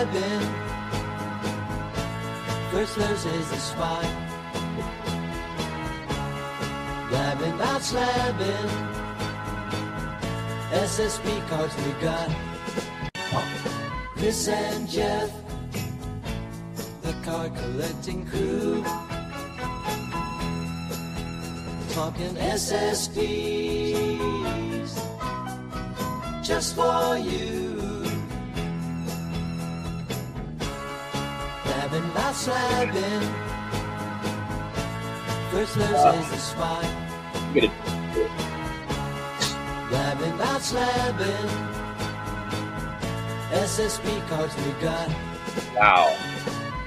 Slabbin. First loses the spot. Blabbin' about Slabbin. SSB cards we got. Chris and Jeff, the card collecting crew. Talking SSBs just for you. Blabbin' about Slabbin. First loses the spot. Blabbin' about Slabbin. SSB cards we got. Wow.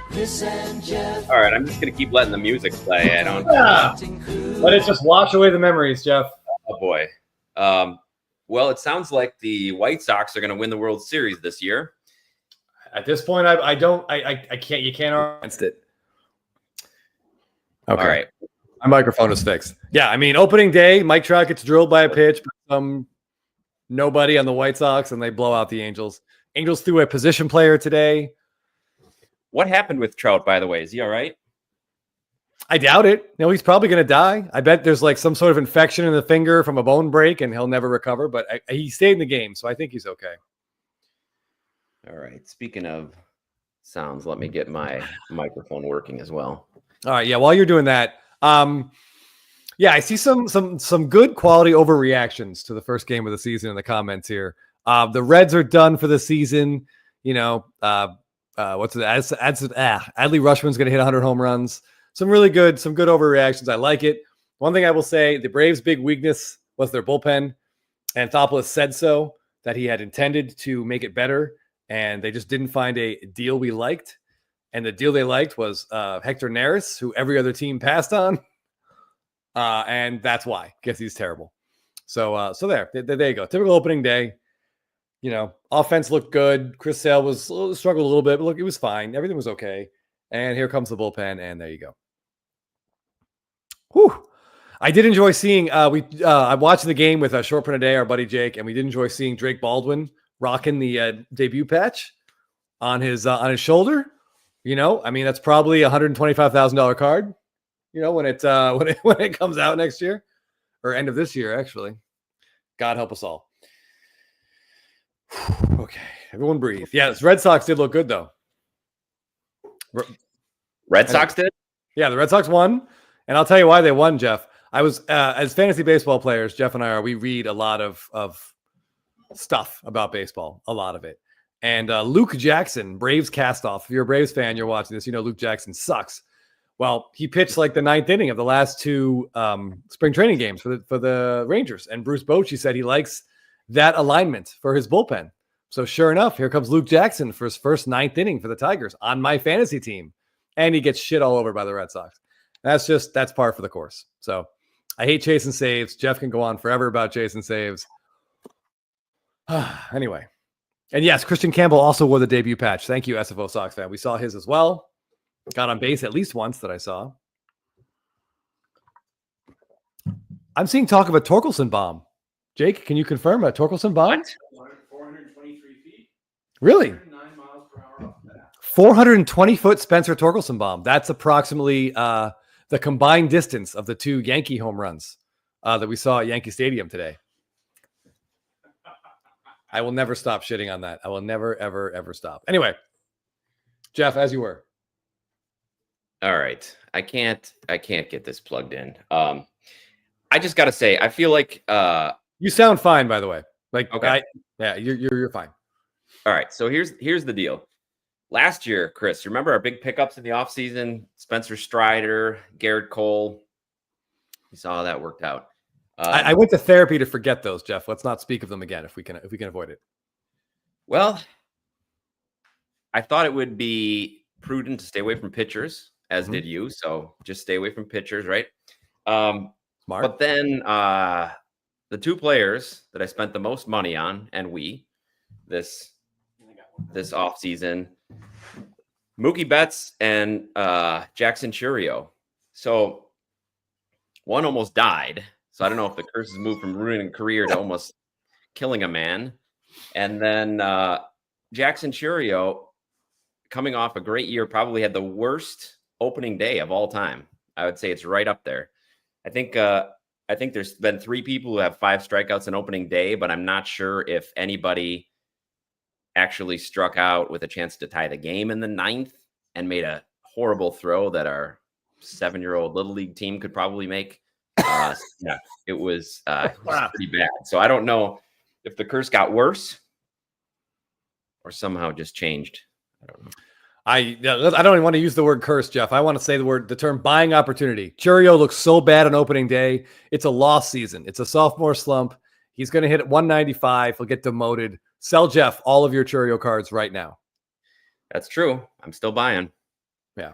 Chris and Jeff. All right, I'm just going to keep letting the music play. I don't... Let it just wash away the memories, Jeff. Oh, boy. Well, it sounds like the White Sox are going to win the World Series this year. At this point, I can't, you can't argue against it. Okay. All right. My microphone is fixed. Yeah, I mean, opening day, Mike Trout gets drilled by a pitch from nobody on the White Sox, and they blow out the Angels. Angels threw a position player today. What happened with Trout, by the way? Is he all right? I doubt it. No, he's probably going to die. I bet there's like some sort of infection in the finger from a bone break, and he'll never recover. But he stayed in the game, so I think he's okay. All right. Speaking of sounds, let me get my microphone working as well. All right. Yeah. While you're doing that, yeah, I see some good quality overreactions to the first game of the season in the comments here. The Reds are done for the season. You know, what's it? Adley Rutschman's going to hit 100 home runs. Some good overreactions. I like it. One thing I will say, the Braves' big weakness was their bullpen. Anthopoulos said so, that he had intended to make it better, and they just didn't find a deal we liked. And the deal they liked was Hector Neris, who every other team passed on. And that's why. Guess he's terrible. So there you go. Typical opening day. You know, offense looked good. Chris Sale struggled a little bit, but look, it was fine. Everything was okay. And here comes the bullpen, and there you go. Whew. I did enjoy seeing. I watched the game with Short Print a Day, our buddy Jake, and we did enjoy seeing Drake Baldwin rocking the debut patch on his shoulder. You know, I mean, that's probably $125,000 card. You know, when it comes out next year or end of this year, actually. God help us all. Okay, everyone breathe. Yeah, the Red Sox did look good though. Red Sox did? Yeah, the Red Sox won, and I'll tell you why they won, Jeff. I was as fantasy baseball players, Jeff and I we read a lot of stuff about baseball, a lot of it. And Luke Jackson, Braves castoff. If you're a Braves fan, you're watching this, you know Luke Jackson sucks. Well, he pitched like the ninth inning of the last two spring training games for the Rangers. And Bruce Bochy said he likes that alignment for his bullpen. So sure enough, here comes Luke Jackson for his first ninth inning for the Tigers on my fantasy team. And he gets shit all over by the Red Sox. That's par for the course. So I hate chasing saves. Jeff can go on forever about chasing saves. Anyway. And yes, Christian Campbell also wore the debut patch. Thank you, SFO Sox fan. We saw his as well. Got on base at least once that I saw. I'm seeing talk of a Torkelson bomb. Jake, can you confirm a Torkelson bomb? What? 423 feet. Really? 9 miles per hour off the bat. 420-foot Spencer Torkelson bomb. That's approximately the combined distance of the two Yankee home runs that we saw at Yankee Stadium today. I will never stop shitting on that. I will never, ever, ever stop. Anyway, Jeff, as you were. All right. I can't get this plugged in. I just got to say, I feel like you sound fine, by the way. Like, okay. You're fine. All right. So here's the deal. Last year, Chris, you remember our big pickups in the offseason? Spencer Strider, Garrett Cole. You saw how that worked out. I went to therapy to forget those, Jeff. Let's not speak of them again if we can avoid it. Well, I thought it would be prudent to stay away from pitchers, as did you. So just stay away from pitchers, right? Smart. But then the two players that I spent the most money on, and this offseason, Mookie Betts and Jackson Churio. So one almost died. So I don't know if the curse has moved from ruining a career to almost killing a man. And then Jackson Churio, coming off a great year, probably had the worst opening day of all time. I would say it's right up there. I think there's been 3 people who have 5 strikeouts in opening day, but I'm not sure if anybody actually struck out with a chance to tie the game in the 9th and made a horrible throw that our 7-year-old little league team could probably make. Yeah, it was pretty bad. So I don't know if the curse got worse or somehow just changed. I don't know. I don't even want to use the word curse, Jeff. I want to say the term buying opportunity. Churio looks so bad on opening day. It's a lost season. It's a sophomore slump. He's going to hit at 195. He'll get demoted. Sell Jeff all of your Churio cards right now. That's true. I'm still buying. Yeah.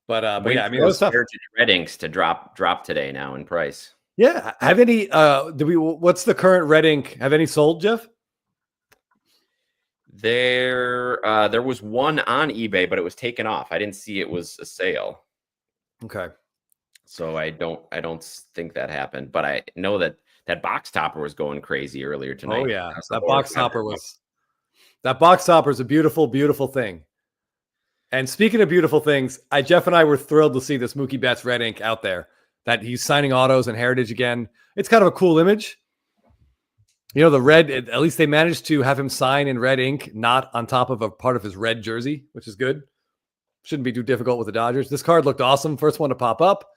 But yeah, I mean, those Heritage Red Inks to drop today now in price. Yeah. Have any, what's the current Red Ink? Have any sold, Jeff? There was one on eBay, but it was taken off. I didn't see it was a sale. Okay. So I don't think that happened, but I know that box topper was going crazy earlier tonight. Oh yeah. That box topper is a beautiful, beautiful thing. And speaking of beautiful things, Jeff and I were thrilled to see this Mookie Betts Red Ink out there, that he's signing autos and Heritage again. It's kind of a cool image. You know, the red, at least they managed to have him sign in red ink, not on top of a part of his red jersey, which is good. Shouldn't be too difficult with the Dodgers. This card looked awesome. First one to pop up.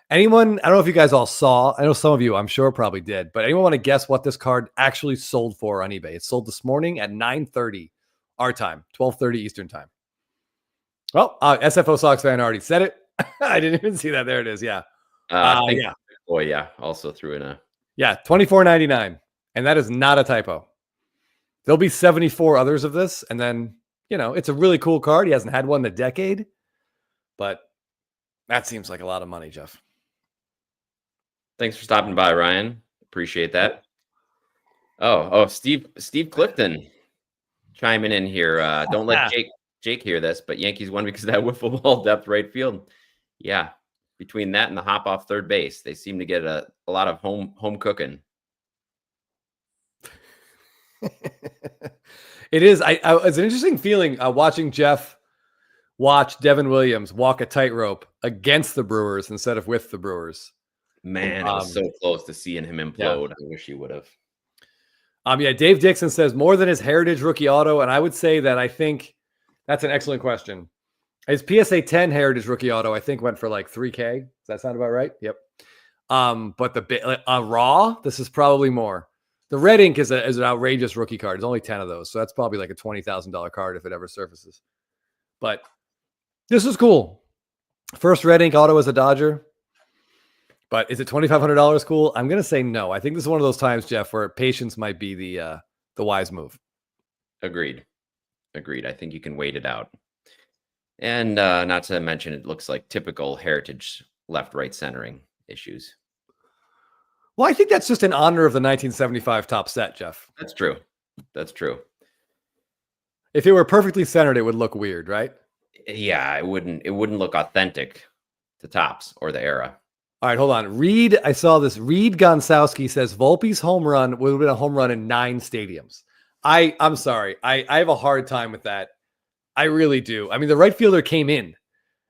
Anyone, I don't know if you guys all saw, I know some of you, I'm sure probably did, but anyone want to guess what this card actually sold for on eBay? It sold this morning at 9:30 our time, 12:30 Eastern time. Well, SFO Sox fan already said it. I didn't even see that. There it is. Yeah. Yeah. Boy, yeah. Also threw in a. Yeah, $24.99. And that is not a typo. There'll be 74 others of this. And then, you know, it's a really cool card. He hasn't had one in a decade. But that seems like a lot of money, Jeff. Thanks for stopping by, Ryan. Appreciate that. Oh, Steve Clifton chiming in here. Don't let Jake hear this, but Yankees won because of that wiffle ball depth right field. Yeah. Between that and the hop off third base, they seem to get a lot of home cooking. It is. It's an interesting feeling watching Jeff watch Devin Williams walk a tightrope against the Brewers instead of with the Brewers. Man, it was so close to seeing him implode. Yeah. I wish he would have. Yeah, Dave Dixon says more than his Heritage rookie auto, and I would say that I think that's an excellent question. His PSA 10 Heritage rookie auto, I think, went for like $3K. Does that sound about right? Yep. But the raw, this is probably more. The Red Ink is an outrageous rookie card. There's only 10 of those. So that's probably like a $20,000 card if it ever surfaces. But this is cool. First Red Ink auto as a Dodger. But is it $2,500 cool? I'm going to say no. I think this is one of those times, Jeff, where patience might be the wise move. Agreed. I think you can wait it out. And not to mention, it looks like typical Heritage left-right centering issues. Well, I think that's just in honor of the 1975 top set, Jeff. That's true. If it were perfectly centered, it would look weird, right? Yeah, it wouldn't look authentic to Topps or the era. All right, hold on. I saw this. Reed Gonzowski says Volpe's home run would have been a home run in 9 stadiums. I'm sorry. I have a hard time with that. I really do. I mean, the right fielder came in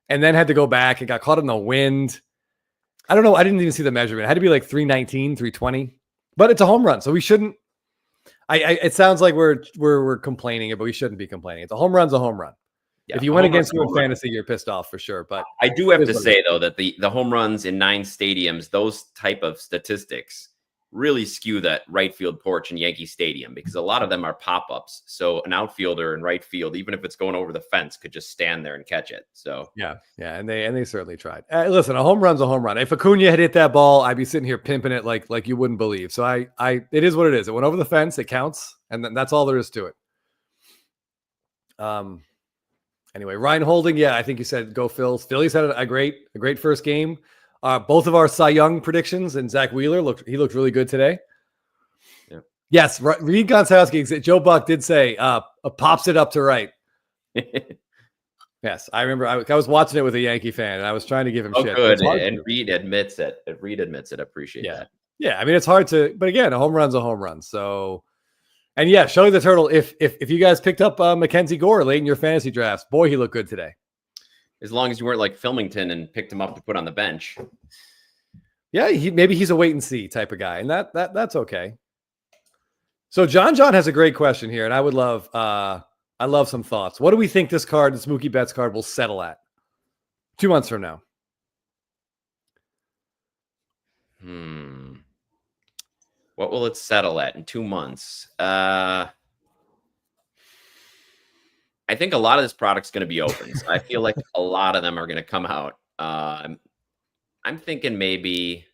and then had to go back and got caught in the wind. I don't know. I didn't even see the measurement. It had to be like 319, 320, but it's a home run. So we shouldn't, it sounds like we're complaining, but we shouldn't be complaining. It's a home run's a home run. Yeah, if you went against you in fantasy, you're pissed off for sure. But I do have to say though, that the home runs in 9 stadiums, those type of statistics really skew that right field porch in Yankee Stadium because a lot of them are pop-ups. So an outfielder in right field, even if it's going over the fence, could just stand there and catch it. So yeah, and they certainly tried. Listen, a home run's a home run. If Acuna had hit that ball, I'd be sitting here pimping it like you wouldn't believe. So it is what it is. It went over the fence. It counts, and that's all there is to it. Anyway, Ryan Holding, yeah, I think you said go Phils. Phillies had a great first game. Both of our Cy Young predictions and Zach Wheeler looked really good today. Yeah. Yes, Reed Gonzowski, Joe Buck did say pops it up to right. Yes, I remember I was watching it with a Yankee fan and I was trying to give him shit. Good. And Reed admits it. I appreciate that. Yeah, I mean it's hard to, but again, a home run's a home run. So And yeah, Shelly the Turtle. If you guys picked up Mackenzie Gore late in your fantasy drafts, boy, he looked good today. As long as you weren't like Filmington and picked him up to put on the bench. Yeah, maybe he's a wait and see type of guy, and that's okay. So John has a great question here, and I love some thoughts. What do we think this card, this Mookie Betts card, will settle at 2 months from now? What will it settle at in 2 months? I think a lot of this product's going to be open. So I feel like a lot of them are going to come out. I'm thinking maybe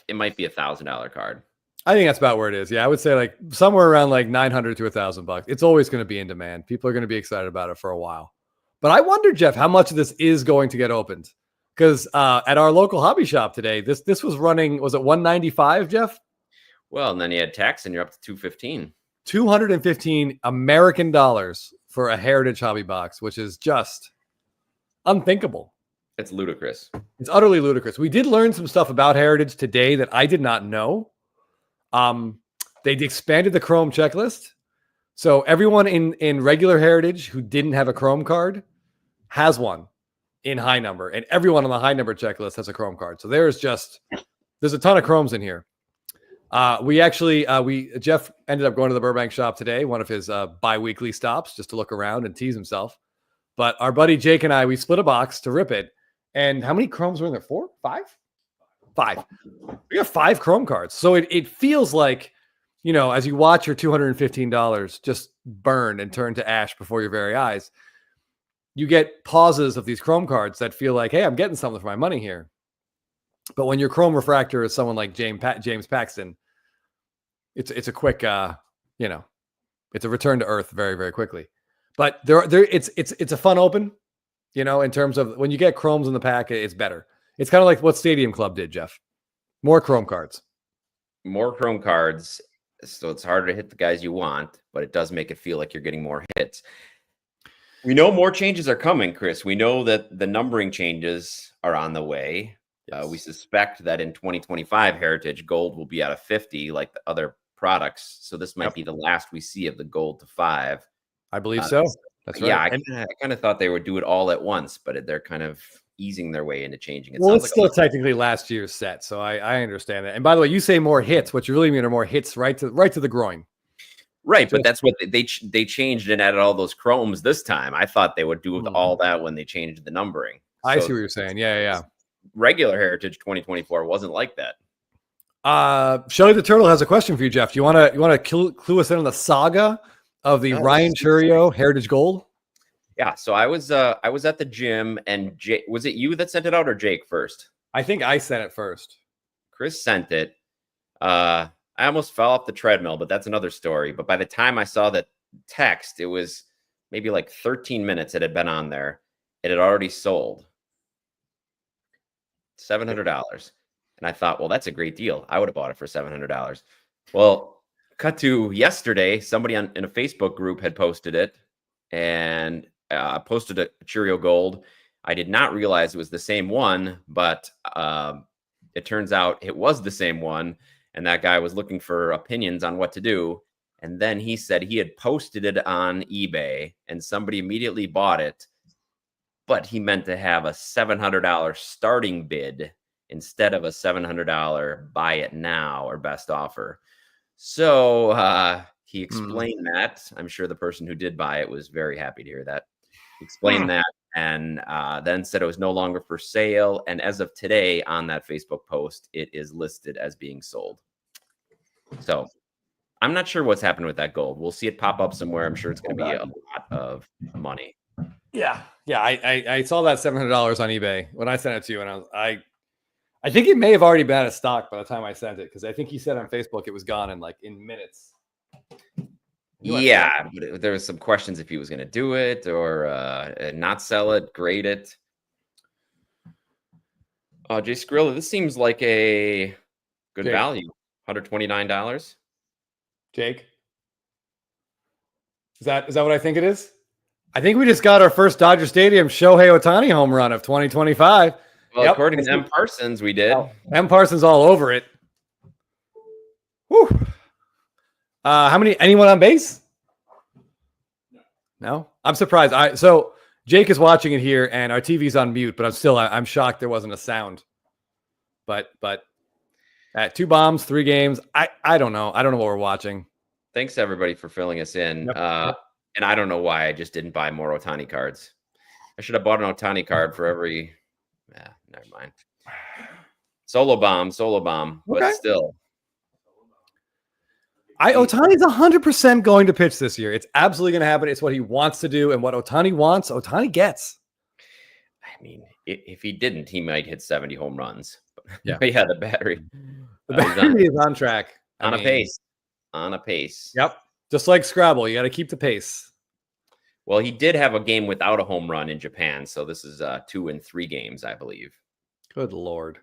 it might be $1,000 card. I think that's about where it is. Yeah, I would say like somewhere around like $900 to $1,000. It's always going to be in demand. People are going to be excited about it for a while. But I wonder, Jeff, how much of this is going to get opened? Because at our local hobby shop today, this was running. Was it $195, Jeff? Well, and then you had tax, and you're up to $215. $215 American dollars for a Heritage hobby box, which is just unthinkable. It's ludicrous. It's utterly ludicrous. We did learn some stuff about Heritage today that I did not know. They expanded the Chrome checklist. So everyone in regular Heritage who didn't have a Chrome card has one in high number, and everyone on the high number checklist has a Chrome card. So there's a ton of Chromes in here. Jeff ended up going to the Burbank shop today, one of his bi-weekly stops, just to look around and tease himself. But our buddy Jake and I, we split a box to rip it. And how many Chromes were in there? 4? 5? 5. We got 5 Chrome cards. So it feels like, as you watch your $215 just burn and turn to ash before your very eyes, you get pauses of these Chrome cards that feel like, hey, I'm getting something for my money here. But when your Chrome refractor is someone like James Paxton, it's a quick, it's a return to earth very, very quickly. But it's a fun open, in terms of when you get Chromes in the pack, it's better. It's kind of like what Stadium Club did, Jeff. More Chrome cards. More Chrome cards. So it's harder to hit the guys you want, but it does make it feel like you're getting more hits. We know more changes are coming, Chris. We know that the numbering changes are on the way. Yes. We suspect that in 2025, Heritage Gold will be out of 50 like the other products. So this might be the last we see of the Gold to 5. I believe so. That's right. Yeah, I kind of thought they would do it all at once, but they're kind of easing their way into changing it. Well, it's still technically last year's set, so I understand that. And by the way, you say more hits. What you really mean are more hits right to the groin. Right, but that's what they changed and added all those Chromes this time. I thought they would do all that when they changed the numbering. I see what you're saying. Yeah. Regular Heritage 2024 wasn't like that. Shelly the Turtle has a question for you, Jeff. Do you want to clue us in on the saga of the Ryan Churio Heritage Gold? Yeah, so I was at the gym, and was it you that sent it out or Jake first? I think I sent it first. Chris sent it. I almost fell off the treadmill, but that's another story. But by the time I saw that text, it was maybe like 13 minutes it had been on there. It had already sold $700. And I thought, well, that's a great deal. I would have bought it for $700. Well, cut to yesterday, somebody in a Facebook group had posted it and posted a Churio Gold. I did not realize it was the same one, but it turns out it was the same one. And that guy was looking for opinions on what to do. And then he said he had posted it on eBay and somebody immediately bought it. But he meant to have a $700 starting bid instead of a $700 buy it now or best offer. So he explained that. I'm sure the person who did buy it was very happy to hear that. He explained that and then said it was no longer for sale. And as of today on that Facebook post, it is listed as being sold. So I'm not sure what's happened with that gold. We'll see it pop up somewhere. I'm sure it's going to be a lot of money. Yeah. I saw that $700 on eBay when I sent it to you, and I think it may have already been out of stock by the time I sent it, because I think he said on Facebook it was gone in minutes. Yeah, but there was some questions if he was going to do it or not sell it, grade it. Jay Skrilla, this seems like a good value. $129. Jake, is that what I think it is? I think we just got our first Dodger Stadium Shohei Ohtani home run of 2025. Well, according to M. Parsons, we did. M. Parsons all over it. Whew. How many? Anyone on base? No, I'm surprised. So Jake is watching it here, and our TV's on mute, but I'm shocked there wasn't a sound. But at 2 bombs, 3 games, I don't know. I don't know what we're watching. Thanks everybody for filling us in. Yep. And I don't know why I just didn't buy more Ohtani cards. I should have bought an Ohtani card for every. Never mind. Solo bomb, but Okay. still. Ohtani's 100% going to pitch this year. It's absolutely going to happen. It's what he wants to do, and what Ohtani wants, Ohtani gets. I mean, if he didn't, he might hit 70 home runs. Yeah. Yeah, the battery. The battery is on track. On a pace. Yep. Just like Scrabble, you got to keep the pace. Well, he did have a game without a home run in Japan, so this is 2 and 3 games, I believe. Good Lord.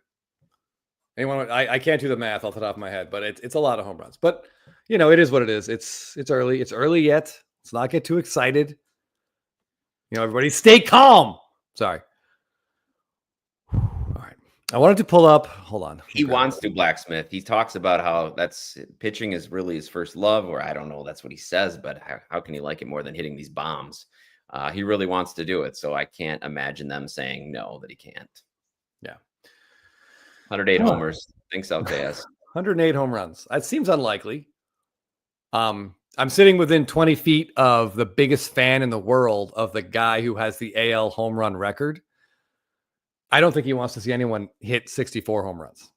Anyone? I can't do the math off the top of my head, but it's a lot of home runs. But you know, it is what it is. It's early. It's early yet. Let's not get too excited. You know, everybody stay calm. Sorry. All right. I wanted to pull up. Hold on. He wants to, Blacksmith. He talks about how pitching is really his first love, or I don't know, that's what he says, but how can he like it more than hitting these bombs? He really wants to do it, so I can't imagine them saying no, that he can't. Yeah. 108 homers. Thanks, LKS. 108 home runs. That seems unlikely. I'm sitting within 20 feet of the biggest fan in the world of the guy who has the AL home run record. I don't think he wants to see anyone hit 64 home runs.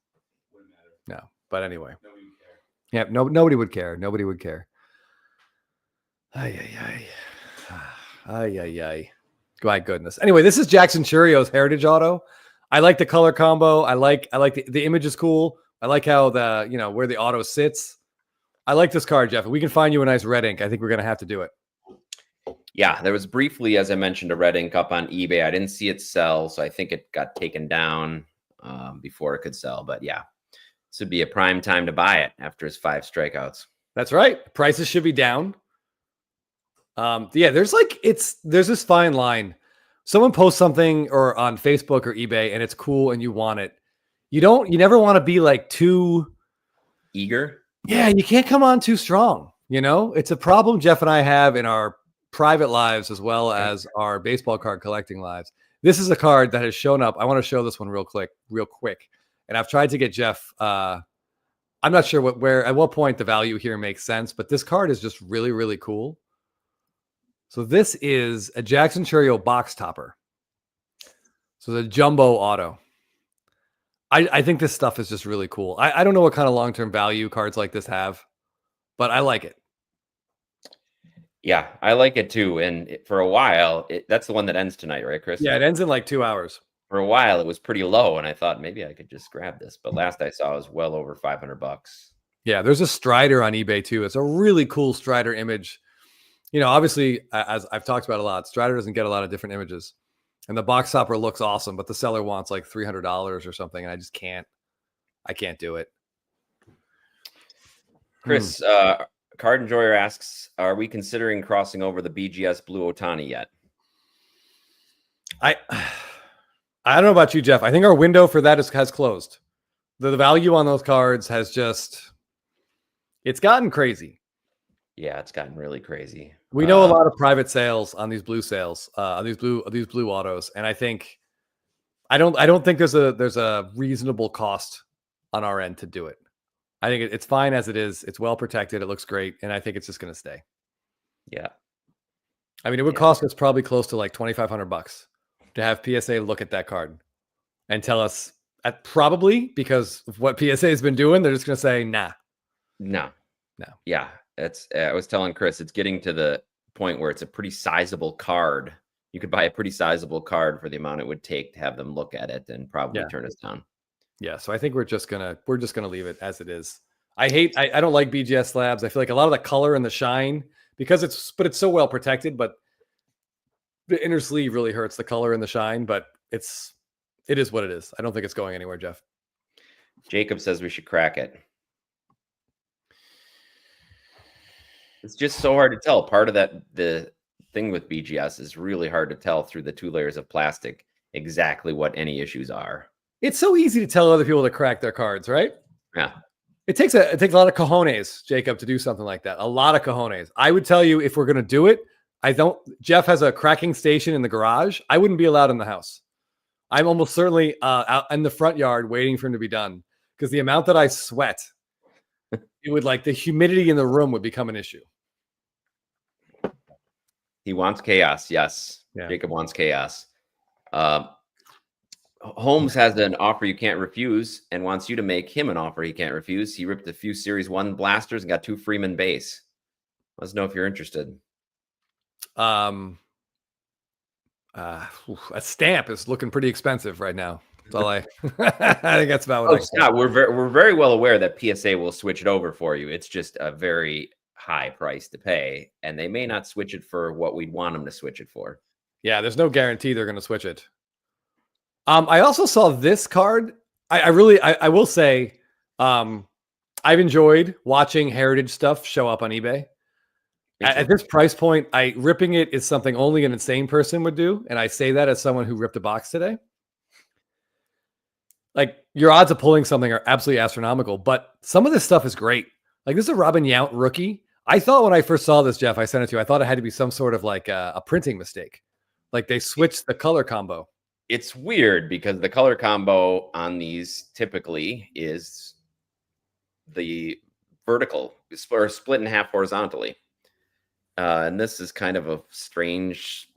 Wouldn't matter. No, but anyway. Nobody would care. Yeah, nobody would care. Nobody would care. Ay. My goodness. Anyway, this is Jackson Churio's Heritage Auto. I like the color combo. I like the image is cool. I like how where the auto sits. I like this card, Jeff. If we can find you a nice red ink, I think we're going to have to do it. Yeah, there was briefly, as I mentioned, a red ink up on eBay. I didn't see it sell, so I think it got taken down before it could sell. But yeah, this would be a prime time to buy it after his 5 strikeouts. That's right. Prices should be down. There's this fine line. Someone posts something or on Facebook or eBay and it's cool and you want it. You never want to be like too eager. Yeah, you can't come on too strong. You know, it's a problem Jeff and I have in our private lives as well as our baseball card collecting lives. This is a card that has shown up. I want to show this one real quick. And I've tried to get Jeff. I'm not sure at what point the value here makes sense, but this card is just really, really cool. So this is a Jackson Churio box topper. So the jumbo auto. I think this stuff is just really cool. I don't know what kind of long-term value cards like this have, but I like it. Yeah, I like it too. And for a while, that's the one that ends tonight, right, Chris? Yeah, it ends in like 2 hours. For a while, it was pretty low, and I thought maybe I could just grab this. But last I saw, it was well over $500. Yeah, there's a Strider on eBay too. It's a really cool Strider image. You know, obviously, as I've talked about a lot, Strider doesn't get a lot of different images. And the box topper looks awesome, but the seller wants like $300 or something, and I just can't. I can't do it. Chris, Card Enjoyer asks, are we considering crossing over the BGS Blue Ohtani yet? I don't know about you, Jeff. I think our window for that has closed. The value on those cards has it's gotten crazy. Yeah, it's gotten really crazy. We know a lot of private sales on these blue sales, on these blue autos, and I don't think there's a reasonable cost on our end to do it. I think it's fine as it is. It's well protected. It looks great, and I think it's just going to stay. Yeah, I mean, it would cost us probably close to like $2,500 to have PSA look at that card and tell us probably because of what PSA has been doing, they're just going to say nah. No. Yeah. I was telling Chris, it's getting to the point where it's a pretty sizable card. You could buy a pretty sizable card for the amount it would take to have them look at it and probably turn us down. Yeah. So I think we're just gonna leave it as it is. I don't like BGS slabs. I feel like a lot of the color and the shine because it's so well protected, but the inner sleeve really hurts the color and the shine, but it is what it is. I don't think it's going anywhere, Jeff. Jacob says we should crack it. It's just so hard to tell. Part of the thing with BGS is really hard to tell through the 2 layers of plastic exactly what any issues are. It's so easy to tell other people to crack their cards, right? Yeah. It takes a lot of cojones, Jacob, to do something like that. A lot of cojones. I would tell you, if we're going to do it, Jeff has a cracking station in the garage. I wouldn't be allowed in the house. I'm almost certainly out in the front yard waiting for him to be done, because the amount that I sweat, it would, like, the humidity in the room would become an issue. He wants chaos. Yes. Yeah. Jacob wants chaos. Holmes has an offer you can't refuse and wants you to make him an offer he can't refuse. He ripped a few Series 1 blasters and got 2 Freeman base. Let us know if you're interested. A stamp is looking pretty expensive right now. That's all I think that's about what Scott, we're very well aware that PSA will switch it over for you. It's just a very high price to pay, and they may not switch it for what we'd want them to switch it for. Yeah, there's no guarantee they're going to switch it. I also saw this card. I will say, I've enjoyed watching heritage stuff show up on eBay. At this price point, ripping it is something only an insane person would do, and I say that as someone who ripped a box today. Like, your odds of pulling something are absolutely astronomical, but some of this stuff is great. Like, this is a Robin Yount rookie. I thought when I first saw this, Jeff, I sent it to you, I thought it had to be some sort of like a printing mistake. Like, they switched the color combo. It's weird because the color combo on these typically is the vertical, or split in half horizontally. And this is kind of a strange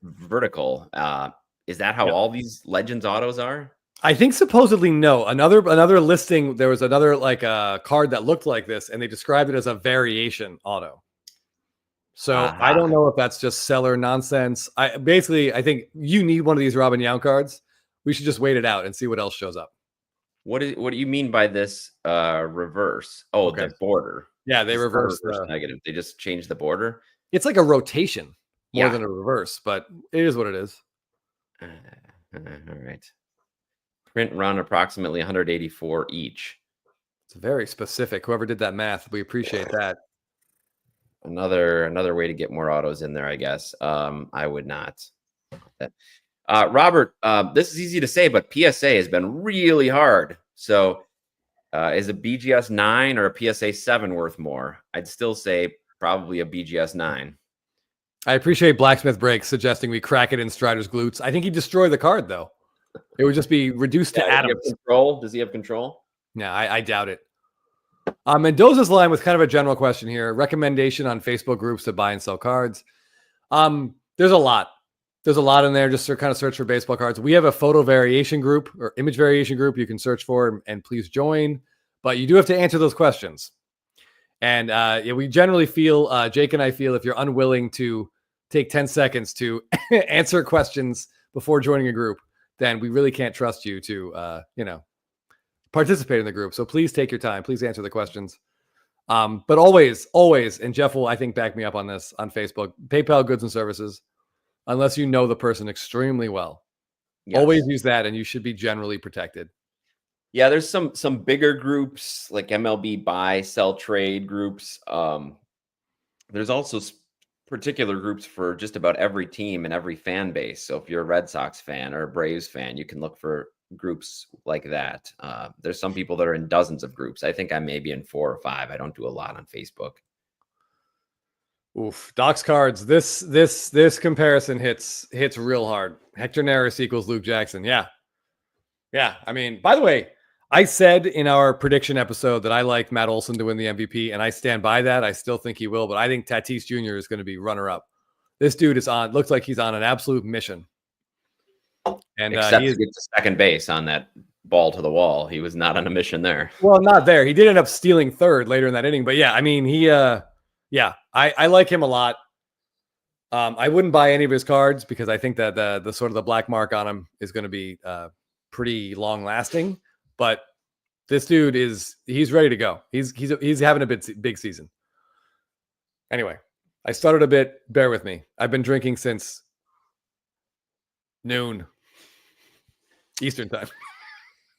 vertical. Is that how all these Legends autos are? I think supposedly no. Another listing, there was another like a card that looked like this, and they described it as a variation auto. So I don't know if that's just seller nonsense. I think you need one of these Robin Yount cards. We should just wait it out and see what else shows up. What do you mean by this reverse? Oh, okay. The border. Yeah, they reversed negative. They just changed the border. It's like a rotation more than a reverse, but it is what it is. All right. Print run approximately 184 each. It's very specific. Whoever did that math, we appreciate that. Another way to get more autos in there, I guess. I would not. Robert, this is easy to say, but PSA has been really hard. So is a BGS 9 or a PSA 7 worth more? I'd still say probably a BGS 9. I appreciate Blacksmith Breaks suggesting we crack it in Strider's glutes. I think he'd destroy the card, though. It would just be reduced to atoms. Does he have control? No, I doubt it. Mendoza's line with kind of a general question here. Recommendation on Facebook groups to buy and sell cards. There's a lot. There's a lot in there. Just kind of search for baseball cards. We have a photo variation group or image variation group you can search for, and please join. But you do have to answer those questions. And we generally feel, Jake and I feel, if you're unwilling to take 10 seconds to answer questions before joining a group, then we really can't trust you to, participate in the group. So please take your time. Please answer the questions. But always, and Jeff will, I think, back me up on this on Facebook, PayPal goods and services, unless you know the person extremely well. Yes. Always use that, and you should be generally protected. Yeah, there's some bigger groups like MLB buy, sell, trade groups. There's also particular groups for just about every team and every fan base. So if you're a Red Sox fan or a Braves fan, you can look for groups like that. There's some people that are in dozens of groups. I think I may be in 4 or 5. I don't do a lot on Facebook. Oof, Doc's cards. This comparison hits real hard. Hector Neris equals Luke Jackson. Yeah. I mean, by the way, I said in our prediction episode that I like Matt Olson to win the MVP, and I stand by that. I still think he will, but I think Tatis Jr. is going to be runner-up. This dude looks like he's on an absolute mission. And except to get to second base on that ball to the wall. He was not on a mission there. Well, not there. He did end up stealing third later in that inning. But yeah, I mean, I like him a lot. I wouldn't buy any of his cards because I think that the sort of the black mark on him is going to be pretty long lasting. But this dude he's ready to go. He's having a big season. Anyway, I started a bit. Bear with me. I've been drinking since noon Eastern time.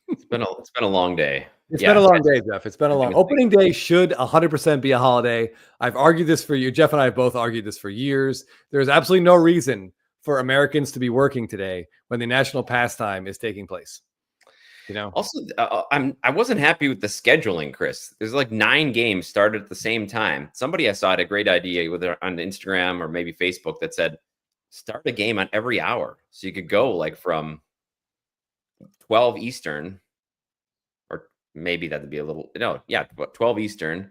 It's been a long day. It's been a long day, Jeff. It's been a long opening day. Should 100% be a holiday. I've argued this for you. Jeff and I have both argued this for years. There's absolutely no reason for Americans to be working today when the national pastime is taking place. Also, I wasn't happy with the scheduling, Chris. There's like 9 games started at the same time. Somebody I saw had a great idea whether on Instagram or maybe Facebook that said start a game on every hour, so you could go like from 12 Eastern, or maybe that'd be a little 12 Eastern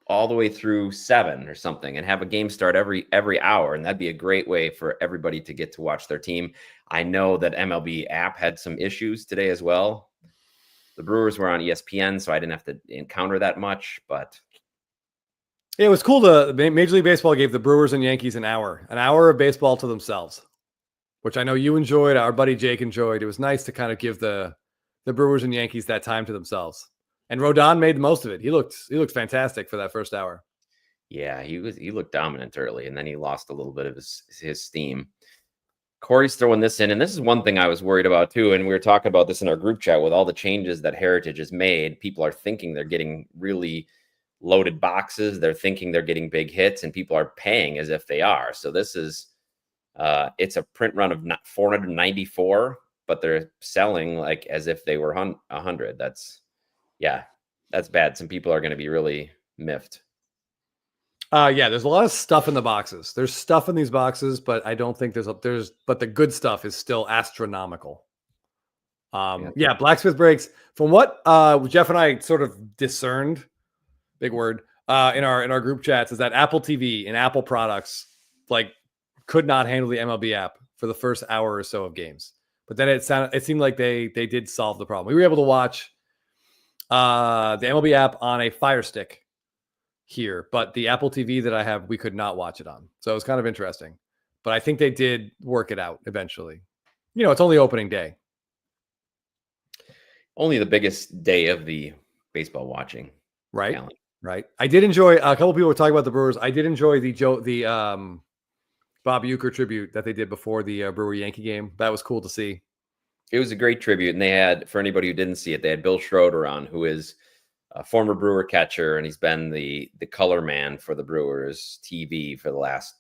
all the way through 7 or something, and have a game start every hour, and that'd be a great way for everybody to get to watch their team. I know that MLB app had some issues today as well. The Brewers were on ESPN, so I didn't have to encounter that much, but it was cool. Major League Baseball gave the Brewers and Yankees an hour of baseball to themselves, which I know you enjoyed. Our buddy Jake enjoyed. It was nice to kind of give the Brewers and Yankees that time to themselves. And Rodon made the most of it. He looked fantastic for that first hour. Yeah, he looked dominant early, and then he lost a little bit of his steam. Corey's throwing this in, and this is one thing I was worried about too. And we were talking about this in our group chat with all the changes that Heritage has made. People are thinking they're getting really loaded boxes. They're thinking they're getting big hits, and people are paying as if they are. So this is, it's a print run of 494, but they're selling like as if they were 100. That's bad. Some people are going to be really miffed. There's a lot of stuff in the boxes. There's stuff in these boxes, but I don't think but the good stuff is still astronomical. Blacksmith breaks, from what Jeff and I sort of discerned, big word, in our group chats, is that Apple TV and Apple products like could not handle the MLB app for the first hour or so of games. But then it seemed like they did solve the problem. We were able to watch the MLB app on a Fire Stick here, but the Apple TV that I have, we could not watch it on. So it was kind of interesting, but I think they did work it out eventually. It's only opening day. Only the biggest day of the baseball watching. Right. Talent. Right. I did enjoy, a couple people were talking about the Brewers. I did enjoy the Bob Uecker tribute that they did before the Brewer Yankee game. That was cool to see. It was a great tribute. And they had, for anybody who didn't see it, they had Bill Schroeder on, who is a former Brewer catcher, and he's been the color man for the Brewers TV for the last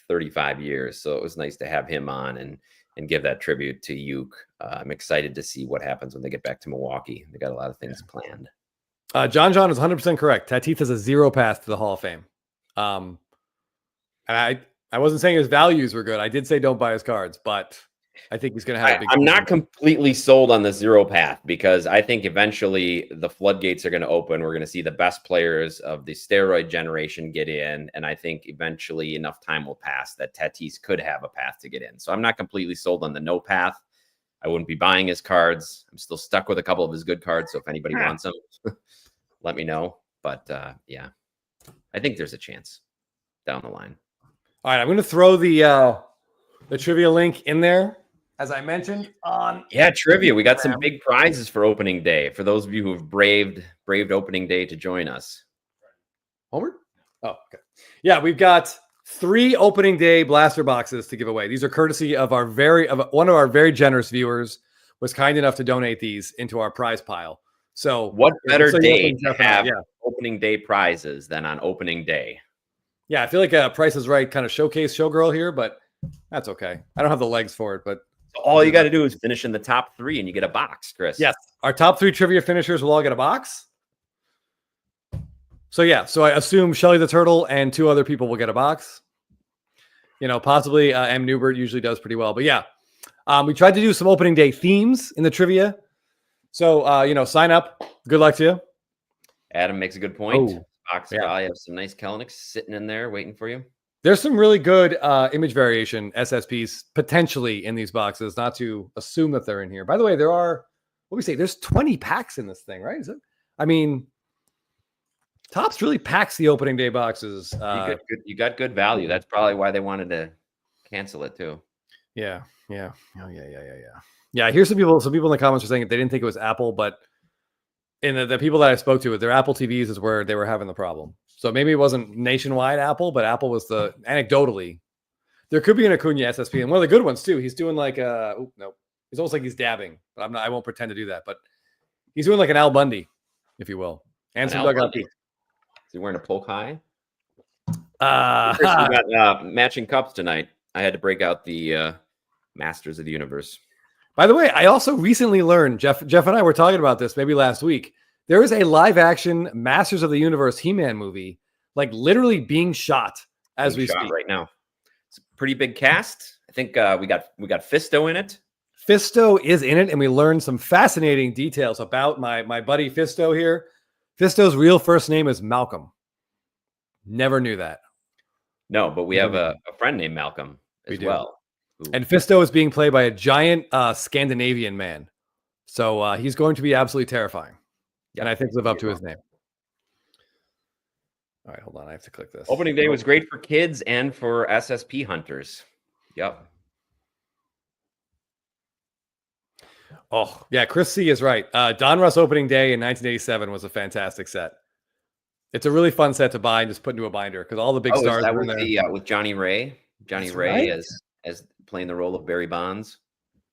35 years. So it was nice to have him on and give that tribute to Ueck. I'm excited to see what happens when they get back to Milwaukee. They got a lot of things planned. John is 100% correct. Tatis has a 0 path to the Hall of Fame. And I wasn't saying his values were good. I did say don't buy his cards, but I think he's going to have a big. I'm not completely sold on the 0 path, because I think eventually the floodgates are going to open. We're going to see the best players of the steroid generation get in. And I think eventually enough time will pass that Tatis could have a path to get in. So I'm not completely sold on the no path. I wouldn't be buying his cards. I'm still stuck with a couple of his good cards. So if anybody wants them, let me know. But I think there's a chance down the line. All right. I'm going to throw the trivia link in there, as I mentioned on. Yeah, trivia. We got some big prizes for opening day for those of you who have braved opening day to join us. Homer? Oh, okay. Yeah, we've got 3 opening day blaster boxes to give away. These are courtesy of one of our very generous viewers was kind enough to donate these into our prize pile. So what better day to have opening day prizes than on opening day? Yeah, I feel like a Price is Right kind of showcase showgirl here, but that's okay. I don't have the legs for it, but all you got to do is finish in the top 3 and you get a box, Chris. Yes. Our top 3 trivia finishers will all get a box. So I assume Shelly the Turtle and 2 other people will get a box. Possibly M. Newbert usually does pretty well, but we tried to do some opening day themes in the trivia. So, sign up. Good luck to you. Adam makes a good point. Oh, box probably have some nice Kellenics sitting in there waiting for you. There's some really good image variation SSPs potentially in these boxes, not to assume that they're in here. By the way, there's 20 packs in this thing, right? Is it? I mean, Topps really packs the opening day boxes. You got good value. That's probably why they wanted to cancel it too. Yeah. Yeah. Here's some people in the comments are saying they didn't think it was Apple, but in the people that I spoke to, their Apple TVs is where they were having the problem. So maybe it wasn't nationwide Apple, but Apple was anecdotally. There could be an Acuna SSP, and one of the good ones too. He's doing like it's almost like he's dabbing, but I won't pretend to do that. But he's doing like an Al Bundy, if you will, and some dugout Pete. Is he wearing a poke high? We got matching cups tonight. I had to break out the Masters of the Universe. By the way, I also recently learned, Jeff and I were talking about this maybe last week. There is a live action Masters of the Universe He-Man movie, like literally being shot as we speak right now. It's a pretty big cast. I think we got Fisto in it. Fisto is in it, and we learned some fascinating details about my buddy Fisto here. Fisto's real first name is Malcolm. Never knew that. No, but we have a friend named Malcolm as well. And Fisto is being played by a giant Scandinavian man. So he's going to be absolutely terrifying. Yeah, and I think live up to his name. All right, hold on. I have to click this. Opening day was great for kids and for SSP hunters. Yep. Oh, yeah. Chris C is right. Donruss opening day in 1987 was a fantastic set. It's a really fun set to buy and just put into a binder because all the big stars that were in there. with Johnny Ray. Johnny That's Ray right. as playing the role of Barry Bonds.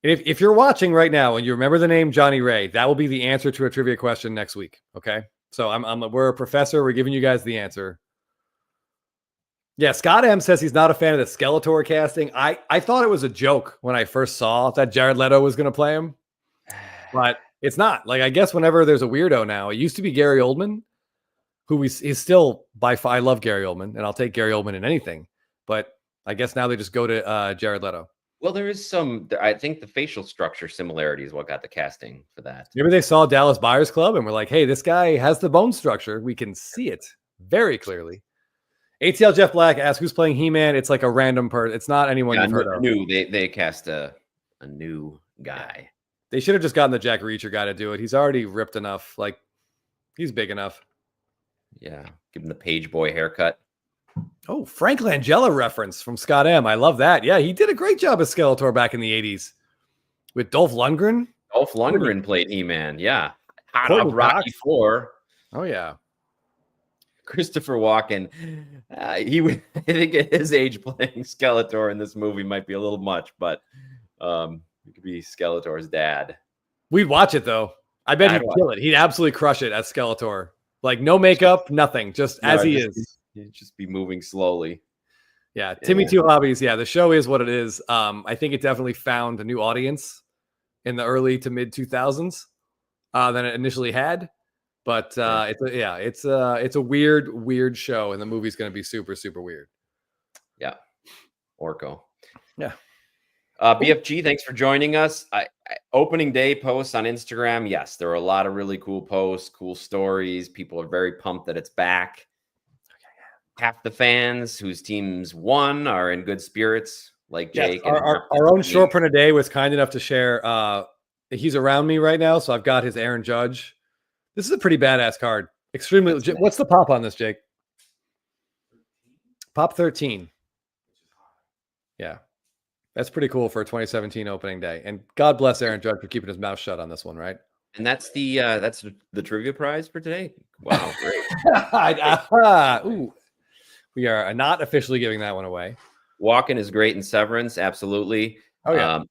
And if you're watching right now and you remember the name Johnny Ray, that will be the answer to a trivia question next week. Okay. So we're a professor. We're giving you guys the answer. Yeah. Scott M says he's not a fan of the Skeletor casting. I thought it was a joke when I first saw that Jared Leto was going to play him, but it's not. Like, I guess whenever there's a weirdo now, it used to be Gary Oldman, who is still by far. I love Gary Oldman and I'll take Gary Oldman in anything, but I guess now they just go to Jared Leto. Well, there is I think the facial structure similarity is what got the casting for that. Maybe they saw Dallas Buyers Club and were like, hey, this guy has the bone structure. We can see it very clearly. ATL Jeff Black asks, who's playing He-Man? It's like a random person. It's not anyone you've heard of. They cast a new guy. They should have just gotten the Jack Reacher guy to do it. He's already ripped enough. Like, he's big enough. Yeah. Give him the page boy haircut. Oh, Frank Langella reference from Scott M. I love that. Yeah, he did a great job as Skeletor back in the 80s with Dolph Lundgren. Dolph Lundgren played He-Man. Yeah. Hot Courtney up Rocky Cox. 4. Oh, yeah. Christopher Walken. I think at his age playing Skeletor in this movie might be a little much, but he could be Skeletor's dad. We'd watch it, though. I bet he'd kill it. He'd absolutely crush it as Skeletor. Like, no makeup, nothing. Just as he is. He'd just be moving slowly. Yeah, Timmy Two Hobbies. Yeah, the show is what it is. I think it definitely found a new audience in the early to mid 2000s than it initially had. But it's a weird show, and the movie's going to be super, super weird. Yeah, Orko. Yeah. BFG, thanks for joining us. Opening day posts on Instagram. Yes, there are a lot of really cool posts, cool stories. People are very pumped that it's back. Half the fans whose teams won are in good spirits, like Jake. Yes, our own short print a day was kind enough to share. He's around me right now, so I've got his Aaron Judge. This is a pretty badass card. Extremely legit. What's the pop on this, Jake? Pop 13. Yeah. That's pretty cool for a 2017 opening day. And God bless Aaron Judge for keeping his mouth shut on this one, right? And that's the trivia prize for today. Wow, great. Ooh. We are not officially giving that one away. Walken is great in Severance, absolutely. Oh, yeah.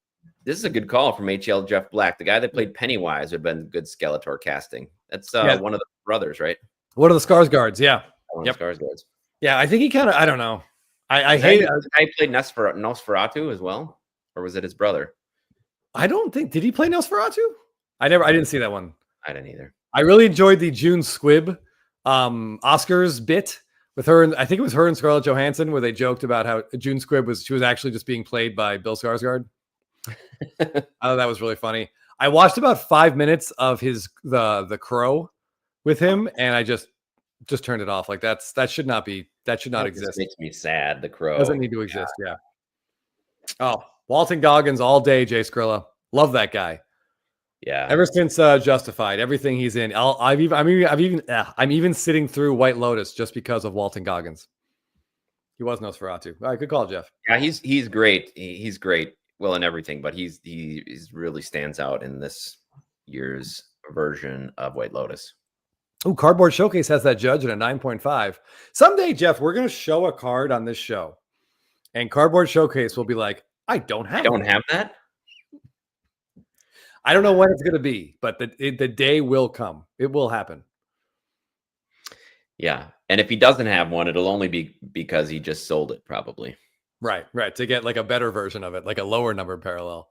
This is a good call from HL Jeff Black. The guy that played Pennywise would have been good Skeletor casting. That's one of the brothers, right? One of the Skarsgårds, yeah. One of the Skarsgårds. Yeah, I think he kind of, I don't know. I hate it. I played Nosferatu as well, or was it his brother? I don't think, did he play Nosferatu? I didn't see that one. I didn't either. I really enjoyed the June Squibb Oscars bit with her, and I think it was her and Scarlett Johansson, where they joked about how June Squibb was actually just being played by Bill Skarsgård. I thought that was really funny. I watched about 5 minutes of the Crow with him, and I just turned it off. Like that should not exist. Makes me sad. The Crow doesn't need to exist. Yeah. Oh, Walton Goggins all day, Jay Skrilla. Love that guy. Yeah. Ever since Justified, everything he's in, I'm even sitting through White Lotus just because of Walton Goggins. He was Nosferatu. All right, good call, Jeff. Yeah, he's great. He's great. Well, in everything, but he really stands out in this year's version of White Lotus. Oh, Cardboard Showcase has that Judge at a 9.5. Someday, Jeff, we're going to show a card on this show, and Cardboard Showcase will be like, I don't have that. I don't know when it's going to be, but the day will come. It will happen. Yeah. And if he doesn't have one, it'll only be because he just sold it, probably. Right. To get like a better version of it, like a lower number parallel.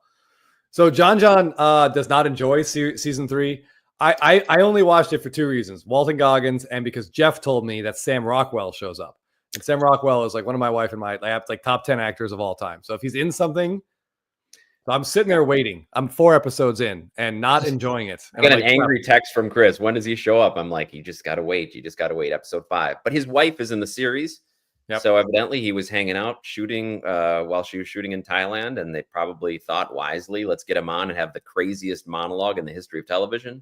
So John does not enjoy season 3. I only watched it for 2 reasons: Walton Goggins, and because Jeff told me that Sam Rockwell shows up. And Sam Rockwell is like one of my wife and my like top 10 actors of all time. So if he's in something, so I'm sitting there waiting. I'm 4 episodes in and not enjoying it. I got an angry text from Chris. When does he show up? I'm like, you just gotta wait. You just gotta wait. Episode 5. But his wife is in the series. Yep. So evidently he was hanging out shooting while she was shooting in Thailand, and they probably thought wisely, let's get him on and have the craziest monologue in the history of television.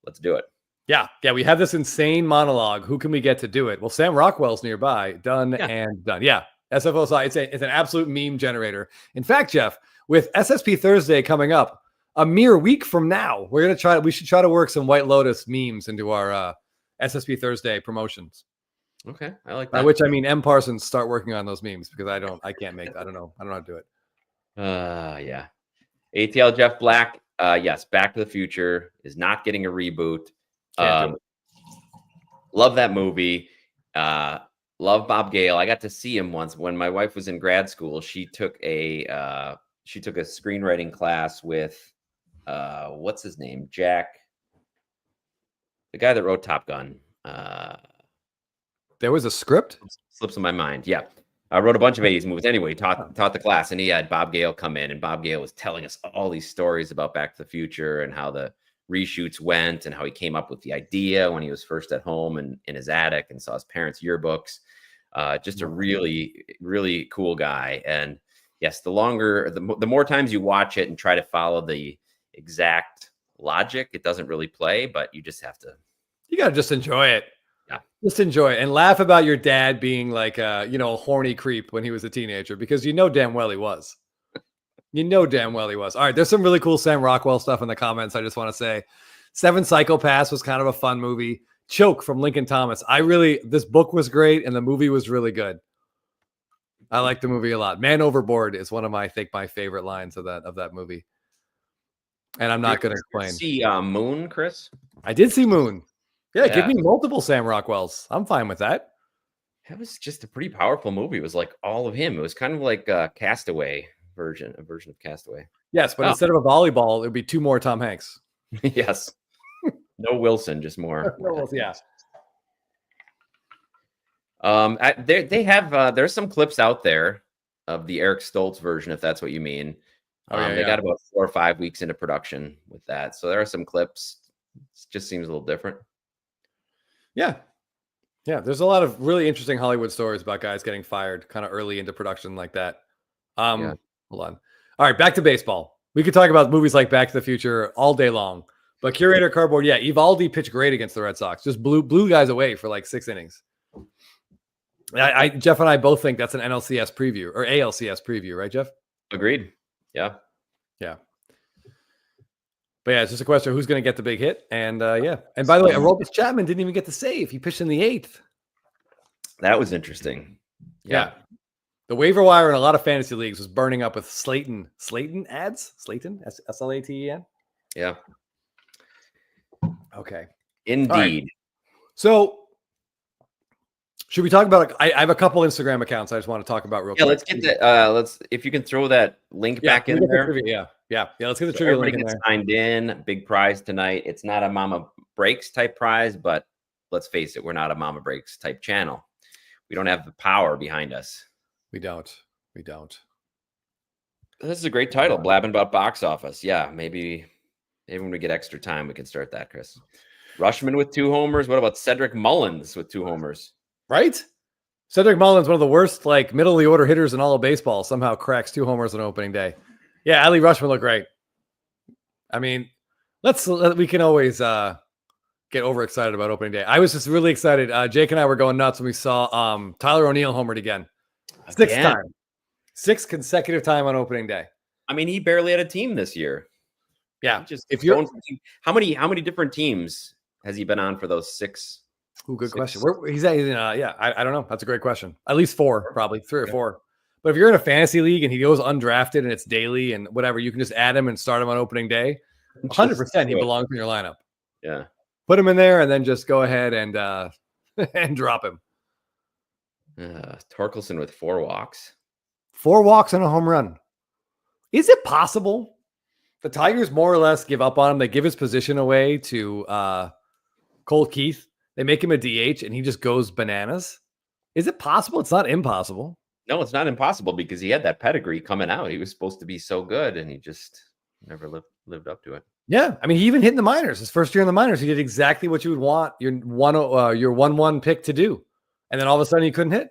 Let's do it. Yeah. We have this insane monologue. Who can we get to do it? Well, Sam Rockwell's nearby. Done and done. Yeah. SFOSI, it's an absolute meme generator. In fact, Jeff, with SSP Thursday coming up a mere week from now, we should try to work some White Lotus memes into our SSP Thursday promotions. Okay, I like that. By which I mean M. Parsons, start working on those memes, because I can't make. I don't know how to do it. Yeah. ATL Jeff Black. Yes, Back to the Future is not getting a reboot. Love that movie. Love Bob Gale. I got to see him once when my wife was in grad school. She took a screenwriting class with what's his name? Jack, the guy that wrote Top Gun. There was a script? Slips in my mind. Yeah. I wrote a bunch of 80s movies. Anyway, taught the class, and he had Bob Gale come in, and Bob Gale was telling us all these stories about Back to the Future and how the reshoots went and how he came up with the idea when he was first at home and in his attic and saw his parents' yearbooks. Just a really, really cool guy. And yes, the more times you watch it and try to follow the exact logic, it doesn't really play, but you just have to. You got to just enjoy it. Yeah. Just enjoy it and laugh about your dad being like a horny creep when he was a teenager, because damn well he was. Damn well he was. All right, there's some really cool Sam Rockwell stuff in the comments. I just want to say 7 Psychopaths was kind of a fun movie. Choke from Lincoln Thomas. This book was great and the movie was really good. I like the movie a lot. Man Overboard is one of my favorite lines of that movie. And I'm not going to explain. See Moon, Chris? I did see Moon. Yeah, give me multiple Sam Rockwells. I'm fine with that. That was just a pretty powerful movie. It was like all of him. It was kind of like a Castaway a version of Castaway. Yes, but instead of a volleyball, it would be 2 more Tom Hanks. Yes. No Wilson, just more. Yeah. They have there's some clips out there of the Eric Stoltz version, if that's what you mean. They got about 4 or 5 weeks into production with that, so there are some clips. It just seems a little different. Yeah. There's a lot of really interesting Hollywood stories about guys getting fired kind of early into production like that. Hold on. All right, back to baseball. We could talk about movies like Back to the Future all day long, but Curator Cardboard, Evaldi pitched great against the Red Sox. Just blew guys away for like 6 innings. Jeff and I both think that's an NLCS preview or ALCS preview, right, Jeff? Agreed. Yeah. But it's just a question of who's going to get the big hit. And And by the way, Aroldis Chapman didn't even get the save. He pitched in the 8th. That was interesting. Yeah. The waiver wire in a lot of fantasy leagues was burning up with Slayton ads. Slayton, Slaten. Yeah. Okay. Indeed. Right. So should we talk about? I have a couple Instagram accounts I just want to talk about real quick. Let's get that. If you can throw that link back in there. Yeah. Let's get the trivia link in there. Signed in. Big prize tonight. It's not a Mama Breaks type prize, but let's face it, we're not a Mama Breaks type channel. We don't have the power behind us. We don't. This is a great title, Blabbin about box office. Yeah, maybe when we get extra time, we can start that, Chris. Rushman with 2 homers. What about Cedric Mullins with 2 homers? Right? Cedric Mullins, one of the worst middle of the order hitters in all of baseball, somehow cracks 2 homers on opening day. Yeah, Ali Rushman looked great. I mean, we can always get overexcited about opening day. I was just really excited. Jake and I were going nuts when we saw Tyler O'Neill homered again. 6th time. 6th consecutive time on opening day. I mean, he barely had a team this year. Yeah. How many different teams has he been on for those 6? Ooh, good question. He's at, I don't know. That's a great question. At least 4, probably 3 or 4. But if you're in a fantasy league and he goes undrafted and it's daily and whatever, you can just add him and start him on opening day. 100% he belongs in your lineup. Yeah. Put him in there and then just go ahead and and drop him. Torkelson with 4 walks. 4 walks and a home run. Is it possible The Tigers more or less give up on him. They give his position away to Cole Keith. They make him a DH, and he just goes bananas. Is it possible? It's not impossible. No, it's not impossible because he had that pedigree coming out. He was supposed to be so good, and he just never lived up to it. Yeah, I mean, he even hit in the minors. His first year in the minors, he did exactly what you would want your 1-1 pick to do, and then all of a sudden he couldn't hit.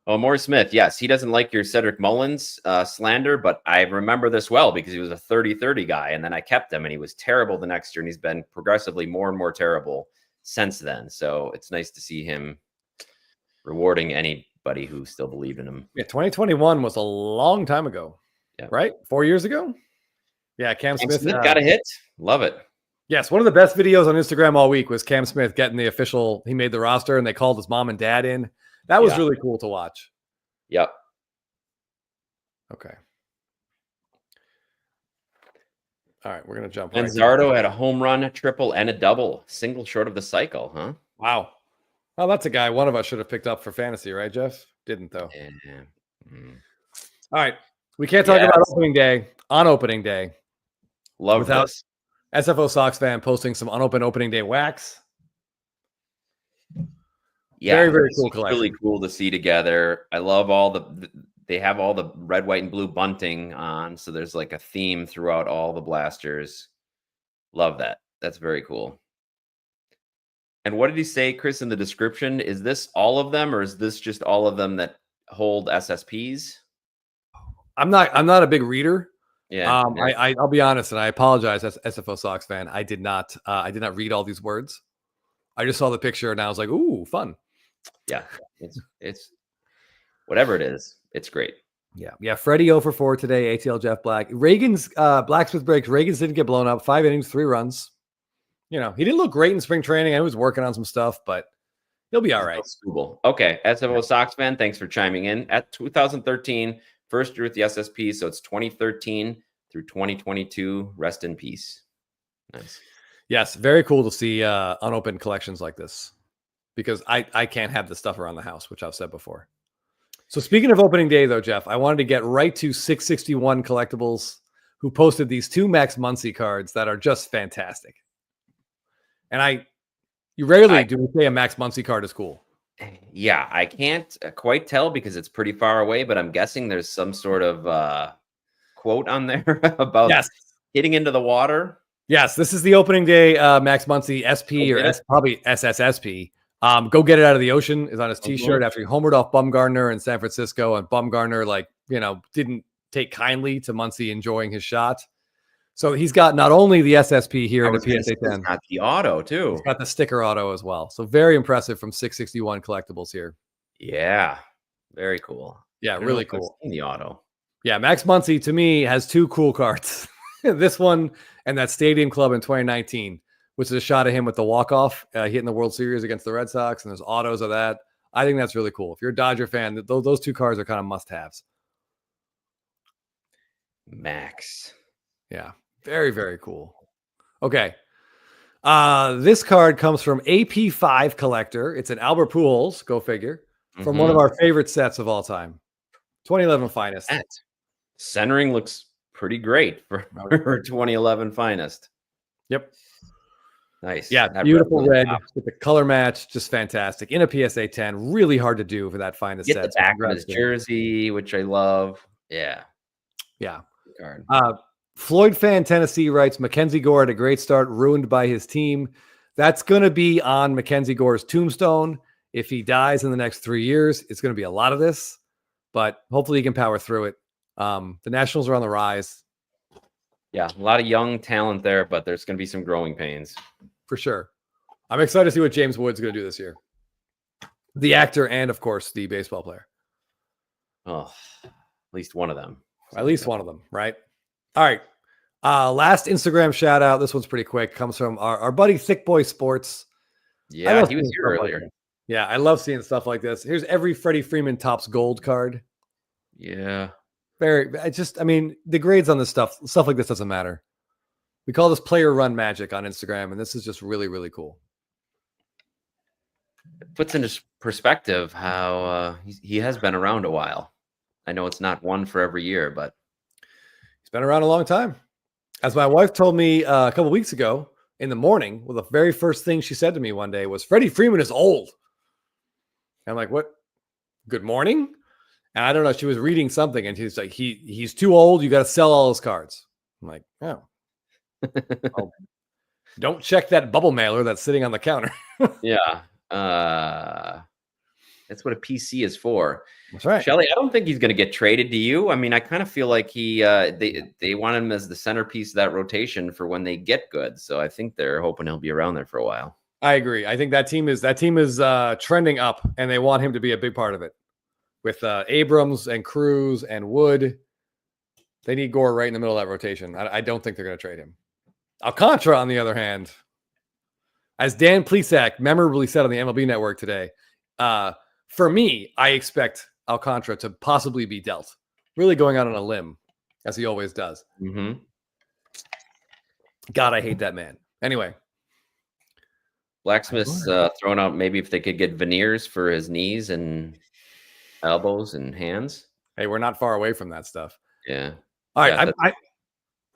Oh, Morris Smith, yes, he doesn't like your Cedric Mullins slander, but I remember this well because he was a 30-30 guy, and then I kept him, and he was terrible the next year, and he's been progressively more and more terrible since then. So it's nice to see him rewarding anybody who still believed in him. Yeah, 2021 was a long time ago, right? 4 years ago. Yeah, Cam Smith got a hit. Love it. Yes, one of the best videos on Instagram all week was Cam Smith getting the official. He made the roster, and they called his mom and dad in. That was really cool to watch. Yep. Okay. All right, we're gonna jump. Manzardo had a home run, a triple, and a double, single short of the cycle, huh? Wow. Well, that's a guy one of us should have picked up for fantasy, right, Jeff? Didn't though. Yeah. All right, we can't talk about opening day on opening day. Love without this. SFO Sox fan posting some unopened opening day wax. Yeah, very, very cool collection. Really cool to see together. I love all they have all the red, white, and blue bunting on. So there's like a theme throughout all the blasters. Love that. That's very cool. And what did he say, Chris, in the description? Is this all of them, or is this just all of them that hold SSPs? I'm not a big reader. Yeah. I'll be honest, and I apologize as SFO Sox fan. I did not read all these words. I just saw the picture and I was like, ooh, fun. Yeah. It's whatever it is. It's great. Yeah. Freddie 0 for 4 today. ATL Jeff Black. Reagan's blacksmith breaks. Reagan's didn't get blown up. 5 innings, 3 runs. You know, he didn't look great in spring training. I was working on some stuff, but he'll be all right. Okay. SFO Sox fan, thanks for chiming in. At 2013, first year with the SSP. So it's 2013 through 2022. Rest in peace. Nice. Yes. Very cool to see unopened collections like this, because I can't have this stuff around the house, which I've said before. So speaking of opening day, though, Jeff, I wanted to get right to 661 Collectibles, who posted these 2 Max Muncy cards that are just fantastic. And you rarely do we say a Max Muncy card is cool. Yeah, I can't quite tell because it's pretty far away, but I'm guessing there's some sort of quote on there about hitting into the water. Yes, this is the opening day Max Muncy SP probably SSSP. Go get it out of the ocean is on his t-shirt after he homered off Bumgarner in San Francisco, and Bumgarner didn't take kindly to Muncy enjoying his shot. So he's got not only the SSP here in the PSA 10, he's got the auto too. He's got the sticker auto as well. So very impressive from 661 Collectibles here. Yeah, very cool. Yeah, really cool. In the auto. Yeah, Max Muncy to me has 2 cool cards. This one and that Stadium Club in 2019, which is a shot of him with the walk-off hitting the World Series against the Red Sox, and there's autos of that. I think that's really cool. If you're a Dodger fan, those 2 cards are kind of must-haves. Max. Yeah, very, very cool. Okay. This card comes from AP5 Collector. It's an Albert Pujols, go figure, from one of our favorite sets of all time. 2011 Finest. That centering looks pretty great for 2011 Finest. Yep. Nice. Yeah, that beautiful red with the color match, just fantastic. In a PSA 10, really hard to do for that Finest set. Get the back of his jersey, which I love. Yeah. Yeah. Card. Floyd Fan Tennessee writes, Mackenzie Gore had a great start, ruined by his team. That's going to be on Mackenzie Gore's tombstone. If he dies in the next 3 years, it's going to be a lot of this, but hopefully he can power through it. The Nationals are on the rise. Yeah, a lot of young talent there, but there's going to be some growing pains. For sure. I'm excited to see what James Wood's going to do this year. The actor and, of course, the baseball player. Oh, at least one of them. At least one of them, right? All right. Last Instagram shout out. This one's pretty quick. Comes from our buddy Thick Boy Sports. Yeah, he was here earlier. Yeah, I love seeing stuff like this. Here's every Freddie Freeman Topps Gold card. Yeah. The grades on this stuff like this doesn't matter. We call this player run magic on Instagram, and this is just really, really cool. It puts into perspective how he has been around a while. I know it's not one for every year, but he's been around a long time. As my wife told me a couple weeks ago in the morning, well, the very first thing she said to me one day was, Freddie Freeman is old. And I'm like, what? Good morning? And I don't know. She was reading something and she's like, he's too old. You got to sell all his cards. I'm like, oh. Oh, don't check that bubble mailer that's sitting on the counter. Yeah. That's what a PC is for. That's right. Shelly, I don't think he's going to get traded to you. I mean, I kind of feel like they want him as the centerpiece of that rotation for when they get good. So I think they're hoping he'll be around there for a while. I agree. I think that team is trending up, and they want him to be a big part of it. With Abrams and Cruz and Wood, they need Gore right in the middle of that rotation. I don't think they're going to trade him. Alcantara, on the other hand, as Dan Plesac memorably said on the MLB Network today, for me, I expect Alcantara to possibly be dealt. Really going out on a limb, as he always does. Mm-hmm. God, I hate that man. Anyway. Blacksmith's throwing out maybe if they could get veneers for his knees and elbows and hands. Hey, we're not far away from that stuff. Yeah. All right. Yeah,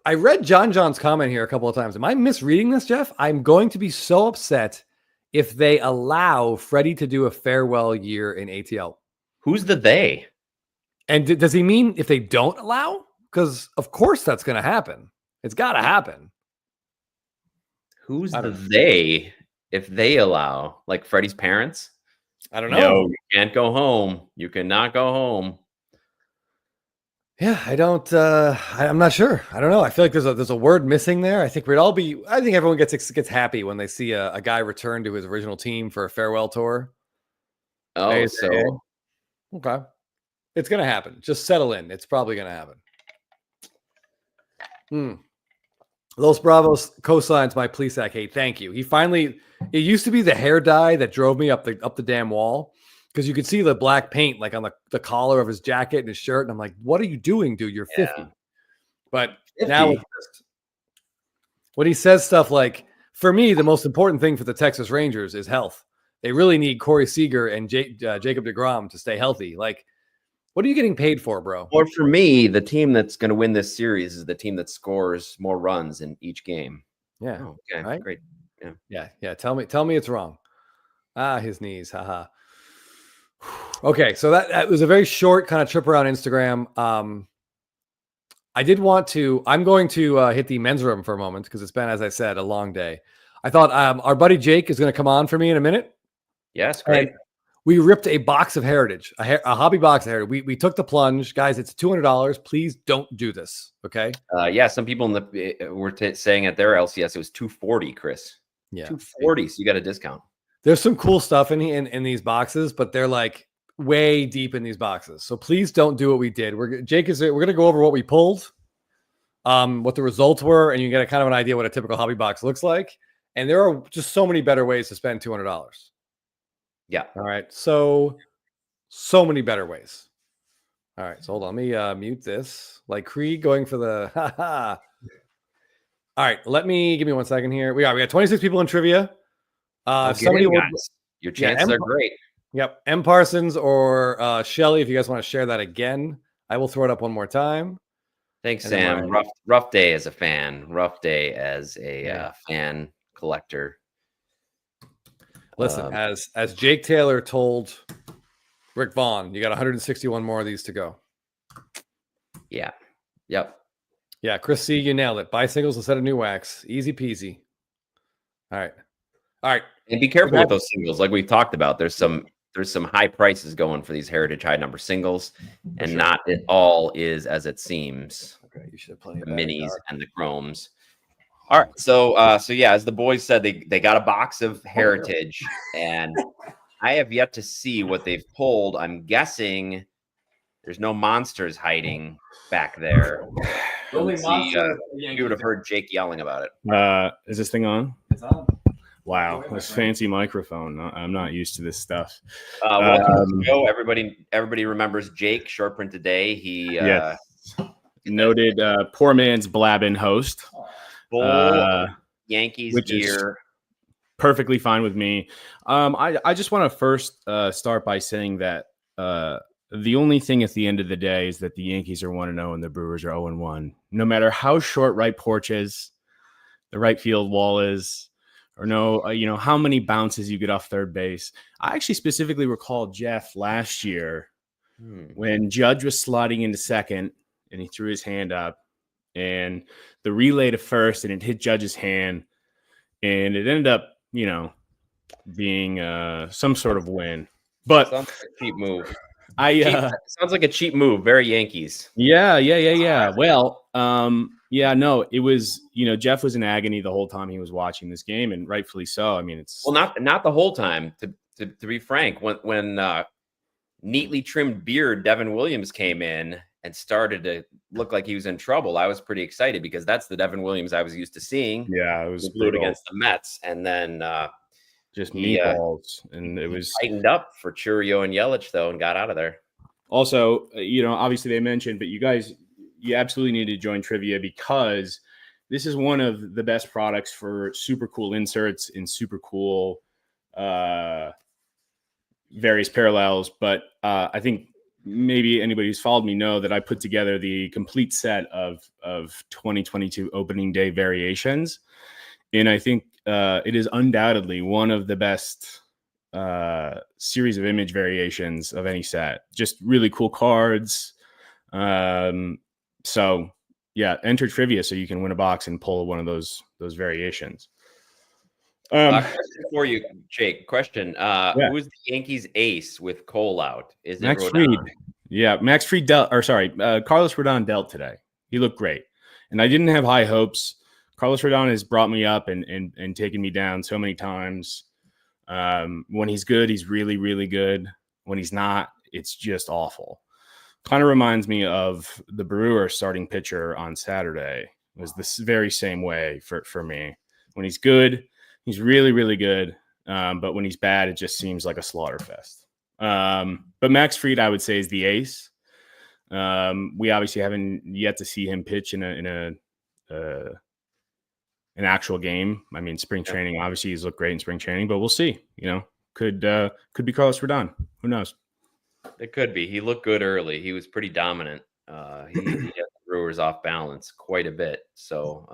I read John's comment here a couple of times. Am I misreading this, Jeff? I'm going to be so upset if they allow Freddie to do a farewell year in ATL. Who's the they? And does he mean if they don't allow? Because of course that's going to happen. It's got to happen. Who's the they if they allow? Like Freddie's parents? I don't know. No, you can't go home. You cannot go home. Yeah, I don't. I'm not sure. I don't know. I feel like there's a word missing there. I think everyone gets happy when they see a guy return to his original team for a farewell tour. Oh, okay, it's gonna happen. Just settle in. It's probably gonna happen. Los Bravos cosigns my Plesac hate. Thank you. He finally. It used to be the hair dye that drove me up the damn wall. Because you could see the black paint like on the collar of his jacket and his shirt. And I'm like, what are you doing, dude? You're 50. But 50. Now when he says stuff like, for me, the most important thing for the Texas Rangers is health. They really need Corey Seager and Jacob deGrom to stay healthy. Like, what are you getting paid for, bro? Or for me, the team that's going to win this series is the team that scores more runs in each game. Yeah. Oh, okay. Right? Great. Yeah. Tell me it's wrong. His knees. Haha. Okay, so that was a very short kind of trip around Instagram. I'm going to hit the men's room for a moment because it's been, as I said, a long day. I thought our buddy Jake is going to come on for me in a minute. Yes, great. And we ripped a box of Heritage, a hobby box of Heritage. We took the plunge. Guys, it's $200. Please don't do this, okay? Yeah, some people were saying at their LCS it was $240, Chris. Yeah. $240, so you got a discount. There's some cool stuff in these boxes, but they're like way deep in these boxes. So please don't do what we did. We're going to go over what we pulled, what the results were, and you get a kind of an idea what a typical hobby box looks like. And there are just so many better ways to spend $200. Yeah. All right. So many better ways. All right. So hold on. Let me mute this. Like Krieg going for the All right. Give me 1 second here. We got 26 people in trivia. Your chances are great. Yep. M. Parsons or Shelly, if you guys want to share that again, I will throw it up one more time. Thanks, Sam. Rough day as a fan. Rough day as a fan collector. Listen, as Jake Taylor told Rick Vaughn, you got 161 more of these to go. Yeah. Yep. Yeah, Chris C, you nailed it. Buy singles instead of new wax. Easy peasy. All right. And be careful with those singles. Like we talked about, there's some high prices going for these Heritage high number singles, and not it all is as it seems. Okay, you should have plenty of the minis and the chromes. All right, so yeah, as the boys said, they got a box of Heritage, and I have yet to see what they've pulled. I'm guessing there's no monsters hiding back there. You would have heard Jake yelling about it. Is this thing on? It's on. Wow, this fancy microphone. I'm not used to this stuff. Welcome to the show. Everybody remembers Jake, short print today. He noted poor man's Blabbin host. Yankees which gear. Is perfectly fine with me. I just want to first start by saying that The only thing at the end of the day is that the Yankees are 1-0 and the Brewers are 0-1. No matter how short right porch is, the right field wall is, or how many bounces you get off third base. I actually specifically recall Jeff last year when Judge was sliding into second and he threw his hand up and the relay to first and it hit Judge's hand and it ended up, being some sort of win. But Sounds like a cheap move. Sounds like a cheap move. Very Yankees. Yeah. Well, no, it was, Jeff was in agony the whole time he was watching this game, and rightfully so. I mean, it's not the whole time. To be frank, when neatly trimmed beard Devin Williams came in and started to look like he was in trouble, I was pretty excited because that's the Devin Williams I was used to seeing. Yeah, it was glued against the Mets, and then just meatballs, and it was tightened up for Churio and Yelich though, and got out of there. Also, obviously they mentioned, but you absolutely need to join Trivia because this is one of the best products for super cool inserts and super cool various parallels. But I think maybe anybody who's followed me know that I put together the complete set of 2022 opening day variations. And I think it is undoubtedly one of the best series of image variations of any set. Just really cool cards. So yeah, enter Trivia so you can win a box and pull one of those variations. Question for you, Jake. Question: Who is the Yankees' ace with Cole out? Is it Max Rodon? Fried? Yeah, Max Fried Carlos Rodon dealt today. He looked great, and I didn't have high hopes. Carlos Rodon has brought me up and taken me down so many times. When he's good, he's really, really good. When he's not, it's just awful. Kind of reminds me of the Brewers starting pitcher on Saturday. It was this very same way for me. When he's good, he's really, really good. But when he's bad, it just seems like a slaughter fest. But Max Fried, I would say, is the ace. We obviously haven't yet to see him pitch in an actual game. I mean, spring training, obviously he's looked great in spring training, but we'll see. Could be Carlos Rodon. Who knows? It could be. He looked good early. He was pretty dominant. He had the Brewers off balance quite a bit. So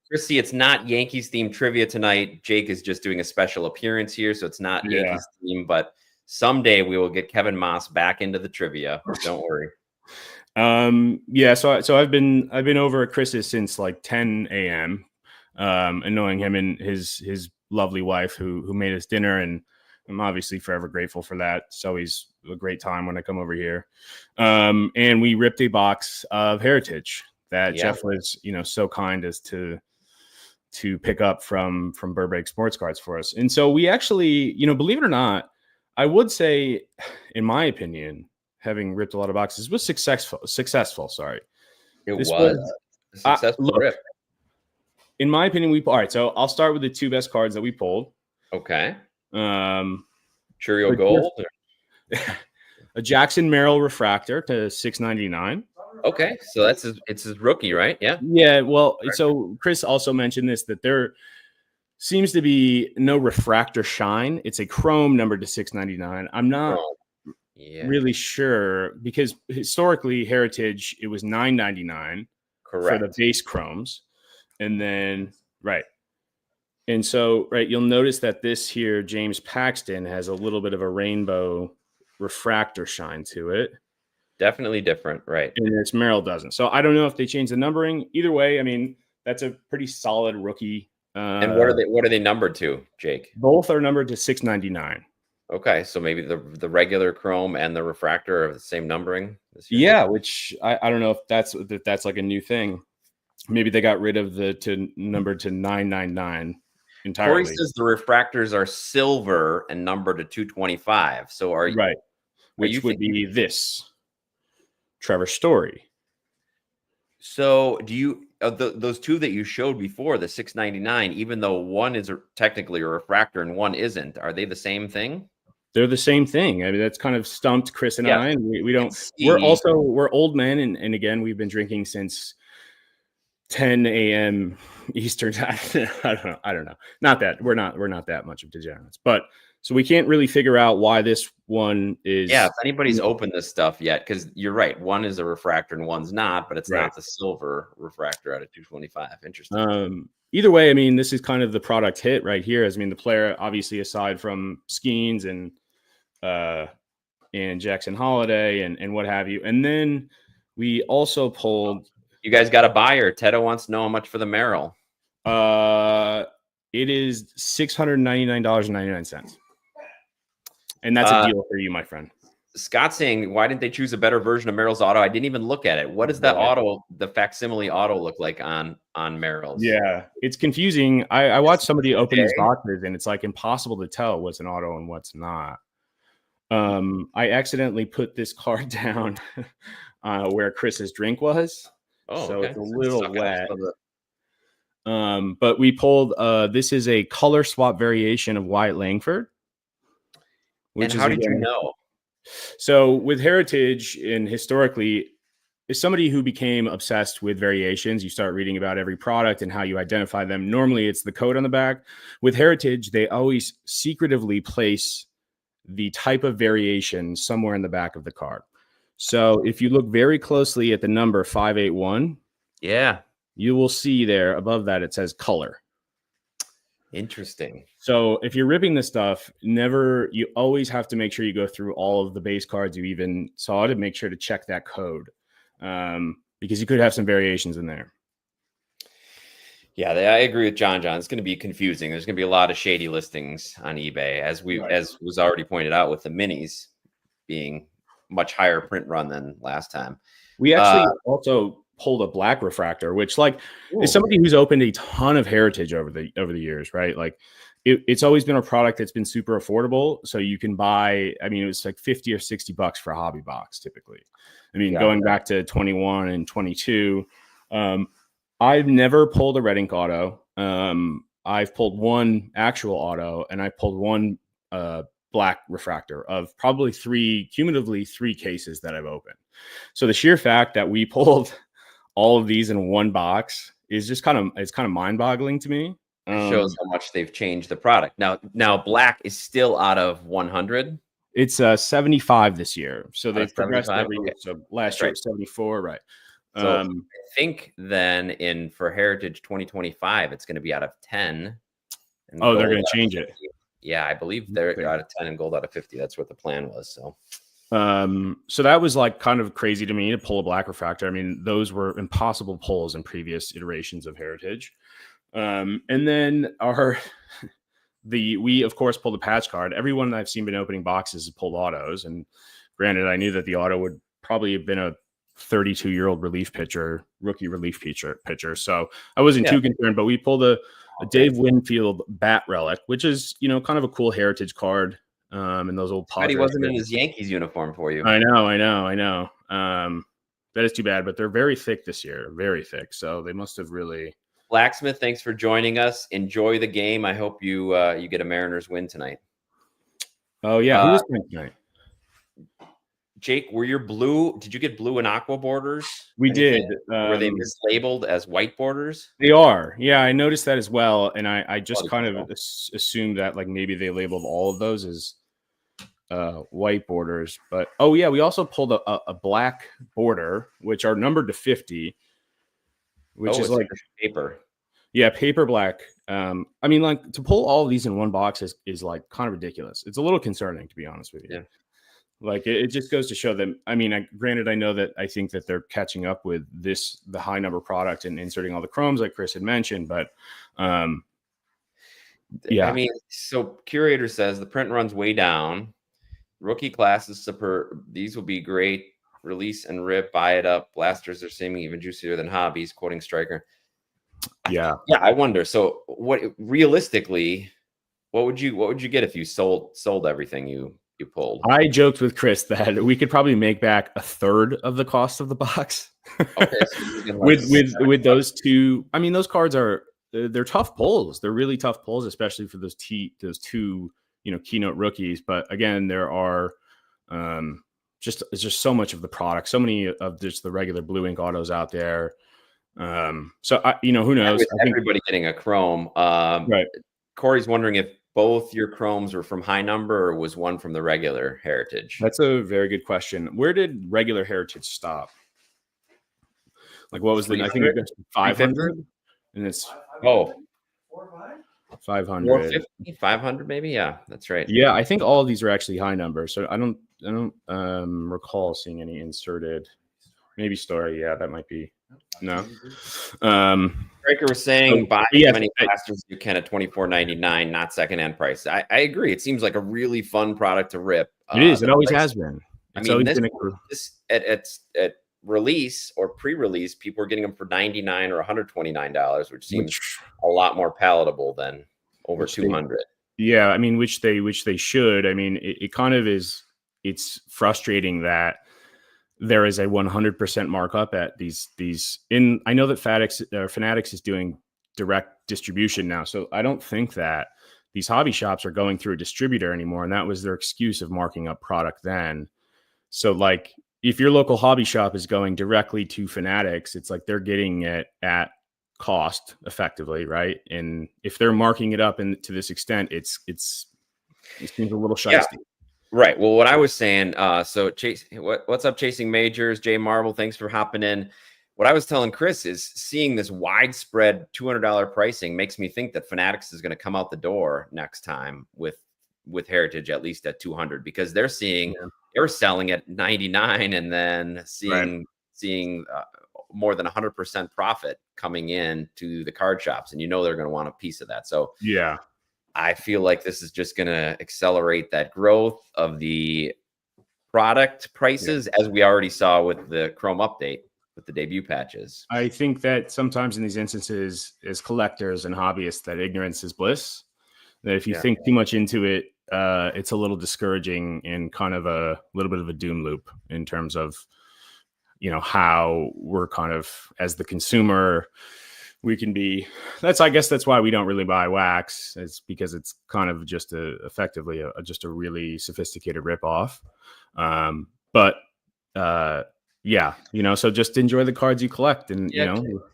Christy, it's not Yankees themed trivia tonight. Jake is just doing a special appearance here, so it's not Yankees theme. But someday we will get Kevin Moss back into the trivia. Don't worry. So I've been over at Chris's since like 10 a.m. And knowing him and his lovely wife who made us dinner, and I'm obviously forever grateful for that. It's always a great time when I come over here. And we ripped a box of Heritage that Jeff was, so kind as to pick up from Burbank Sports Cards for us. And so we actually, believe it or not, I would say, in my opinion, having ripped a lot of boxes, was successful. Sorry. This was a successful rip. In my opinion, all right. So I'll start with the two best cards that we pulled. Okay. Churio Gold. A Jackson Merrill Refractor to $6.99. Okay. So it's his rookie, right? Yeah. Yeah. Well, so Chris also mentioned this, that there seems to be no refractor shine. It's a chrome numbered to $6.99. I'm not really sure because historically Heritage, it was $9.99 for the base chromes. And then, and so, you'll notice that this here, James Paxton, has a little bit of a rainbow refractor shine to it. Definitely different, right? And its Merrill doesn't. So I don't know if they changed the numbering. Either way, I mean, that's a pretty solid rookie. And what are they numbered to, Jake? Both are numbered to $6.99. Okay, so maybe the regular chrome and the refractor are the same numbering this year? Yeah, which I don't know if that's like a new thing. Maybe they got rid of the numbered to 999 entirely. Corey says the refractors are silver and numbered to 225. So are you which would be this Trevor Story. So do you those two that you showed before, the $6.99, even though one is technically a refractor and one isn't, are they the same thing? They're the same thing. I mean, that's kind of stumped Chris and I, and we don't. We're old men, and again, we've been drinking since 10 a.m. Eastern time. I don't know. Not that we're not that much of degenerates, but So we can't really figure out why this one is. Yeah, if anybody's opened this stuff yet, because you're right, one is a refractor and one's not, but it's Right. not the silver refractor out of 225. Interesting. Either way, I mean, this is kind of the product hit right here. I mean, the player, obviously, aside from Skeens and Jackson Holiday and what have you. And then we also pulled. You guys got a buyer. Tedo wants to know how much for the Merrill. It is $699.99. And that's a deal for you, my friend. Scott saying, why didn't they choose a better version of Merrill's auto? I didn't even look at it. What does that auto, the facsimile auto, look like on Merrill's? Yeah, it's confusing. I watched somebody open these boxes, and it's like impossible to tell what's an auto and what's not. I accidentally put this card down where Chris's drink was. Oh, so okay. It's a little wet. But we pulled this is a color swap variation of Wyatt Langford. And how did you know? So with Heritage and historically, as somebody who became obsessed with variations, you start reading about every product and how you identify them. Normally it's the code on the back. With Heritage, they always secretively place the type of variation somewhere in the back of the card. So if you look very closely at the number 581, yeah, you will see there above that it says color. Interesting. So if you're ripping this stuff, you always have to make sure you go through all of the base cards you even saw to make sure to check that code, because you could have some variations in there. Yeah, I agree with John. It's going to be confusing. There's going to be a lot of shady listings on eBay, as was already pointed out with the minis being much higher print run than last time. We actually also pulled a black refractor, which is somebody who's opened a ton of Heritage over the years, right? Like it's always been a product that's been super affordable. So you can buy, I mean, it was like $50 or $60 for a hobby box typically. I mean, going back to 21 and 22, I've never pulled a red ink auto. I've pulled one actual auto, and I pulled one black refractor of probably cumulatively three cases that I've opened. So the sheer fact that we pulled all of these in one box is just kind of mind-boggling to me. It shows how much they've changed the product. Now black is still out of 100. It's 75 this year, so they've progressed every year. So last year was 74, right? So I think then for Heritage 2025, it's going to be out of 10. Oh, they're going to change it. Yeah, I believe they're out of 10 and gold out of 50. That's what the plan was. So that was like kind of crazy to me to pull a black refractor. I mean, those were impossible pulls in previous iterations of Heritage. And then we of course pulled a patch card. Everyone that I've seen been opening boxes has pulled autos. And granted, I knew that the auto would probably have been a 32-year-old rookie relief pitcher. So I wasn't too concerned, but we pulled a Dave Winfield bat relic, which is, kind of a cool Heritage card. And those old Padres. He wasn't in his Yankees uniform for you. I know. That is too bad, but they're very thick this year, very thick. So they must have really. Blacksmith, thanks for joining us. Enjoy the game. I hope you get a Mariners win tonight. Oh yeah, who is playing tonight? Jake, were your blue? Did you get blue and aqua borders? We did. Were they mislabeled as white borders? They are. Yeah, I noticed that as well, and I just kind of assumed that maybe they labeled all of those as white borders. But yeah, we also pulled a black border, which are numbered to 50, which is like paper. Yeah, paper black. I mean, to pull all of these in one box is like kind of ridiculous. It's a little concerning, to be honest with you. Yeah. It just goes to show them. I mean, granted, I know that I think that they're catching up with the high number product and inserting all the chromes like Chris had mentioned, but yeah. I mean, so Curator says the print runs way down. Rookie classes superb. These will be great. Release and rip, buy it up. Blasters are seeming even juicier than hobbies. Quoting Striker. Yeah. I wonder. So, what realistically, what would you get if you sold everything you pulled? I joked with Chris that we could probably make back a third of the cost of the box. Okay, so with those two. I mean, those cards they're tough pulls. They're really tough pulls, especially for those two keynote rookies. But again, there are it's just so much of the product, so many of just the regular blue ink autos out there. So who knows? With everybody getting a chrome. Right. Corey's wondering if both your chromes were from high number, or was one from the regular Heritage? That's a very good question. Where did regular Heritage stop? Like, what was the? I think 500, and it's Oh, 500. 450, 500 maybe. Yeah, that's right. Yeah, I think all of these are actually high numbers. So I don't recall seeing any inserted. Maybe story. Yeah, that might be. No. Breaker was saying buy yeah, as many blasters as you can at $24.99, not secondhand price. I agree. It seems like a really fun product to rip. It is. It always has been. It's this at release or pre-release, people were getting them for $99 or $129, which seems a lot more palatable than over 200. Yeah, I mean, which they should. I mean, it kind of is. It's frustrating that there is a 100% markup at these. I know that Fanatics is doing direct distribution now, so I don't think that these hobby shops are going through a distributor anymore, and that was their excuse of marking up product then. So, like, if your local hobby shop is going directly to Fanatics, it's like they're getting it at cost effectively, right? And if they're marking it up to this extent, it seems a little shiesty. Yeah. Right. Well, what I was saying, so Chase, what's up, Chasing Majors? Jay Marvel, thanks for hopping in. What I was telling Chris is seeing this widespread $200 pricing makes me think that Fanatics is going to come out the door next time with Heritage, at least at 200, because they're selling at 99 and then seeing more than 100% profit coming in to the card shops, and they're going to want a piece of that. So yeah, I feel like this is just going to accelerate that growth of the product prices, as we already saw with the Chrome update with the debut patches. I think that sometimes in these instances, as collectors and hobbyists, that ignorance is bliss. That if you think too much into it, it's a little discouraging and kind of a little bit of a doom loop in terms of, how we're kind of, as the consumer, we can be. I guess that's why we don't really buy wax. It's because it's kind of just effectively just a really sophisticated ripoff. Yeah, so just enjoy the cards you collect, and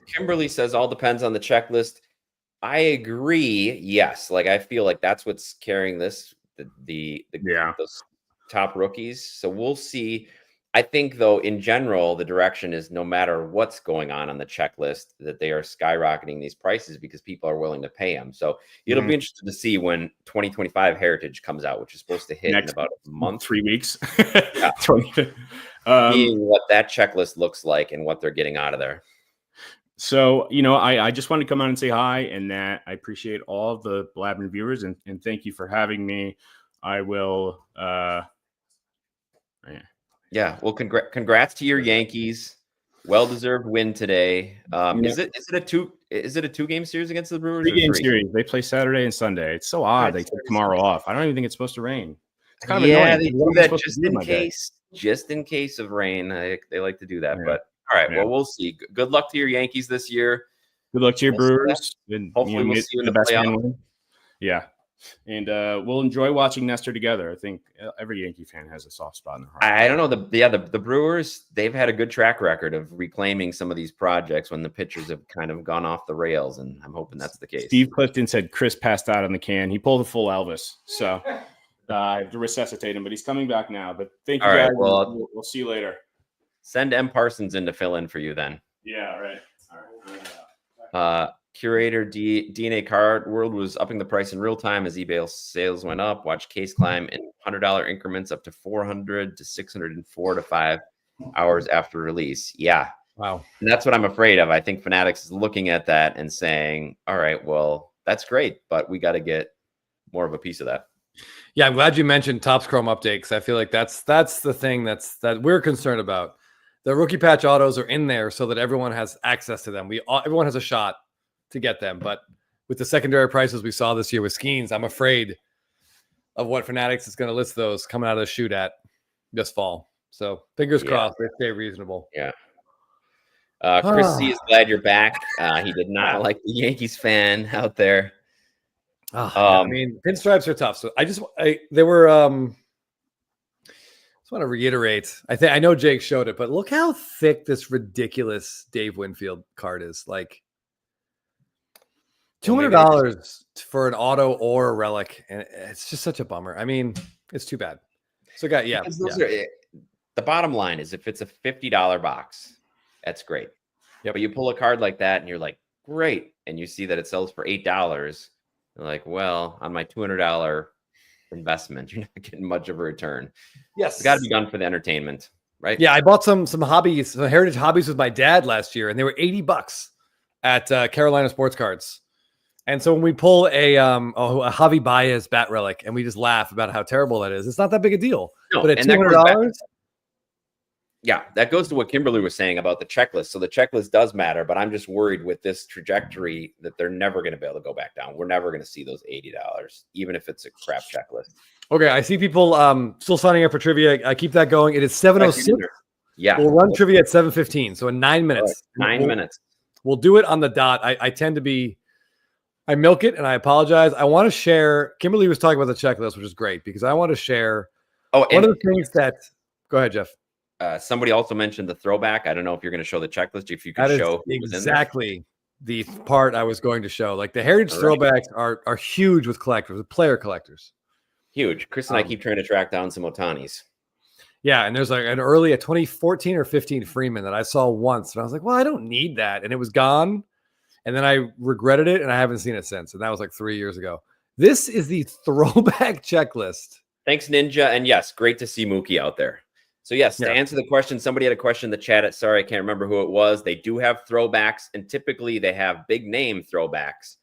Kimberly says all depends on the checklist. I agree. Yes, like I feel like that's what's carrying this. Those top rookies. So we'll see. I think, though, in general, the direction is no matter what's going on the checklist, that they are skyrocketing these prices because people are willing to pay them. So it'll be interesting to see when 2025 Heritage comes out, which is supposed to hit in about a month, 3 weeks. Yeah. Seeing what that checklist looks like and what they're getting out of there. So, I just wanted to come on and say hi, and that I appreciate all of the Blabbin viewers, and thank you for having me. I will. Yeah. Well, congrats to your Yankees. Well-deserved win today. Is it a 2-game series against the Brewers? 3-game series. They play Saturday and Sunday. It's so odd. They take tomorrow off. I don't even think it's supposed to rain. It's kind of annoying. They do that just in case of rain. They like to do that. Yeah. But all right, well, we'll see. Good luck to your Yankees this year. Good luck to your Brewers. And hopefully we'll see you in the playoffs. Yeah. And we'll enjoy watching Nestor together. I think every Yankee fan has a soft spot in their heart. I don't know. The Brewers, they've had a good track record of reclaiming some of these projects when the pitchers have kind of gone off the rails, and I'm hoping that's the case. Steve Clifton said Chris passed out on the can. He pulled a full Elvis, so I have to resuscitate him, but he's coming back now. But thank you, guys. Well, we'll see you later. Send M. Parsons in to fill in for you then. Yeah, right. All right. Curator DNA Card World was upping the price in real time as eBay sales went up. Watch case climb in $100 increments up to 400 to 604 to 5 hours after release. Yeah. Wow. And that's what I'm afraid of. I think Fanatics is looking at that and saying, all right, well, that's great, but we got to get more of a piece of that. Yeah, I'm glad you mentioned Topps Chrome update, because I feel like that's the thing that we're concerned about. The rookie patch autos are in there so that everyone has access to them. Everyone has a shot to get them, but with the secondary prices we saw this year with Skeens, I'm afraid of what Fanatics is going to list those coming out of the shoot at this fall. So fingers crossed they stay reasonable. Yeah. Chris C is glad you're back. He did not like the Yankees fan out there. I mean, pinstripes are tough. So I just want to reiterate. I know Jake showed it, but look how thick this ridiculous Dave Winfield card is. Like, $200 for an auto or a relic, and it's just such a bummer. I mean, it's too bad. So, Because those are, the bottom line is if it's a $50 box, that's great. Yep. But you pull a card like that and you're like, great. And you see that it sells for $8. You're like, well, on my $200 investment, you're not getting much of a return. Yes. It's got to be done for the entertainment, right? Yeah, I bought some hobbies, some heritage hobbies with my dad last year, and they were $80 at Carolina Sports Cards. And so when we pull a Javi Baez bat relic, and we just laugh about how terrible that is, it's not that big a deal. No, but at and that goes $200, yeah, that goes to what Kimberly was saying about the checklist. So the checklist does matter, but I'm just worried with this trajectory that they're never going to be able to go back down. We're never going to see those $80, even if it's a crap checklist. Okay, I see people still signing up for trivia. I keep that going. It is 7:06. Yeah, We'll run trivia at 7:15, so in 9 minutes. Right. 9 minutes. We'll do it on the dot. I tend to be, I milk it, and I apologize. I want to share. Kimberly was talking about the checklist, which is great because I want to share. Oh, one of the things that. Go ahead, Jeff. Somebody also mentioned the throwback. I don't know if you're going to show the checklist. If you could show exactly the part I was going to show. Like the heritage throwbacks are huge with collectors, with player collectors. Huge. Chris and I keep trying to track down some Otanis. Yeah, and there's like an early, a 2014 or 15 Freeman that I saw once, and I was like, well, I don't need that, and it was gone. And then I regretted it, and I haven't seen it since. And that was like 3 years ago. This is the throwback checklist. Thanks, Ninja. And yes, great to see Mookie out there. So yes, to answer the question, somebody had a question in the chat. Sorry, I can't remember who it was. They do have throwbacks, and typically they have big name throwbacks.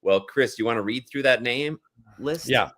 Well, Chris, you want to read through that name list? Yeah.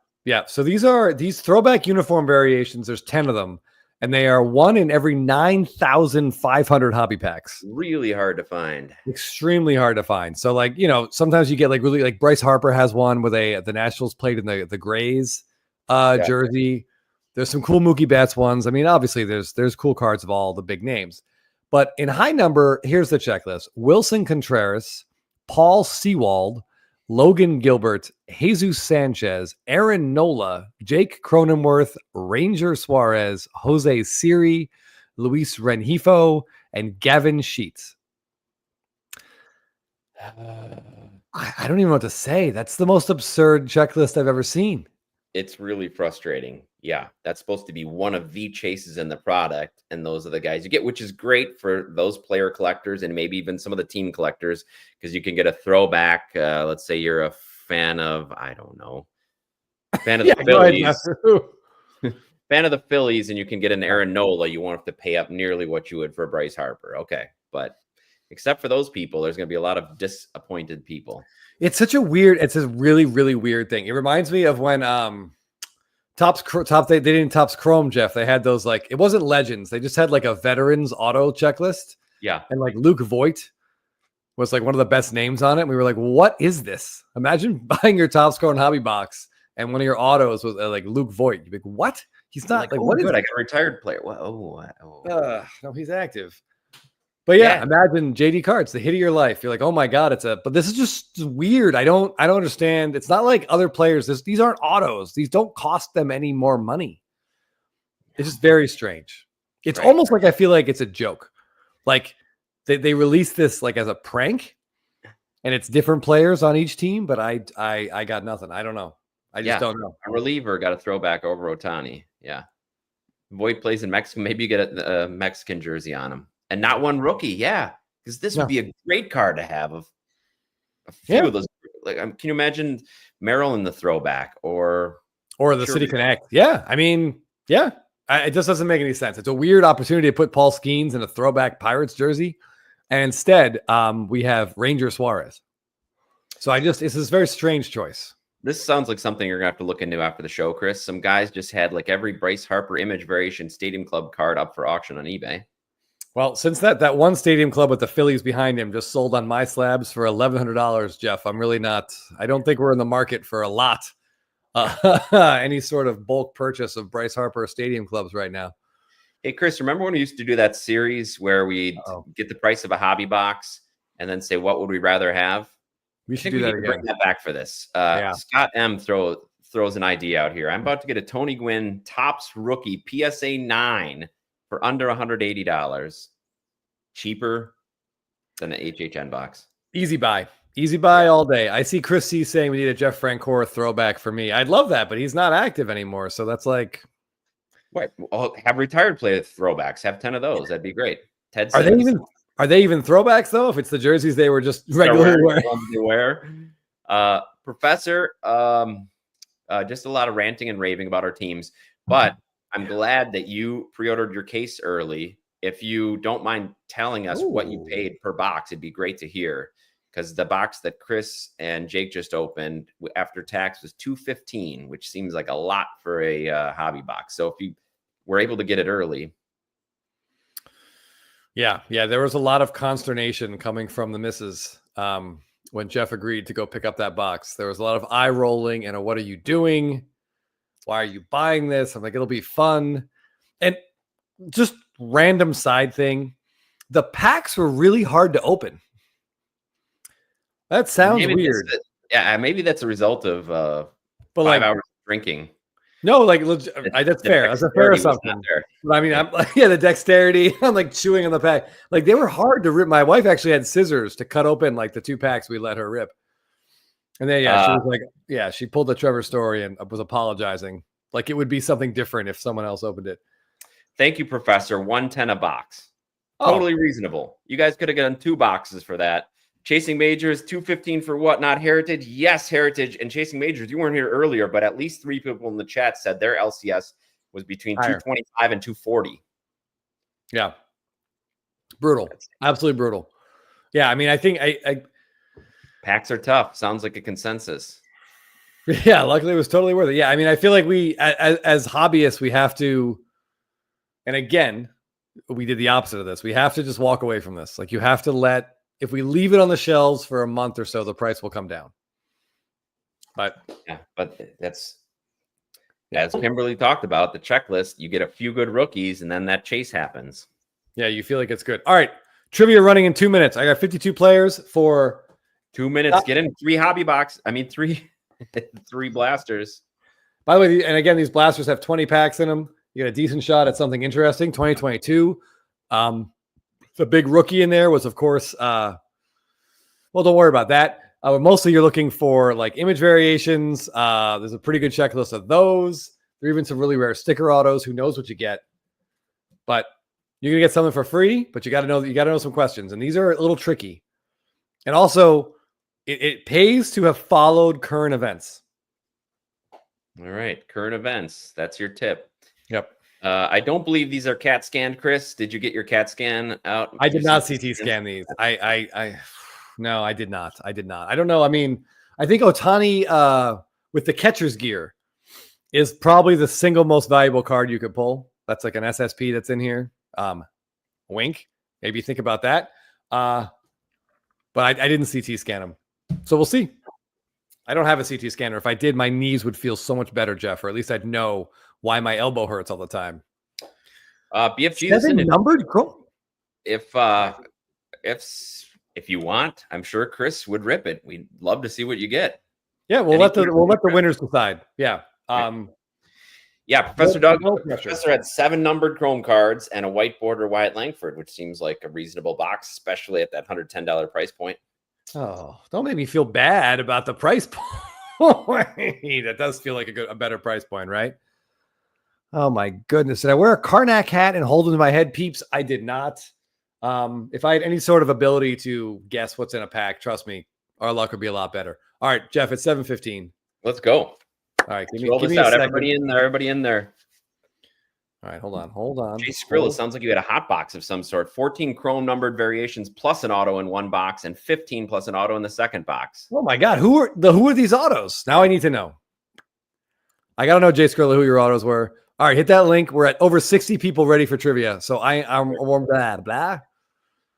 So these throwback uniform variations. There's 10 of them, and they are one in every 9,500 hobby packs. Really hard to find. Extremely hard to find. So like, sometimes you get like really like Bryce Harper has one where the Nationals played in the Grays jersey. There's some cool Mookie Betts ones. I mean, obviously there's cool cards of all the big names, but in high number, here's the checklist: Wilson Contreras, Paul Sewald, Logan Gilbert, Jesus Sanchez, Aaron Nola, Jake Cronenworth, Ranger Suarez, Jose Siri, Luis Rengifo, and Gavin Sheets. I don't even know what to say. That's the most absurd checklist I've ever seen. It's really frustrating. Yeah, that's supposed to be one of the chases in the product, and those are the guys you get, which is great for those player collectors and maybe even some of the team collectors, because you can get a throwback. Let's say you're a fan of, I don't know, fan of the Phillies. Fan of the Phillies, and you can get an Aaron Nola. You won't have to pay up nearly what you would for Bryce Harper. Okay, but except for those people, there's going to be a lot of disappointed people. It's a really, really weird thing. It reminds me of when they didn't Topps Chrome, Jeff. They had those, like, it wasn't Legends. They just had like a veterans auto checklist. Yeah. And like Luke Voigt was like one of the best names on it. And we were like, what is this? Imagine buying your Topps Chrome hobby box and one of your autos was like Luke Voigt. You'd be like, what? He's not like, what is good? I got a retired player. No, he's active. But yeah, imagine JD Cards, the hit of your life. You're like, oh my God, but this is just weird. I don't understand. It's not like other players. These aren't autos. These don't cost them any more money. It's just very strange. It's almost like I feel like it's a joke. Like they released this like as a prank, and it's different players on each team, but I got nothing. I don't know. I just don't know. A reliever got a throwback over Ohtani. Yeah. Void plays in Mexico. Maybe you get a Mexican jersey on him. And not one rookie, because this would be a great card to have of a few of those. Like, can you imagine Merrill in the throwback or the City Connect? Yeah, I mean, it just doesn't make any sense. It's a weird opportunity to put Paul Skeens in a throwback Pirates jersey, and instead, we have Ranger Suarez. So it's this very strange choice. This sounds like something you're gonna have to look into after the show, Chris. Some guys just had like every Bryce Harper image variation Stadium Club card up for auction on eBay. Well, since that one Stadium Club with the Phillies behind him just sold on my slabs for $1,100, Jeff, I'm really not. I don't think we're in the market for a lot, any sort of bulk purchase of Bryce Harper Stadium Clubs right now. Hey, Chris, remember when we used to do that series where we'd get the price of a hobby box and then say, what would we rather have? We should do that again. Bring that back for this. Scott M throws an idea out here. I'm about to get a Tony Gwynn Topps rookie PSA 9 for under $180, cheaper than an HHN box. Easy buy all day. I see Chris C saying we need a Jeff Francoeur throwback for me. I'd love that, but he's not active anymore. So that's like, What? Well, have retired player throwbacks. Have 10 of those. That'd be great. Ted are Sims. they even throwbacks though? If it's the jerseys they were just regularly wearing. Professor, just a lot of ranting and raving about our teams, but I'm glad that you pre-ordered your case early. If you don't mind telling us what you paid per box, it'd be great to hear, because the box that Chris and Jake just opened after tax was $215, which seems like a lot for a hobby box. So if you were able to get it early. Yeah, there was a lot of consternation coming from the missus when Jeff agreed to go pick up that box. There was a lot of eye rolling and what are you doing? Why are you buying this? I'm like, it'll be fun. And just random side thing, the packs were really hard to open. That sounds weird. Maybe that's a result of but 5 hours of drinking. No, like that's fair. That's a fair assumption. But I mean, I'm like, the dexterity. I'm like chewing on the pack. Like they were hard to rip. My wife actually had scissors to cut open like the 2 packs we let her rip. And then she was like, she pulled the Trevor story and was apologizing. Like it would be something different if someone else opened it. Thank you, Professor. $110 a box. Totally reasonable. You guys could have gotten 2 boxes for that. Chasing Majors, $215 for what? Not Heritage? Yes, Heritage. And Chasing Majors, you weren't here earlier, but at least 3 people in the chat said their LCS was between $225 and $240. Yeah. Brutal. Absolutely brutal. Yeah, I mean, I think I packs are tough. Sounds like a consensus. Yeah, luckily it was totally worth it. Yeah, I mean, I feel like we, as hobbyists, we have to, and again, we did the opposite of this. We have to just walk away from this. Like you have to if we leave it on the shelves for a month or so, the price will come down. But that's, as Kimberly talked about, the checklist, you get a few good rookies and then that chase happens. Yeah, you feel like it's good. All right. Trivia running in 2 minutes. I got 52 players for 2 minutes. Get in 3 hobby box. I mean, 3 blasters. By the way, and again, these blasters have 20 packs in them. You get a decent shot at something interesting. 2022. The big rookie in there was, of course, well, don't worry about that. Mostly you're looking for like image variations. There's a pretty good checklist of those. There are even some really rare sticker autos. Who knows what you get? But you're gonna get something for free. But you got to know some questions, and these are a little tricky. And also, it pays to have followed current events. All right, current events. That's your tip. Yep. I don't believe these are CAT scanned, Chris. Did you get your CAT scan out? I did not CT scan these. No, I did not. I don't know. I mean, I think Ohtani with the catcher's gear is probably the single most valuable card you could pull. That's like an SSP that's in here. Wink. Maybe think about that. But I didn't CT scan them. So we'll see. I don't have a CT scanner. If I did, my knees would feel so much better, Jeff, or at least I'd know why my elbow hurts all the time. BFG 7 numbered chrome. If you want, I'm sure Chris would rip it. We'd love to see what you get. Yeah, we'll let the winners decide. Yeah. Professor Doug. Professor had 7 numbered chrome cards and a white border Wyatt Langford, which seems like a reasonable box, especially at that $110 price point. Oh, don't make me feel bad about the price point. That does feel like a better price point, right? Oh my goodness. Did I wear a Karnak hat and hold it to my head, peeps? I did not. If I had any sort of ability to guess what's in a pack, trust me, our luck would be a lot better. All right, Jeff, it's 7:15. Let's go. All right, roll this out. Everybody in there. All right, hold on. Jay Skrill, it sounds like you had a hot box of some sort. 14 chrome numbered variations plus an auto in one box and 15 plus an auto in the second box. Oh my God, who are these autos? Now I need to know. I gotta know, Jay Skrill, who your autos were. All right, hit that link. We're at over 60 people ready for trivia. So I'm blah.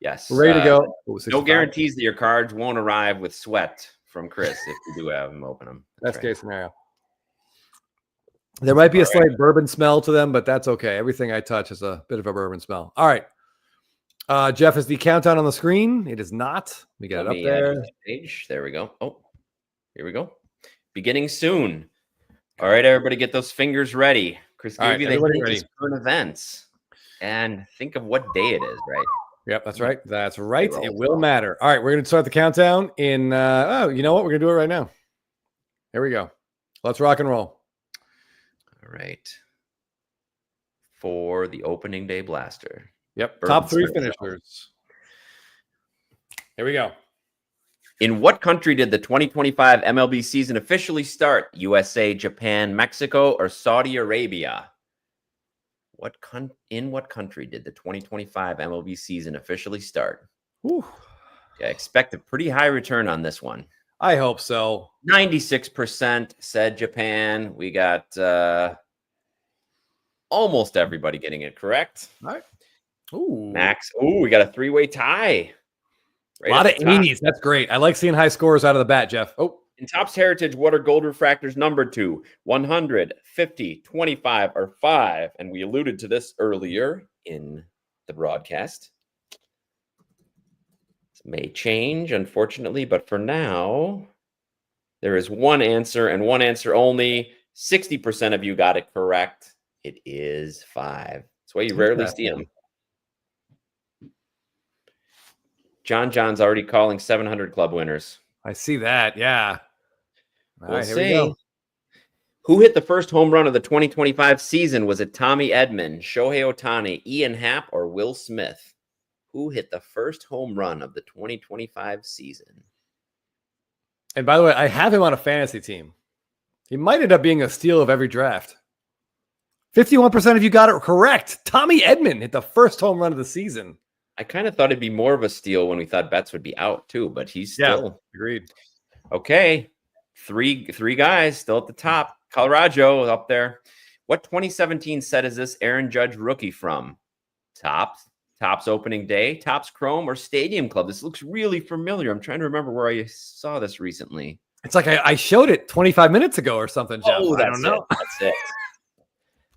Yes. We're ready to go. No guarantees that your cards won't arrive with sweat from Chris if you do have them open them. Best case scenario. There might be a slight bourbon smell to them, but that's okay. Everything I touch is a bit of a bourbon smell. All right. Jeff, is the countdown on the screen? It is not. We got it up there. Page. There we go. Oh, here we go. Beginning soon. All right, everybody get those fingers ready. Chris gave you the current events. And think of what day it is, right? Yep, that's right. That's right. Payroll It as will well. matter. All right, we're going to start the countdown in, you know what? We're going to do it right now. Here we go. Let's rock and roll. All right. For the opening day blaster. Yep, Bourbon top 3 Smith Show. finishers. Here we go. In what country did the 2025 MLB season officially start? USA, Japan, Mexico, or Saudi Arabia? In what country did the 2025 MLB season officially start? Whew. I expect a pretty high return on this one. I hope so. 96% said Japan. We got almost everybody getting it correct. All right. Ooh. Max. Ooh, we got a 3-way tie. A lot of 80s. That's great. I like seeing high scores out of the bat, Jeff. Oh, In Topps Heritage, what are gold refractors numbered to? 100, 50, 25, or 5? And we alluded to this earlier in the broadcast. This may change, unfortunately, but for now, there is one answer and one answer only. 60% of you got it correct. It is 5. That's why you rarely see them. John's already calling 700 club winners. I see that. Yeah. All We'll right, here we see. go. Who hit the first home run of the 2025 season? Was it Tommy Edman, Shohei Ohtani, Ian Happ, or Will Smith? Who hit the first home run of the 2025 season? And by the way, I have him on a fantasy team. He might end up being a steal of every draft. 51% of you got it correct. Tommy Edman hit the first home run of the season. I kind of thought it'd be more of a steal when we thought Betts would be out too, but he's still agreed. Okay. Three guys still at the top. Colorado up there. What 2017 set is this Aaron Judge rookie from? Topps opening day, Topps Chrome, or Stadium Club? This looks really familiar. I'm trying to remember where I saw this recently. It's like I showed it 25 minutes ago or something, Jeff. Oh, I don't know.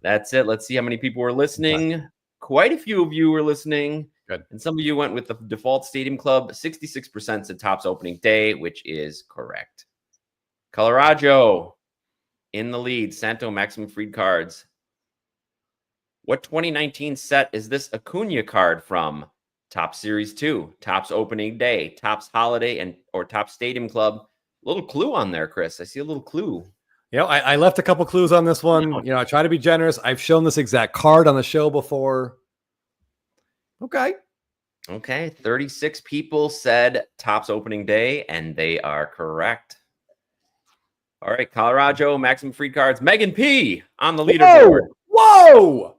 That's it. Let's see how many people were listening. Quite a few of you were listening. Good. And some of you went with the default Stadium Club. 66% said Topps opening day, which is correct. Colorado in the lead. Santo Maximum Freed Cards. What 2019 set is this Acuna card from? Topps Series 2, Topps opening day, Topps holiday, or Topps Stadium Club. Little clue on there, Chris. I see a little clue. You know, I left a couple clues on this one. You know, I try to be generous. I've shown this exact card on the show before. Okay. 36 people said Topps opening day, and they are correct. All right, Colorado, Maximum Freed Cards. Megan P. on the leaderboard. Whoa!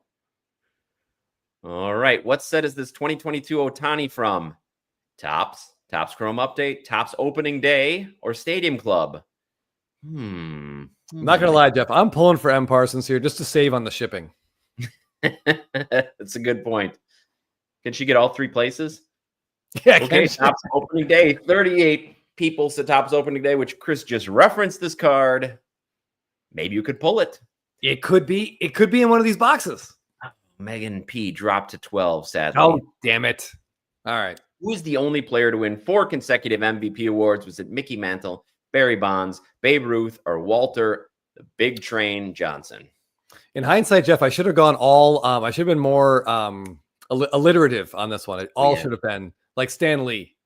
All right, what set is this 2022 Ohtani from? Topps Chrome Update, Topps opening day, or Stadium Club? I'm not going to lie, Jeff. I'm pulling for M. Parsons here just to save on the shipping. That's a good point. Can she get all 3 places? Yeah, okay. Topps opening day. 38 people said Topps opening day, which Chris just referenced this card. Maybe you could pull it. It could be. It could be in one of these boxes. Megan P. dropped to 12, sadly. Oh, damn it. All right. Who is the only player to win 4 consecutive MVP awards? Was it Mickey Mantle, Barry Bonds, Babe Ruth, or Walter the Big Train Johnson? In hindsight, Jeff, I should have gone all. I should have been more alliterative on this one. It all should have been like Stan Lee.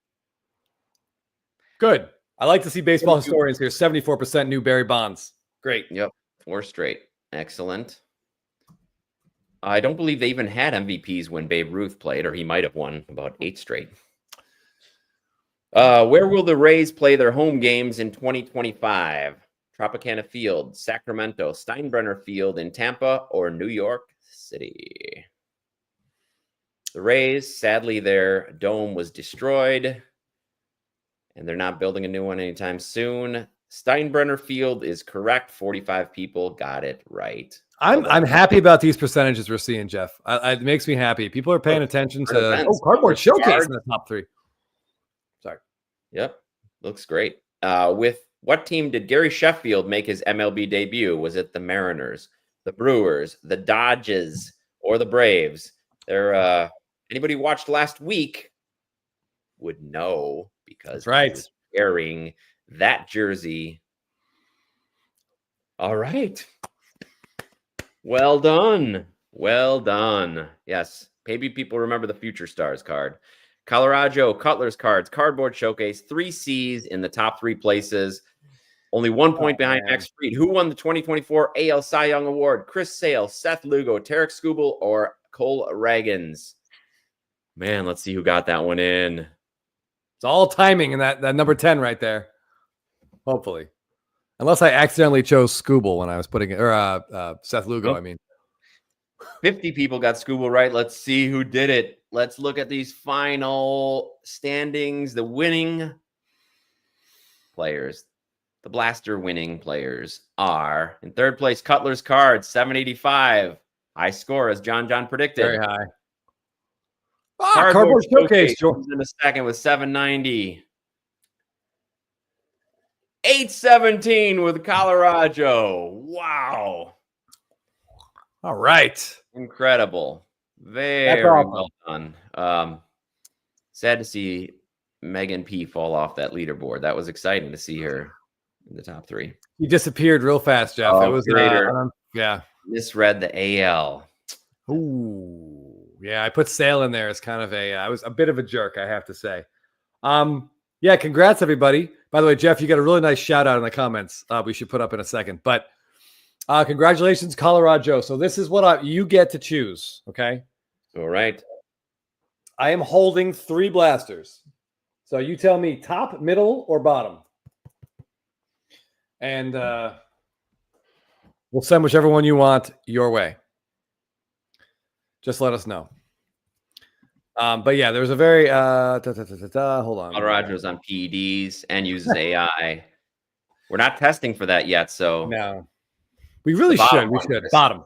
Good. I like to see baseball historians here. 74% knew Barry Bonds. Great. Yep. 4 straight. Excellent. I don't believe they even had MVPs when Babe Ruth played, or he might have won about 8 straight. Where will the Rays play their home games in 2025? Tropicana Field, Sacramento, Steinbrenner Field in Tampa, or New York City? The Rays, sadly, their dome was destroyed, and they're not building a new one anytime soon. Steinbrenner Field is correct. 45 people got it right. I'm happy about these percentages we're seeing, Jeff. It makes me happy. People are paying attention to Cardboard Showcase in the top 3. Sorry. Yep. Looks great. With what team did Gary Sheffield make his MLB debut? Was it the Mariners, the Brewers, the Dodgers, or the Braves? They're anybody who watched last week would know because he was wearing that jersey. All right. Well done. Well done. Yes. Maybe people remember the Future Stars card. Colorado Cutler's Cards, Cardboard Showcase, 3 C's in the top 3 places. Only 1 point behind Max Fried. Who won the 2024 AL Cy Young Award? Chris Sale, Seth Lugo, Tarek Skubal, or Cole Ragans? Man, let's see who got that one in. It's all timing in that number 10 right there. Hopefully. Unless I accidentally chose Skubal when I was putting it, or Seth Lugo, I mean. 50 people got Skubal right. Let's see who did it. Let's look at these final standings. The winning players, the blaster winning players are in third place, Cutler's Cards, 785. High score, as John predicted. Very high. Cardboard Showcase in the second with 790. 817 with Colorado. Wow. All right. Incredible. Very well done. Sad to see Megan P fall off that leaderboard. That was exciting to see her in the top 3. He disappeared real fast, Jeff. It was yeah. Misread the AL. Ooh. Yeah, I put Sale in there as kind of I was a bit of a jerk, I have to say. Yeah, congrats everybody. By the way, Jeff, you got a really nice shout out in the comments. We should put up in a second, but congratulations, Colorado. So this is what you get to choose. Okay. All right. I am holding 3 blasters. So you tell me top, middle, or bottom. And we'll send whichever one you want your way. Just let us know. But yeah, there's a very hold on. Colorado's on PEDs and uses AI. We're not testing for that yet, so no. We really should. We should. Bottom.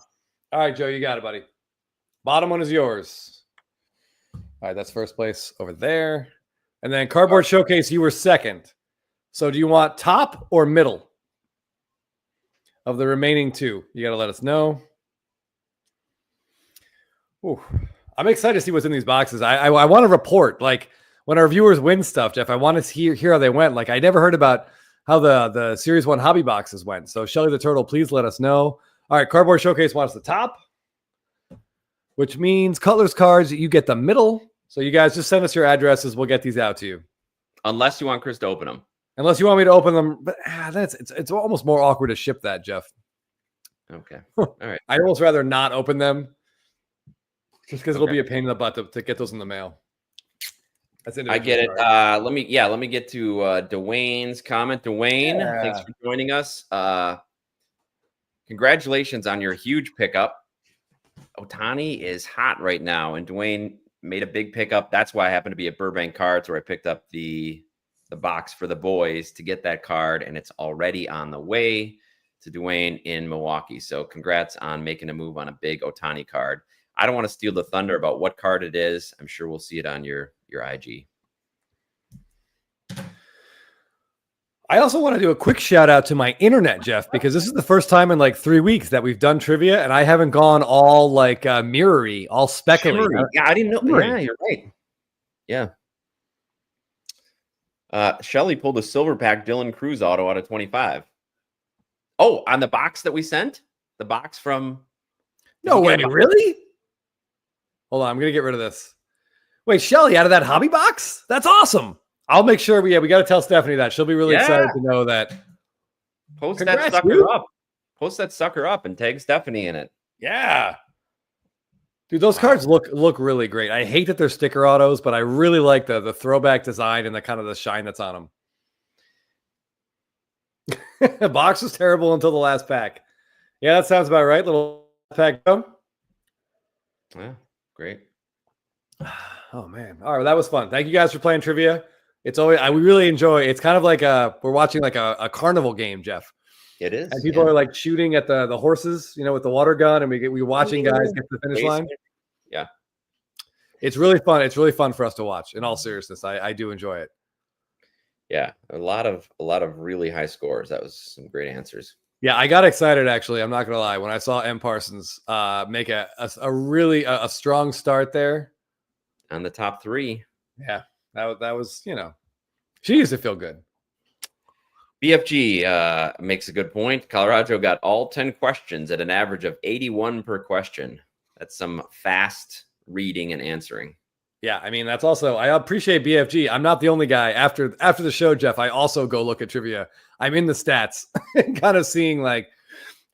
All right, Joe, you got it, buddy. Bottom one is yours. All right, that's first place over there. And then Cardboard Showcase, you were second. So do you want top or middle of the remaining 2? You got to let us know. Ooh. I'm excited to see what's in these boxes. I want to report, like, when our viewers win stuff, Jeff. I want to hear how they went. Like, I never heard about how the Series 1 hobby boxes went. So, Shelly the Turtle, please let us know. All right, Cardboard Showcase wants the top, which means Cutler's Cards, you get the middle. So, you guys just send us your addresses. We'll get these out to you. Unless you want Chris to open them. Unless you want me to open them. But it's almost more awkward to ship that, Jeff. Okay. All right. I'd almost rather not open them. Just because it'll be a pain in the butt to get those in the mail. That's I get it. Let me get to Dwayne's comment. Dwayne, thanks for joining us. Congratulations on your huge pickup. Ohtani is hot right now, and Dwayne made a big pickup. That's why I happened to be at Burbank Cards, where I picked up the box for the boys to get that card, and it's already on the way to Dwayne in Milwaukee. So congrats on making a move on a big Ohtani card. I don't want to steal the thunder about what card it is. I'm sure we'll see it on your IG. I also want to do a quick shout out to my internet, Jeff, because this is the first time in like 3 weeks that we've done trivia, and I haven't gone all like mirrory, all speculating. Yeah, I didn't know. Yeah, you're right. Yeah. Shelly pulled a silver pack Dylan Cruz auto out of 25. Oh, on the box that we sent? The box from... No way, really? Hold on, I'm going to get rid of this. Wait, Shelly, out of that hobby box? That's awesome. I'll make sure we got to tell Stephanie that. She'll be really excited to know that. Post that sucker up. Post that sucker up and tag Stephanie in it. Yeah. Dude, those cards look really great. I hate that they're sticker autos, but I really like the throwback design and the kind of the shine that's on them. The box was terrible until the last pack. Yeah, that sounds about right. Little pack. Yeah, great. Oh man. All right, that was fun. Thank you guys for playing trivia. It's always we really enjoy. It's kind of like we're watching like a carnival game, Jeff. It is. And people are like shooting at the horses, with the water gun, and we're watching guys get to the finish line. Yeah. It's really fun. It's really fun for us to watch. In all seriousness, I do enjoy it. Yeah, a lot of really high scores. That was some great answers. Yeah, I got excited actually. I'm not gonna lie when I saw M. Parsons make a really strong start there on the top 3. Yeah, that was she used to feel good. BFG makes a good point. Colorado got all 10 questions at an average of 81 per question. That's some fast reading and answering. Yeah, I mean, that's also, I appreciate BFG. I'm not the only guy. After the show, Jeff, I also go look at trivia. I'm in the stats and kind of seeing like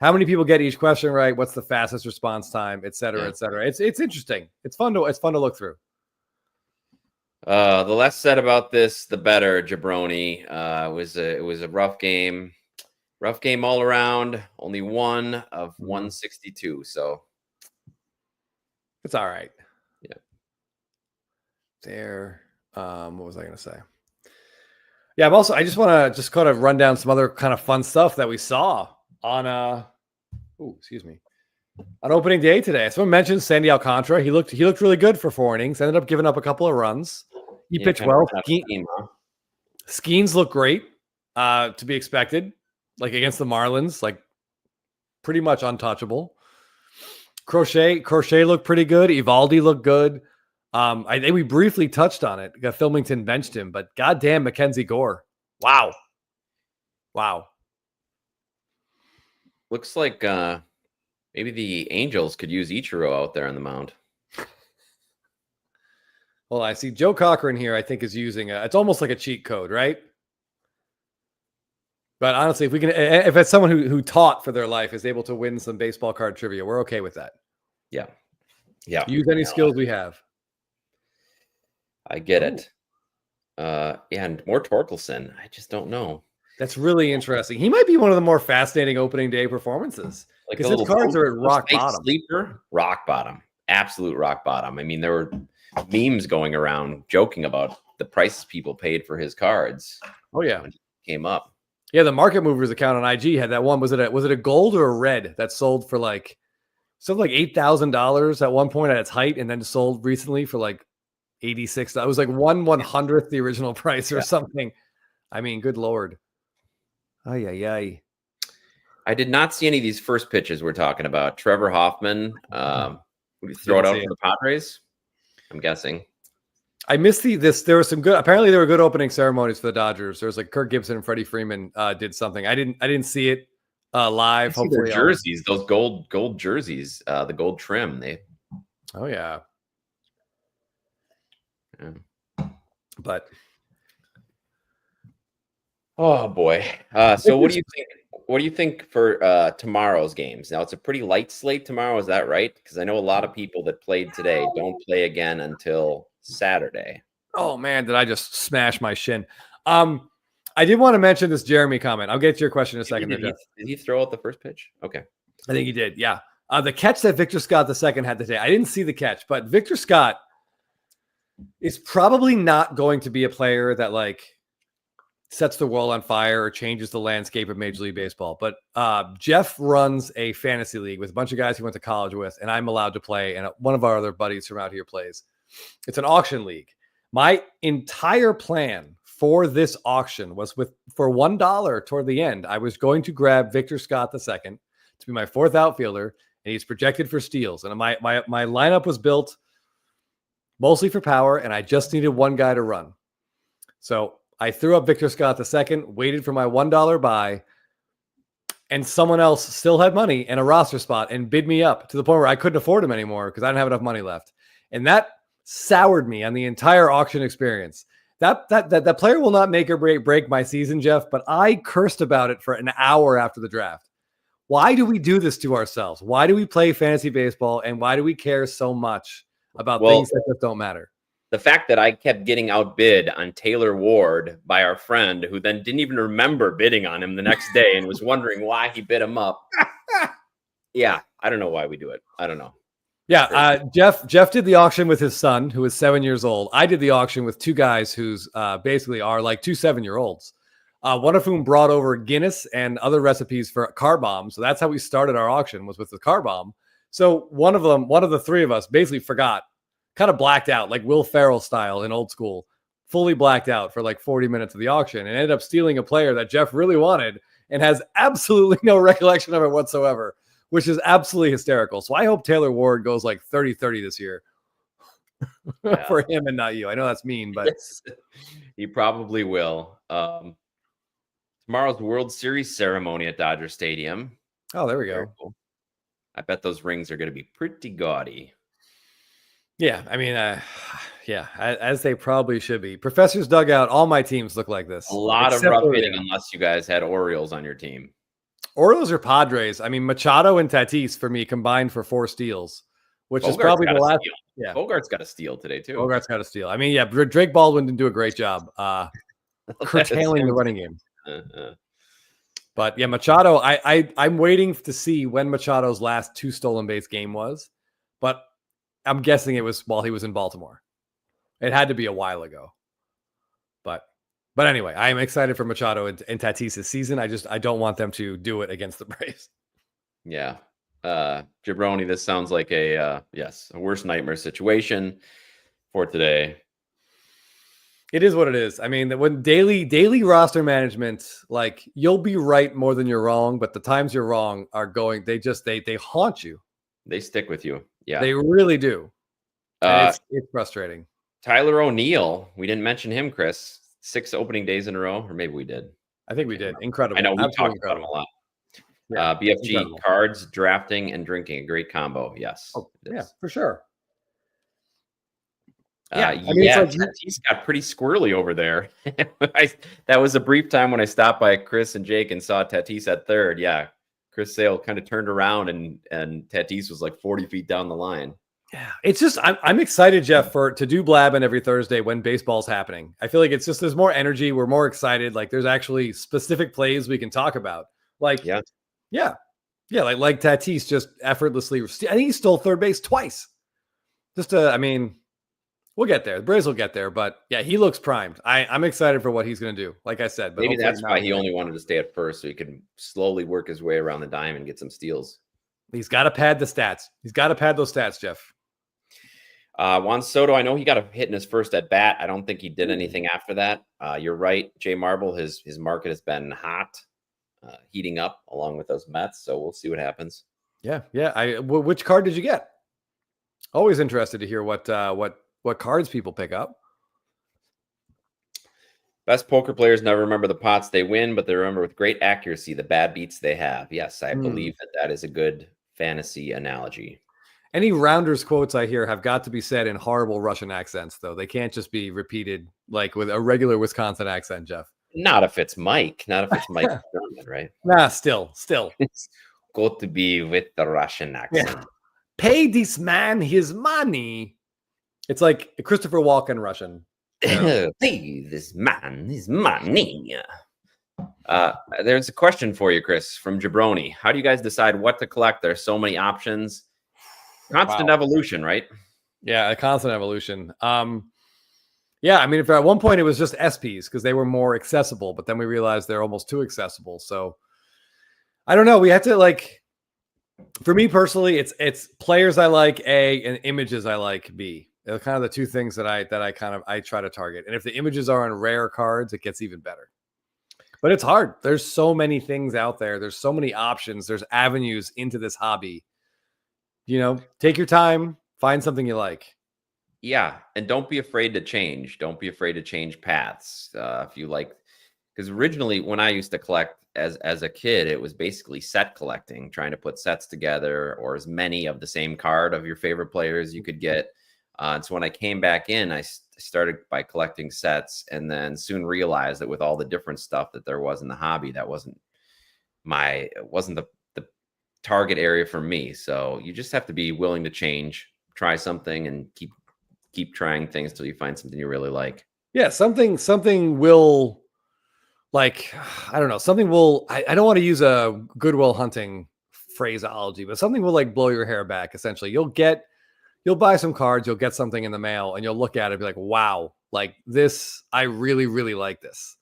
how many people get each question right, what's the fastest response time, et cetera, Yeah. et cetera. It's interesting. It's fun to look through. The less said about this, the better, Jabroni. It was a rough game. Rough game all around. Only one of 162. So It's all right. Yeah. There. What was I going to say? Yeah, I just want to just kind of run down some other kind of fun stuff that we saw on on opening day today. Someone mentioned Sandy Alcantara. He looked really good for 4 innings. Ended up giving up a couple of runs. He pitched well. Skeens looked great, to be expected. Like against the Marlins, like pretty much untouchable. Crochet looked pretty good. Evaldi looked good. I think we briefly touched on it. Filmington benched him, but goddamn Mackenzie Gore. Wow. Looks like maybe the Angels could use Ichiro out there on the mound. Well, I see Joe Cochran here, I think, is using it's almost like a cheat code, right? But honestly, if it's someone who taught for their life is able to win some baseball card trivia, we're okay with that. Yeah. Use any skills we have. I get it. And more Torkelson. I just don't know. That's really interesting. He might be one of the more fascinating opening day performances. Like because his cards are at rock bottom. Sleeper, rock bottom. Absolute rock bottom. I mean, there were memes going around joking about the prices people paid for his cards. Oh, yeah. When he came up. Yeah, the Market Movers account on IG had that one. Was it a gold or a red that sold for like something like $8,000 at one point at its height, and then sold recently for like $86. It was like 1/100th the original price or something. I mean, good Lord. Ay. I did not see any of these first pitches we're talking about. Trevor Hoffman, would you throw it out for the Padres? I'm guessing. I missed there was some good. Apparently, there were good opening ceremonies for the Dodgers. There was like Kirk Gibson and Freddie Freeman did something. I didn't see it live. Hopefully, their jerseys, those gold jerseys, the gold trim. Oh yeah. But oh boy. So what do you think? What do you think for tomorrow's games? Now it's a pretty light slate tomorrow. Is that right? Because I know a lot of people that played today don't play again until Saturday. Oh man, did I just smash my shin? I did want to mention this Jeremy comment. I'll get to your question in a second. Did he throw out the first pitch? Okay. I think he did. Yeah. The catch that Victor Scott II had today, I didn't see the catch, but Victor Scott is probably not going to be a player that like sets the world on fire or changes the landscape of Major League Baseball. But Jeff runs a fantasy league with a bunch of guys he went to college with, and I'm allowed to play. And one of our other buddies from out here plays. It's an auction league. My entire plan for this auction was for $1 toward the end, I was going to grab Victor Scott II to be my fourth outfielder, and he's projected for steals. And my lineup was built mostly for power, and I just needed one guy to run. So I threw up Victor Scott II, waited for my $1 buy, and someone else still had money and a roster spot and bid me up to the point where I couldn't afford him anymore because I didn't have enough money left. And that soured me on the entire auction experience. That player will not make or break my season, Jeff, but I cursed about it for an hour after the draft. Why do we do this to ourselves? Why do we play fantasy baseball, and why do we care so much about things that just don't matter? The fact that I kept getting outbid on Taylor Ward by our friend, who then didn't even remember bidding on him the next day and was wondering why he bid him up. Yeah, I don't know why we do it. I don't know. Yeah, Jeff did the auction with his son, who is 7 years old. I did the auction with two guys who's basically are like 2 7-year-olds. One of whom brought over Guinness and other recipes for car bomb. So that's how we started our auction, was with the car bomb. So one of the three of us basically forgot, kind of blacked out, like Will Ferrell style in Old School, fully blacked out for like 40 minutes of the auction, and ended up stealing a player that Jeff really wanted and has absolutely no recollection of it whatsoever, which is absolutely hysterical. So I hope Taylor Ward goes like 30-30 this year for him and not you. I know that's mean, but yes, he probably will. Tomorrow's World Series ceremony at Dodger Stadium. Oh, there we go. Cool. I bet those rings are going to be pretty gaudy. Yeah, I mean, yeah, as they probably should be. Professor's dugout. All my teams look like this. A lot of except rough for, hitting, yeah, unless you guys had Orioles on your team. Orioles or Padres. I mean, Machado and Tatis for me combined for 4 steals, which is Bogart's probably got the a last. steal. Yeah, Bogart's got a steal today too. Bogart's got a steal. I mean, yeah, Drake Baldwin didn't do a great job curtailing the running game. But yeah, Machado, I'm waiting to see when Machado's last 2 stolen base game was, but I'm guessing it was while he was in Baltimore. It had to be a while ago. But anyway, I am excited for Machado and Tatis this season. I don't want them to do it against the Braves. Yeah. Jabroni, this sounds like a worst nightmare situation for today. It is what it is. I mean, when daily roster management, like, you'll be right more than you're wrong, but the times you're wrong are going, they haunt you. They stick with you. Yeah. They really do. And it's frustrating. Tyler O'Neill, we didn't mention him, Chris. 6 opening days in a row, or maybe we did. I think we did. Incredible. I know we Absolutely talked about him a lot. Yeah, BFG incredible. cards, drafting, and drinking, a great combo. Yes. Oh, yeah, for sure. Yeah, I mean, it's like Tatis got pretty squirrely over there. That was a brief time when I stopped by Chris and Jake and saw Tatis at third. Yeah, Chris Sale kind of turned around and Tatis was like 40 feet down the line. Yeah, it's just I'm excited, Jeff, to do Blabbin every Thursday when baseball's happening. I feel like it's just there's more energy. We're more excited. Like, there's actually specific plays we can talk about. Like, yeah, like Tatis just effortlessly. I think he stole third base twice. I mean, we'll get there. The Braves will get there, but yeah, he looks primed. I'm excited for what he's going to do. Like I said, but maybe that's why he only wanted to stay at first, so he could slowly work his way around the diamond and get some steals. He's got to pad the stats. He's got to pad those stats, Jeff. Juan Soto, I know he got a hit in his first at bat. I don't think he did anything after that. You're right. Jay Marble, his market has been hot, heating up along with those Mets. So we'll see what happens. Yeah. Which card did you get? Always interested to hear what cards people pick up. Best poker players never remember the pots they win, but they remember with great accuracy the bad beats they have. Yes, I believe that is a good fantasy analogy. Any Rounders quotes I hear have got to be said in horrible Russian accents, though. They can't just be repeated like with a regular Wisconsin accent, Jeff. Not if it's Mike. Not if it's Mike Sherman, right? Nah, still. It's got to be with the Russian accent. Yeah. Pay this man his money. It's like Christopher Walken Russian. Pay this man his money. There's a question for you, Chris, from Jabroni. How do you guys decide what to collect? There's so many options. Constant evolution, right? Yeah, a constant evolution. Yeah, I mean, if at one point it was just SPs because they were more accessible, but then we realized they're almost too accessible. So I don't know. We had to, like, for me personally, it's players I like A and images I like B. They're kind of the two things that I try to target. And if the images are on rare cards, it gets even better. But it's hard. There's so many things out there. There's so many options. There's avenues into this hobby. You know, take your time, find something you like. Yeah, and don't be afraid to change. Don't be afraid to change paths. If you like, because originally when I used to collect as a kid, it was basically set collecting, trying to put sets together or as many of the same card of your favorite players you could get. And so when I came back in, I started by collecting sets and then soon realized that with all the different stuff that there was in the hobby, that wasn't the target area for me. So you just have to be willing to change, try something, and keep trying things till you find something you really like. Yeah, something will, like, I don't know, something will, I don't want to use a Goodwill Hunting phraseology, but something will, like, blow your hair back. Essentially, you'll buy some cards, you'll get something in the mail, and you'll look at it and be like, wow, like this, I really, really like this.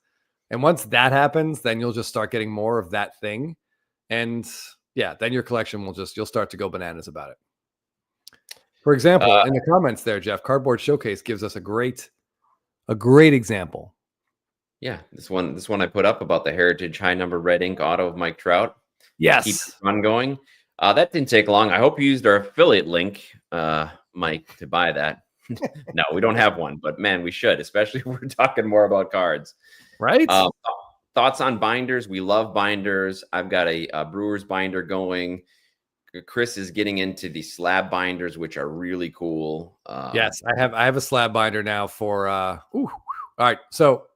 And once that happens, then you'll just start getting more of that thing. And yeah, then your collection you'll start to go bananas about it. For example, in the comments there, Jeff, Cardboard Showcase gives us a great example. Yeah, this one I put up about the Heritage High Number Red Ink Auto of Mike Trout. Yes. Keep the fun going. That didn't take long. I hope you used our affiliate link, Mike, to buy that. No, we don't have one, but man, we should, especially if we're talking more about cards. Right? Thoughts on binders? We love binders. I've got a Brewers binder going. Chris is getting into the slab binders, which are really cool. Yes, I have a slab binder now for all right. So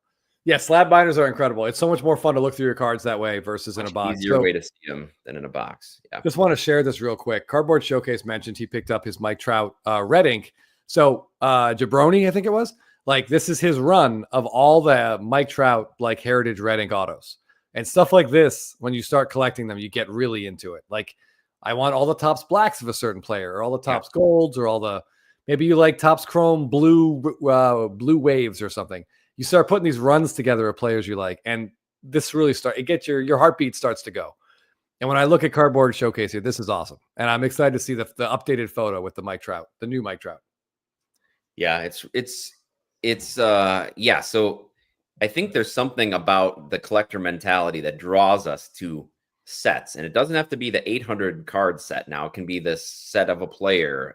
yeah, slab binders are incredible. It's so much more fun to look through your cards that way versus in a box. Easier So, way to see them than in a box. Yeah. just want to share this real quick. Cardboard Showcase mentioned he picked up his Mike Trout red ink. So Jabroni, I think it was, like, this is his run of all the Mike Trout like heritage red ink autos and stuff like this. When you start collecting them, you get really into it. Like, I want all the Topps blacks of a certain player, or all the Topps golds, or all the, maybe you like Topps chrome blue waves or something. You start putting these runs together of players you like, and this really it gets your heartbeat starts to go. And when I look at Cardboard Showcase here, this is awesome. And I'm excited to see the updated photo with the Mike Trout, the new Mike Trout. Yeah, yeah. So I think there's something about the collector mentality that draws us to sets, and it doesn't have to be the 800 card set. Now it can be this set of a player,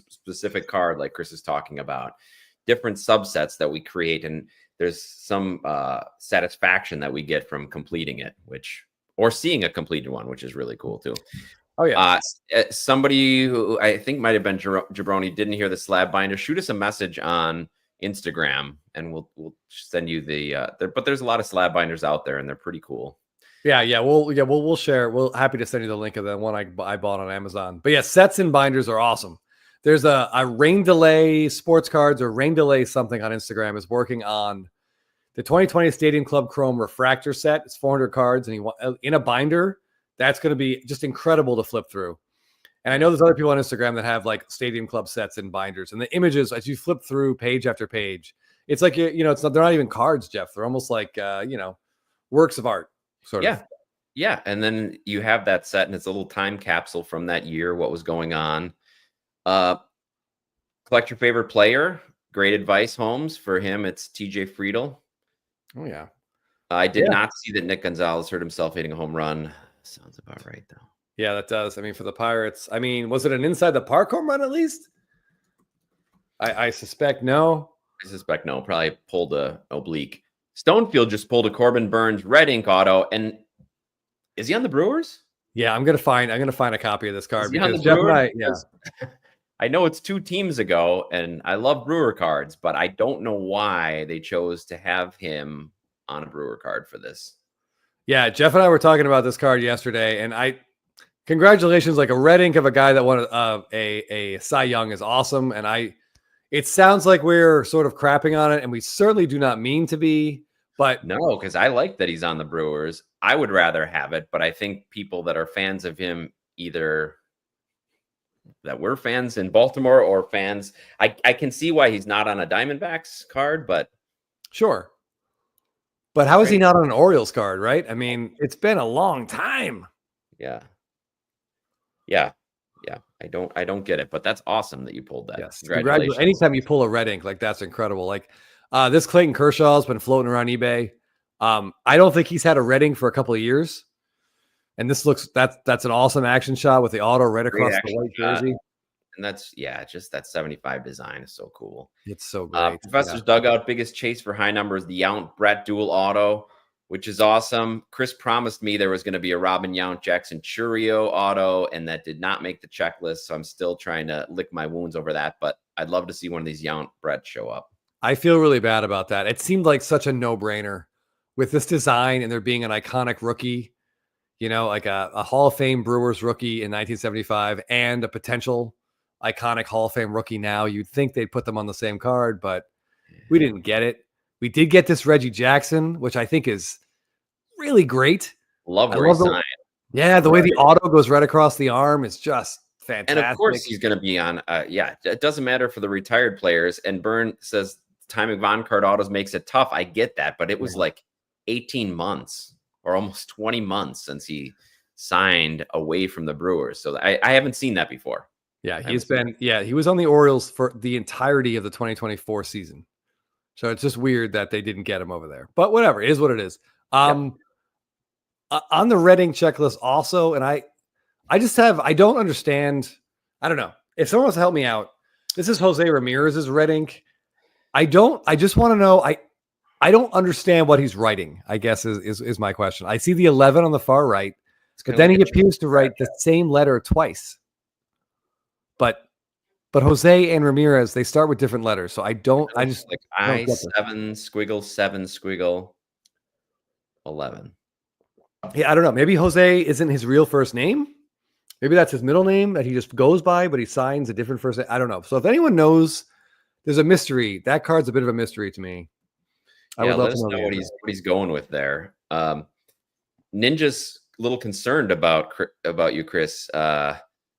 specific card like Chris is talking about, different subsets that we create, and there's some satisfaction that we get from completing it, or seeing a completed one, which is really cool too. Oh yeah. Somebody who I think might have been Jabroni didn't hear the slab binder. Shoot us a message on Instagram, and we'll send you the. But there's a lot of slab binders out there, and they're pretty cool. Yeah. We'll share. We'll happy to send you the link of the one I bought on Amazon. But yeah, sets and binders are awesome. There's a Rain Delay Sports Cards, or Rain Delay something on Instagram, is working on the 2020 Stadium Club Chrome Refractor set. It's 400 cards, and in a binder. That's going to be just incredible to flip through. And I know there's other people on Instagram that have like Stadium Club sets and binders, and the images as you flip through page after page, it's like, they're not even cards, Jeff. They're almost like, works of art. Sort of. Yeah. And then you have that set, and it's a little time capsule from that year, what was going on. Collect your favorite player. Great advice, Holmes. For him, it's TJ Friedel. Oh, yeah. I did not see that Nick Gonzalez hurt himself hitting a home run. Sounds about right, though. Yeah, that does. I mean, for the Pirates, was it an inside the park home run at least? I suspect no. I suspect no. Probably pulled a oblique. Stonefield just pulled a Corbin Burns red ink auto, and is he on the Brewers? Yeah, I'm gonna find a copy of this card because Jeff and I, I know it's 2 teams ago, and I love Brewer cards, but I don't know why they chose to have him on a Brewer card for this. Yeah, Jeff and I were talking about this card yesterday, and congratulations, like a red ink of a guy that won a Cy Young is awesome, and it sounds like we're sort of crapping on it, and we certainly do not mean to be, but no, because I like that he's on the Brewers. I would rather have it, but I think people that are fans of him, either that we're fans in Baltimore or fans, I can see why he's not on a Diamondbacks card, but sure. But how is he not on an Orioles card, right? I mean, it's been a long time. Yeah. I don't get it, but that's awesome that you pulled that. Yes. Congratulations. Anytime you pull a red ink, like, that's incredible. Like this Clayton Kershaw has been floating around eBay. I don't think he's had a red ink for a couple of years. And this that's an awesome action shot with the auto right across the white jersey. And that's, just that 75 design is so cool. It's so great. Professor's Dugout, biggest chase for high numbers, the Yount Brett dual auto, which is awesome. Chris promised me there was going to be a Robin Yount Jackson Churio auto, and that did not make the checklist. So I'm still trying to lick my wounds over that, but I'd love to see one of these Yount Brett show up. I feel really bad about that. It seemed like such a no-brainer with this design and there being an iconic rookie, like a Hall of Fame Brewers rookie in 1975 and a potential iconic Hall of Fame rookie now. You'd think they'd put them on the same card, but we didn't get it. We did get this Reggie Jackson, which I think is really great. Love where he signed. Yeah, the way the auto goes right across the arm is just fantastic. And of course he's going to be on. It doesn't matter for the retired players. And Byrne says timing Von card autos makes it tough. I get that, but it was like 18 months or almost 20 months since he signed away from the Brewers. So I haven't seen that before. Yeah, he was on the Orioles for the entirety of the 2024 season. So it's just weird that they didn't get him over there. But whatever, it is what it is. On the red ink checklist also, and I don't understand. I don't know. If someone wants to help me out, this is Jose Ramirez's red ink. I just want to know. I don't understand what he's writing, I guess is my question. I see the 11 on the far right. But then he appears to write the same letter twice. But Jose and Ramirez, they start with different letters. So I just like I7 squiggle 7 squiggle 11. Yeah, I don't know. Maybe Jose isn't his real first name. Maybe that's his middle name that he just goes by, but he signs a different first name. I don't know. So if anyone knows, there's a mystery. That card's a bit of a mystery to me. I would love let us know what he's going with there. Ninja's a little concerned about you, Chris.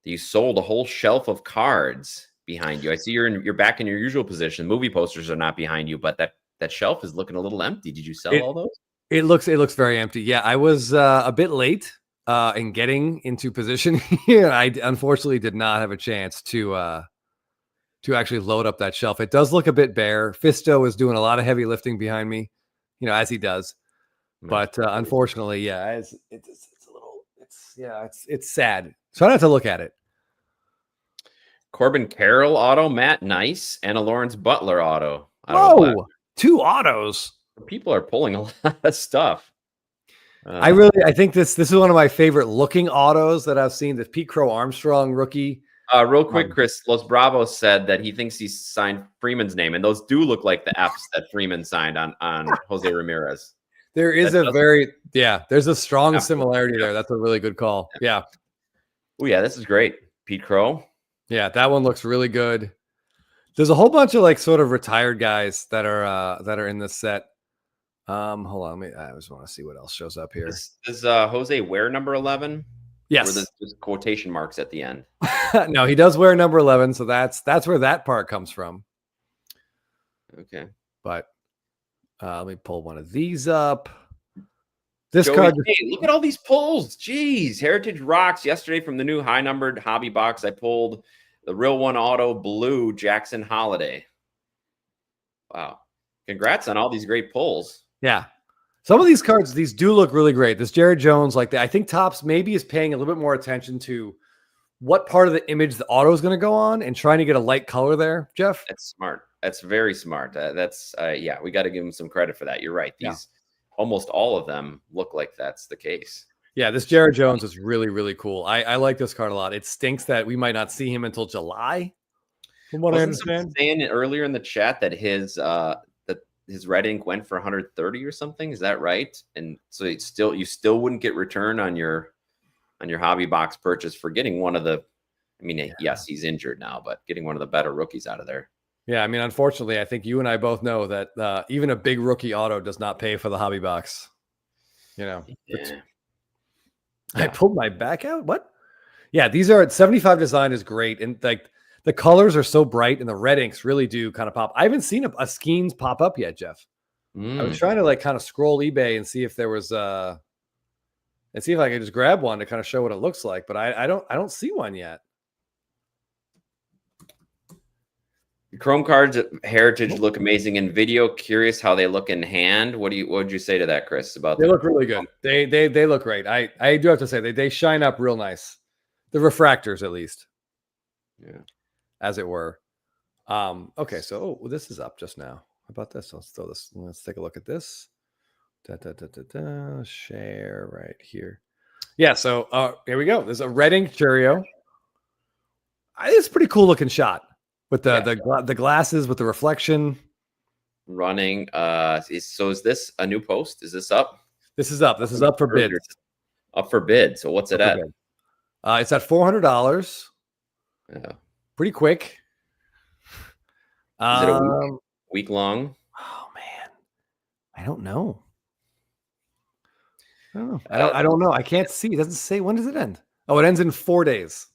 You sold a whole shelf of cards behind you. I see you're back in your usual position. Movie posters are not behind you, but that shelf is looking a little empty. Did you sell all those? It looks very empty. Yeah, I was a bit late in getting into position here. I unfortunately did not have a chance to actually load up that shelf. It does look a bit bare. Fisto is doing a lot of heavy lifting behind me, as he does. But unfortunately, yeah, it's sad. Try not to look at it. Corbin Carroll auto, Matt Nice, and a Lawrence Butler auto. Whoa, 2 autos. People are pulling a lot of stuff. I think this is one of my favorite looking autos that I've seen. The Pete Crow Armstrong rookie. Real quick, Chris, Los Bravos said that he thinks he signed Freeman's name, and those do look like the Fs that Freeman signed on Jose Ramirez. There's a strong similarity there. That's a really good call. Yeah. Oh yeah, this is great. Pete Crow. Yeah, that one looks really good. There's a whole bunch of sort of retired guys that are in this set. Hold on, I just want to see what else shows up here. Does Jose wear number 11? Yes. Or there's quotation marks at the end. No, he does wear number 11, so that's where that part comes from. Okay. But let me pull one of these up. This Joey, card. hey, look at all these pulls. Jeez, Heritage rocks. Yesterday from the new high numbered hobby box, I pulled the Real One Auto Blue Jackson Holiday. Wow. Congrats on all these great pulls. Yeah. Some of these cards, these do look really great. This Jared Jones, I think Topps maybe is paying a little bit more attention to what part of the image the auto is going to go on and trying to get a light color there, Jeff. That's smart. That's very smart. Yeah, we got to give him some credit for that. You're right. Almost all of them look like that's the case. Yeah, this Jared Jones is really, really cool. I like this card a lot. It stinks that we might not see him until July, from what I understand. Saying earlier in the chat that his red ink went for 130 or something. Is that right? And so you still wouldn't get return on your hobby box purchase for getting one of the. I mean, yes, he's injured now, but getting one of the better rookies out of there. Yeah, I mean, unfortunately, I think you and I both know that even a big rookie auto does not pay for the hobby box. I pulled my back out. What? Yeah, these are 75 design is great. And the colors are so bright and the red inks really do kind of pop. I haven't seen a Skeens pop up yet, Jeff. I was trying to kind of scroll eBay and see if there was and see if I could just grab one to kind of show what it looks like. But I don't see one yet. Chrome cards at Heritage look amazing in video. Curious how they look in hand. What would you say to that, Chris? About they look really good. They look great. I do have to say they shine up real nice. The refractors, at least. Yeah. As it were. Okay, so this is up just now. How about this? Let's take a look at this. Share right here. Yeah, so here we go. There's a red ink Cheerio. It's a pretty cool looking shot. With the glasses with the reflection running. So is this a new post? Is this up? This is up. This is up for bid. Up for bid. So what's it at? It's at $400. Yeah. Pretty quick. Is it a week long? Oh man, I don't know. I don't know. I can't see. It doesn't say. When does it end? Oh, it ends in 4 days.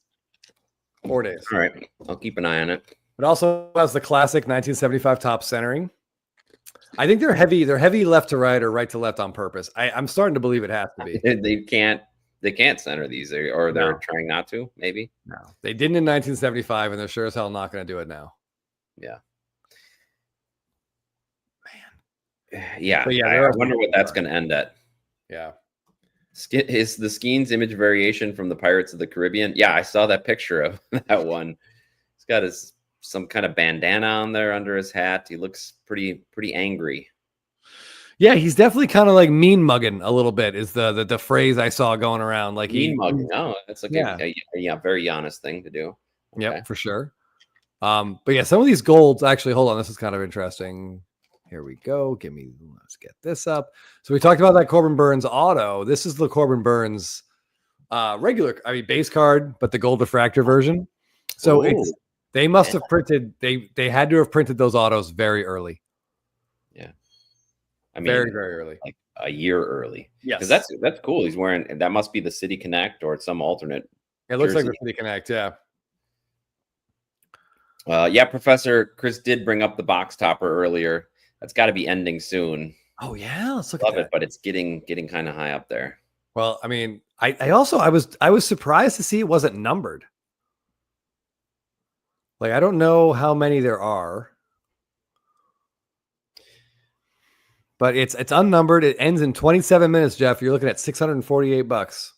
4 days. All right. I'll keep an eye on it. It also has the classic 1975 top centering. I think they're heavy. They're heavy left to right or right to left on purpose. I'm starting to believe it has to be. They can't center these, or they're trying not to. Maybe no. They didn't in 1975, and they're sure as hell not going to do it now. Yeah. Man. Yeah. I wonder what that's going to end at. Yeah. Is the Skeens image variation from the Pirates of the Caribbean? Yeah, I saw that picture of that one. He's got some kind of bandana on there under his hat. He looks pretty angry. Yeah, he's definitely kind of like mean mugging a little bit. Is the phrase I saw going around? Like Mean mugging. Oh, that's like Yeah. a very honest thing to do. Okay. Yep, for sure. But yeah, some of these golds actually. Hold on, this is kind of interesting. Here we go. Let's get this up. So we talked about that Corbin Burns auto. This is the Corbin Burns regular, base card, but the gold diffractor version. So Ooh. they must have printed. They had to have printed those autos very early. Yeah, I mean, very early, like a year early. Yes, because that's cool. He's wearing that. Must be the City Connect or some alternate. It looks jersey. like the City Connect. Yeah. Yeah, Professor Chris did bring up the box topper earlier. That's got to be ending soon. Oh yeah, let's look Love at that. it, but it's getting kind of high up there. Well, I mean, I also I was surprised to see it wasn't numbered. Like I don't know how many there are, but it's unnumbered. It ends in 27 minutes, Jeff. You're looking at $648.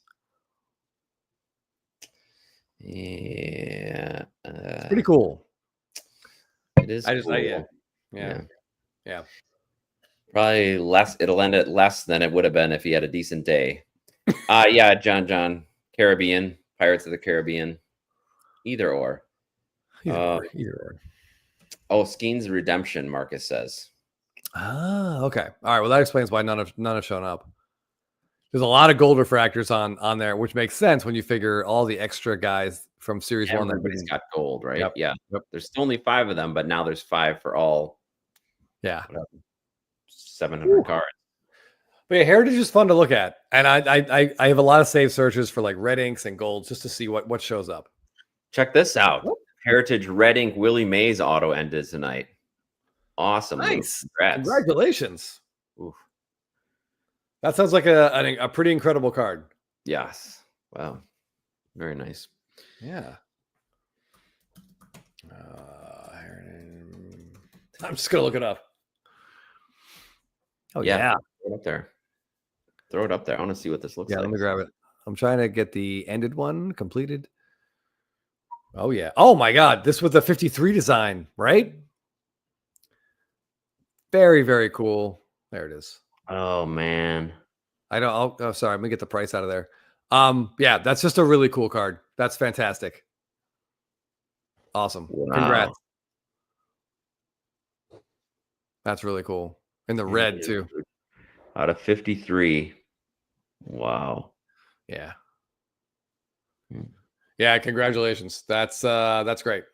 Yeah, It's pretty cool. It is. Cool. Yeah. Probably less. It'll end at less than it would have been if he had a decent day. Yeah, John, Caribbean, Pirates of the Caribbean, either or. Either or. Oh, Skeens Redemption, Marcus says. Ah, okay. All right. Well, that explains why none have shown up. There's a lot of gold refractors on there, which makes sense when you figure all the extra guys from Series 1. Everybody's got gold, right? Yep. Yeah. Yep. There's only 5 of them, but now there's 5 for all. Yeah. 700 cards. But yeah, Heritage is fun to look at, and I have a lot of save searches for like red inks and golds just to see what shows up. Check this out. Heritage Red Ink Willie Mays auto ended tonight. Awesome. Nice. Congrats. Congratulations. Oof. That sounds like a pretty incredible card. Yes. Wow. Very nice. Yeah. I'm just gonna look it up. Oh yeah. Throw it up there. Throw it up there. I want to see what this looks like. Yeah, let me grab it. I'm trying to get the ended one completed. Oh yeah. Oh my God. This was the 53 design, right? Very, very cool. There it is. Oh man. I don't. Oh, sorry. I'm gonna get the price out of there. Yeah, that's just a really cool card. That's fantastic. Awesome. Wow. Congrats. That's really cool. In the red too. Out of 53. Wow. Yeah. Yeah, congratulations. That's great.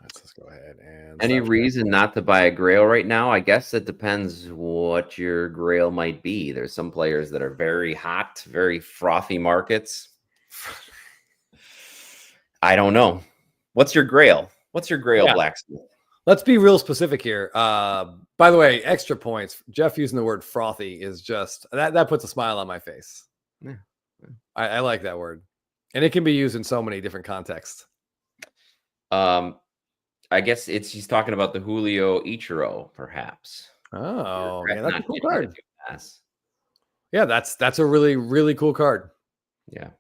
Let's go ahead and any reason not to buy a grail right now? I guess it depends what your grail might be. There's some players that are very hot, very frothy markets. I don't know. What's your grail? What's your grail, Blacksmith? Let's be real specific here. By the way, extra points. Jeff using the word frothy is just that puts a smile on my face. Yeah. I like that word. And it can be used in so many different contexts. I guess he's talking about the Julio Ichiro, perhaps. Oh, yeah, that's a cool card. Pass. Yeah, that's a really, really cool card. Yeah.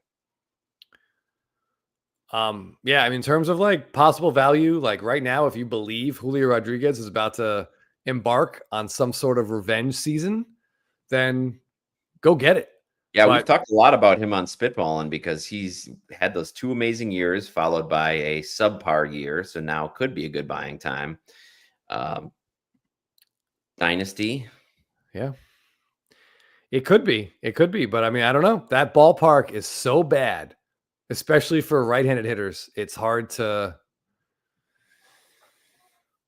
Yeah, I mean, in terms of like possible value, like right now, if you believe Julio Rodriguez is about to embark on some sort of revenge season, then go get it. Yeah, we've talked a lot about him on Spitballing because he's had those 2 amazing years followed by a subpar year. So now could be a good buying time. Dynasty. Yeah. It could be. But I mean, I don't know. That ballpark is so bad, especially for right-handed hitters. It's hard to...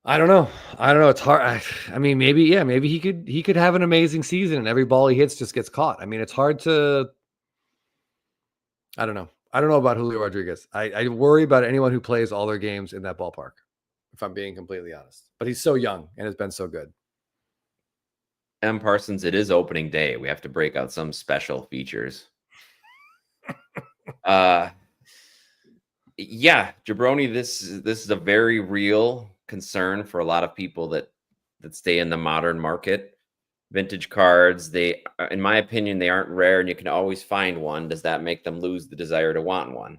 I don't know. It's hard. I mean, maybe he could have an amazing season and every ball he hits just gets caught. I mean, it's hard to, I don't know. I don't know about Julio Rodriguez. I worry about anyone who plays all their games in that ballpark, if I'm being completely honest. But he's so young and has been so good. M. Parsons, it is opening day. We have to break out some special features. Yeah, Jabroni, this is a very real concern for a lot of people that stay in the modern market. Vintage cards, they, in my opinion, they aren't rare and you can always find one. Does that make them lose the desire to want one?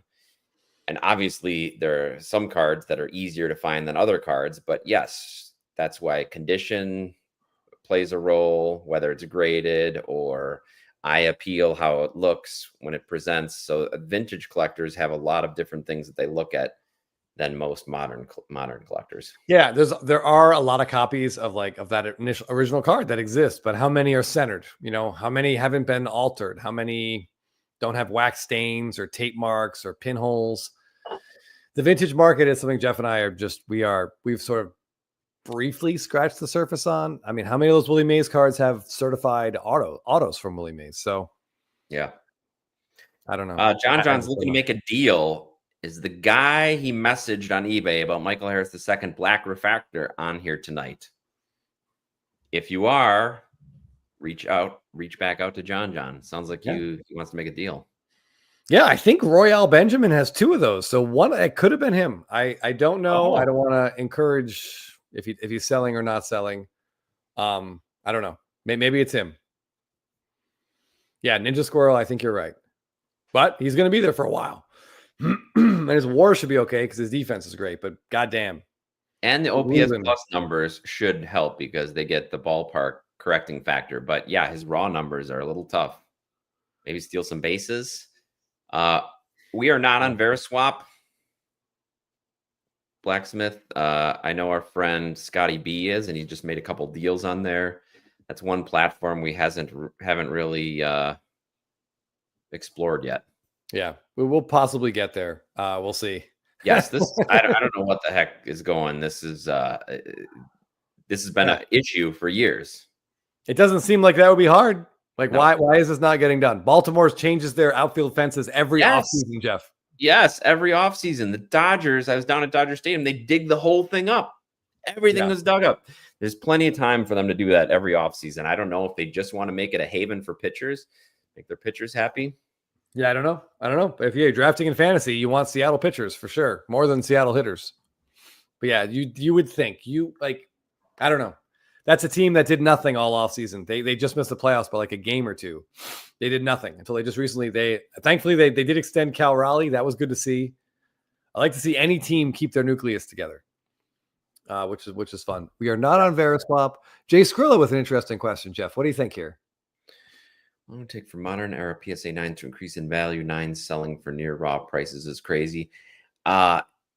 And obviously there are some cards that are easier to find than other cards, but yes, that's why condition, plays a role, whether it's graded or eye appeal, how it looks when it presents. So vintage collectors have a lot of different things that they look at than most modern collectors. Yeah, there are a lot of copies of that initial original card that exist, but how many are centered? You know, how many haven't been altered? How many don't have wax stains or tape marks or pinholes? The vintage market is something Jeff and I we've sort of briefly scratched the surface on. I mean, how many of those Willie Mays cards have certified autos from Willie Mays? So yeah, I don't know. John's looking to make a deal. Is the guy he messaged on eBay about Michael Harris II Black Refractor on here tonight? If you are, reach back out to John. Sounds like he wants to make a deal. Yeah, I think Royale Benjamin has 2 of those. So one, it could have been him. I don't know. I don't want to encourage if he's selling or not selling. I don't know. Maybe it's him. Yeah, Ninja Squirrel, I think you're right. But he's going to be there for a while. And his WAR should be okay because his defense is great, but goddamn. And the OPS plus numbers should help because they get the ballpark correcting factor. But yeah, his raw numbers are a little tough. Maybe steal some bases. We are not on Veriswap. Blacksmith. I know our friend Scotty B is, and he just made a couple deals on there. That's one platform we haven't really explored yet. Yeah, we will possibly get there. We'll see. Yes, I don't know what the heck is going. This has been an issue for years. It doesn't seem like that would be hard. Like, no. Why is this not getting done? Baltimore's changes their outfield fences every offseason, Jeff. Yes, every offseason. The Dodgers, I was down at Dodger Stadium, they dig the whole thing up. Everything was dug up. There's plenty of time for them to do that every offseason. I don't know if they just want to make it a haven for pitchers, make their pitchers happy. Yeah, I don't know. But if you're drafting in fantasy, you want Seattle pitchers for sure, more than Seattle hitters. But yeah, you would think I don't know. That's a team that did nothing all offseason. They just missed the playoffs by like a game or two. They did nothing until they just recently. Thankfully they did extend Cal Raleigh. That was good to see. I like to see any team keep their nucleus together, which is fun. We are not on Veriswap. Jay Skrilla with an interesting question, Jeff. What do you think here? I'm going to take for modern era PSA 9 to increase in value. 9 selling for near raw prices is crazy.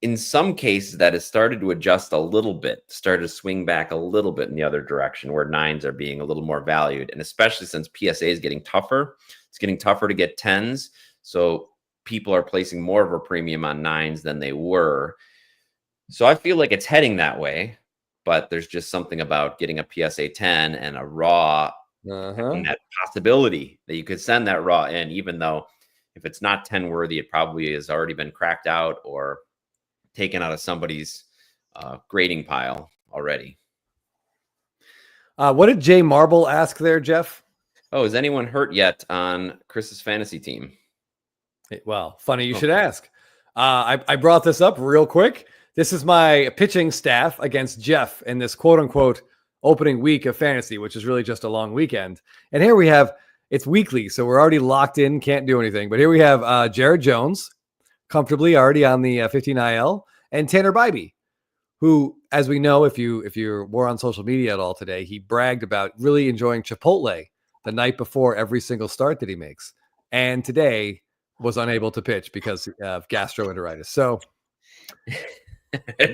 In some cases, that has started to adjust a little bit, started to swing back a little bit in the other direction where 9s are being a little more valued. And especially since PSA is getting tougher, it's getting tougher to get 10s. So people are placing more of a premium on 9s than they were. So I feel like it's heading that way, but there's just something about getting a PSA 10 and a raw and that possibility that you could send that raw in, even though if it's not 10 worthy, it probably has already been cracked out or taken out of somebody's grading pile already. What did Jay Marble ask there, Jeff? Oh, is anyone hurt yet on Chris's fantasy team? Well, funny you should ask. I brought this up real quick. This is my pitching staff against Jeff in this quote unquote opening week of fantasy, which is really just a long weekend. And here we have, it's weekly, so we're already locked in, can't do anything. But here we have Jared Jones, comfortably already on the 15 IL, and Tanner Bybee, who, as we know, if you were on social media at all today, he bragged about really enjoying Chipotle the night before every single start that he makes. And today was unable to pitch because of gastroenteritis. So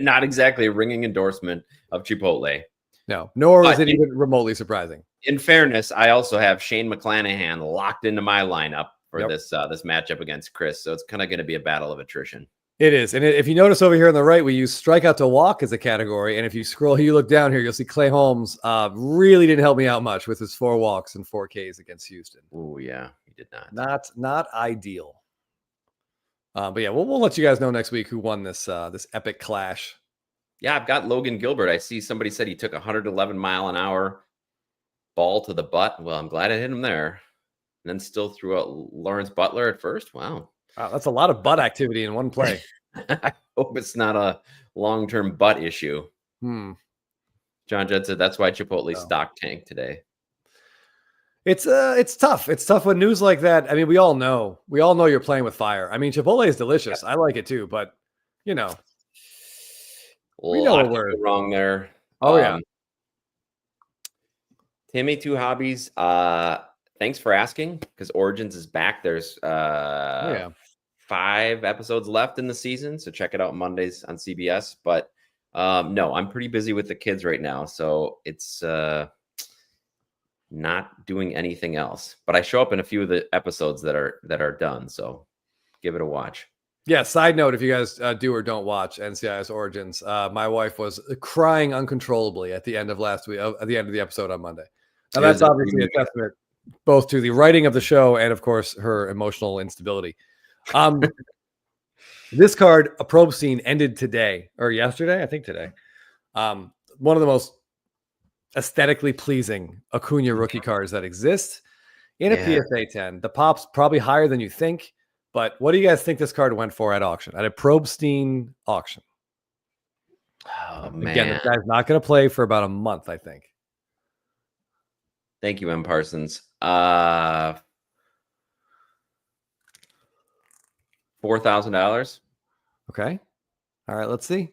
not exactly a ringing endorsement of Chipotle. No, nor is it even remotely surprising. In fairness, I also have Shane McClanahan locked into my lineup for this matchup against Chris. So it's kind of going to be a battle of attrition. It is. And if you notice over here on the right, we use strikeout to walk as a category. And if you look down here, you'll see Clay Holmes really didn't help me out much with his 4 walks and 4 Ks against Houston. Oh, yeah, he did not. Not ideal. But yeah, we'll let you guys know next week who won this epic clash. Yeah, I've got Logan Gilbert. I see somebody said he took 111 mile an hour ball to the butt. Well, I'm glad I hit him there. And then still threw out Lawrence Butler at first. Wow, that's a lot of butt activity in one play. I hope it's not a long-term butt issue. John Judd said that's why Chipotle stock tanked today. It's tough. It's tough when news like that. I mean, we all know you're playing with fire. I mean, Chipotle is delicious. I like it too, but we know what we're wrong there. Oh yeah. Timmy, two hobbies. Thanks for asking, because Origins is back. There's Yeah. 5 episodes left in the season, so check it out Mondays on CBS. But no, I'm pretty busy with the kids right now, so it's not doing anything else. But I show up in a few of the episodes that are done, so give it a watch. Yeah, side note, if you guys do or don't watch NCIS Origins, my wife was crying uncontrollably at the end of last week, at the end of the episode on Monday. Now, that's obviously a testament both to the writing of the show and, of course, her emotional instability. This card, a probe scene, ended today or yesterday, I think today. One of the most aesthetically pleasing Acuna rookie cards that exist in a PSA 10. The pop's probably higher than you think. But what do you guys think this card went for at auction? At a Probstein auction? Oh, man. Again, this guy's not going to play for about a month, I think. Thank you, M. Parsons. $4,000. Okay. All right, let's see.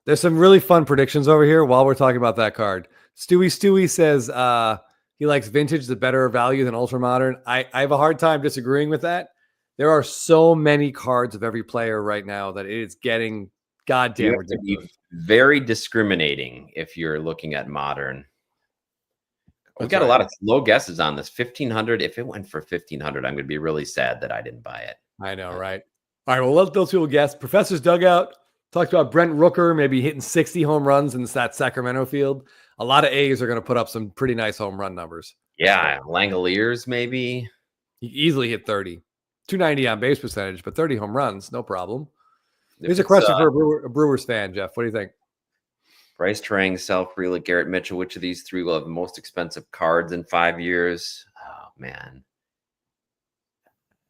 There's some really fun predictions over here while we're talking about that card. Stewie says he likes vintage, the better value than ultramodern. I have a hard time disagreeing with that. There are so many cards of every player right now that it is getting goddamn ridiculous. Very discriminating if you're looking at modern. We've got a lot of low guesses on this. 1,500. If it went for 1,500, I'm going to be really sad that I didn't buy it. I know, right? All right, well, let those people guess. Professor's Dugout talked about Brent Rooker maybe hitting 60 home runs in that Sacramento field. A lot of A's are going to put up some pretty nice home run numbers. Yeah, Langoliers maybe. He easily hit 30. 290 on base percentage, but 30 home runs, no problem. Here's a question for a Brewers fan, Jeff. What do you think? Bryce Terang, Sal Frelick, Garrett Mitchell. Which of these 3 will have the most expensive cards in 5 years? Oh, man.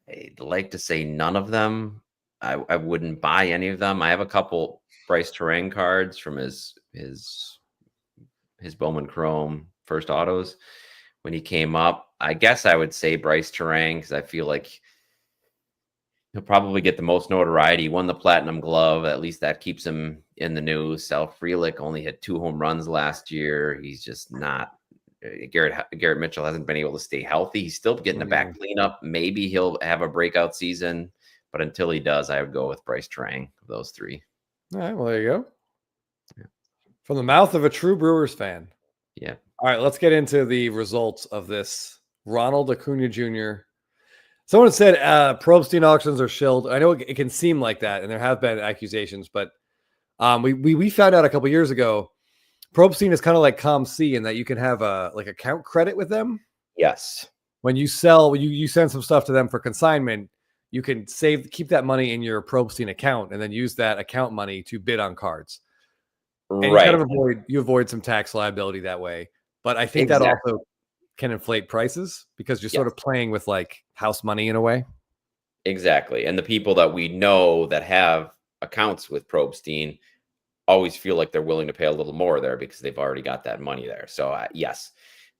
I'd like to say none of them. I wouldn't buy any of them. I have a couple Bryce Terang cards from his Bowman Chrome first autos when he came up. I guess I would say Bryce Terang because I feel like he'll probably get the most notoriety. He won the Platinum Glove. At least that keeps him in the news. Sal Frelick only hit 2 home runs last year. He's just not. Garrett Mitchell hasn't been able to stay healthy. He's still getting a back cleanup. Maybe he'll have a breakout season. But until he does, I would go with Bryce Terang of those 3. All right, well, there you go. Yeah. From the mouth of a true Brewers fan. Yeah. All right, let's get into the results of this. Ronald Acuna Jr. Someone said Probstein auctions are shilled. I know it can seem like that, and there have been accusations, but we found out a couple years ago, Probstein is kind of like ComC in that you can have a account credit with them. Yes. When you sell, you send some stuff to them for consignment, you can keep that money in your Probstein account and then use that account money to bid on cards. And right. You avoid some tax liability that way. But I think that also can inflate prices because you're sort of playing with like house money in a way. Exactly. And the people that we know that have accounts with Probstein always feel like they're willing to pay a little more there because they've already got that money there. So yes,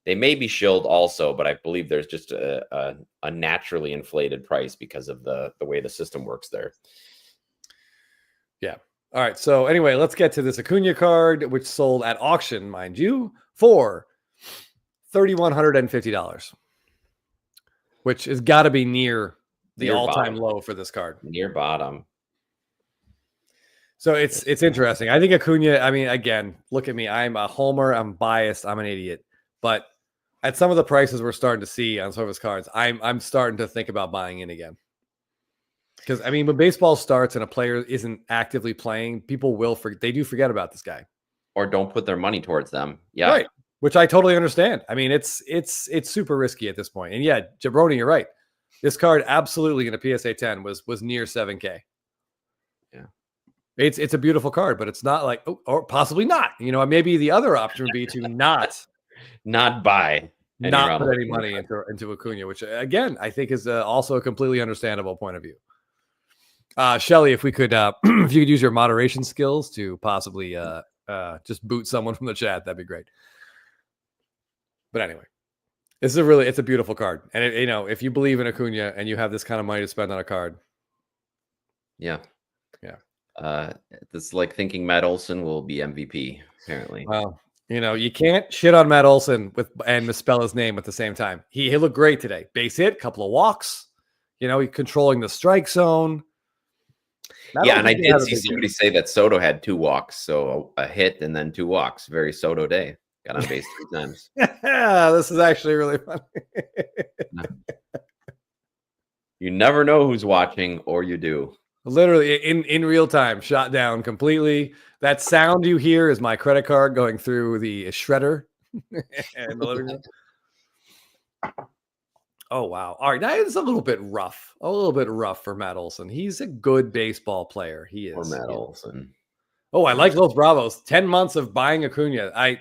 they may be shilled also, but I believe there's just a naturally inflated price because of the way the system works there. Yeah. All right. So anyway, let's get to this Acuna card, which sold at auction, mind you, for $3,150, which has got to be near the all-time low for this card. Near bottom. So it's interesting. I think Acuna, I mean, again, look at me. I'm a homer. I'm biased. I'm an idiot. But at some of the prices we're starting to see on some of his cards, I'm starting to think about buying in again. Because, I mean, when baseball starts and a player isn't actively playing, people they do forget about this guy. Or don't put their money towards them. Yeah. Right. Which I totally understand. I mean, it's super risky at this point. And yeah, Jabroni, you're right. This card absolutely in a PSA 10 was near 7K. Yeah. It's a beautiful card, but it's not like, or possibly not. You know, maybe the other option would be to not buy. Not put any money into Acuna, which again, I think is also a completely understandable point of view. Shelly, if we could, if you could use your moderation skills to possibly just boot someone from the chat, that'd be great. But anyway, it's a beautiful card. And if you believe in Acuna and you have this kind of money to spend on a card. Yeah. Yeah. It's like thinking Matt Olson will be MVP, apparently. Well, You know, you can't shit on Matt Olson and misspell his name at the same time. He looked great today. Base hit, couple of walks. You know, he's controlling the strike zone. Yeah, and I did see somebody say that Soto had 2 walks, so a hit and then 2 walks. Very Soto day. Got on base 3 times. Yeah, this is actually really funny. You never know who's watching, or you do. Literally in real time, shot down completely. That sound you hear is my credit card going through the shredder in the living room. Oh, wow. All right. That is a little bit rough. A little bit rough for Matt Olson. He's a good baseball player. He is. Or Matt Olson. Oh, I like those Bravos. 10 months of buying Acuna. I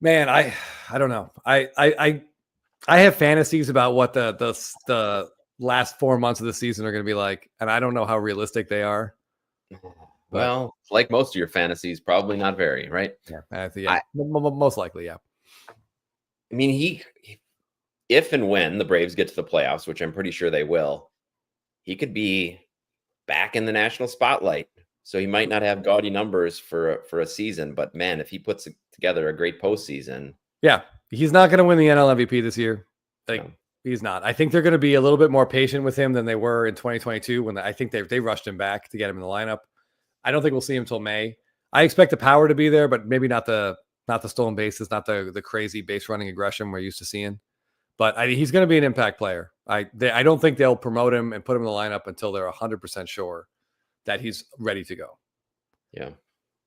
don't know. I have fantasies about what the last 4 months of the season are going to be like, and I don't know how realistic they are. Well, like most of your fantasies, probably not very, right? Yeah, most likely, yeah. I mean, if and when the Braves get to the playoffs, which I'm pretty sure they will, he could be back in the national spotlight. So he might not have gaudy numbers for a season, but man, if he puts together a great postseason. Yeah, he's not going to win the NL MVP this year. Like, he's not. I think they're going to be a little bit more patient with him than they were in 2022 when I think they rushed him back to get him in the lineup. I don't think we'll see him until May. I expect the power to be there, but maybe not the stolen bases, not the crazy base running aggression we're used to seeing. But he's going to be an impact player. I don't think they'll promote him and put him in the lineup until they're 100% sure that he's ready to go. Yeah.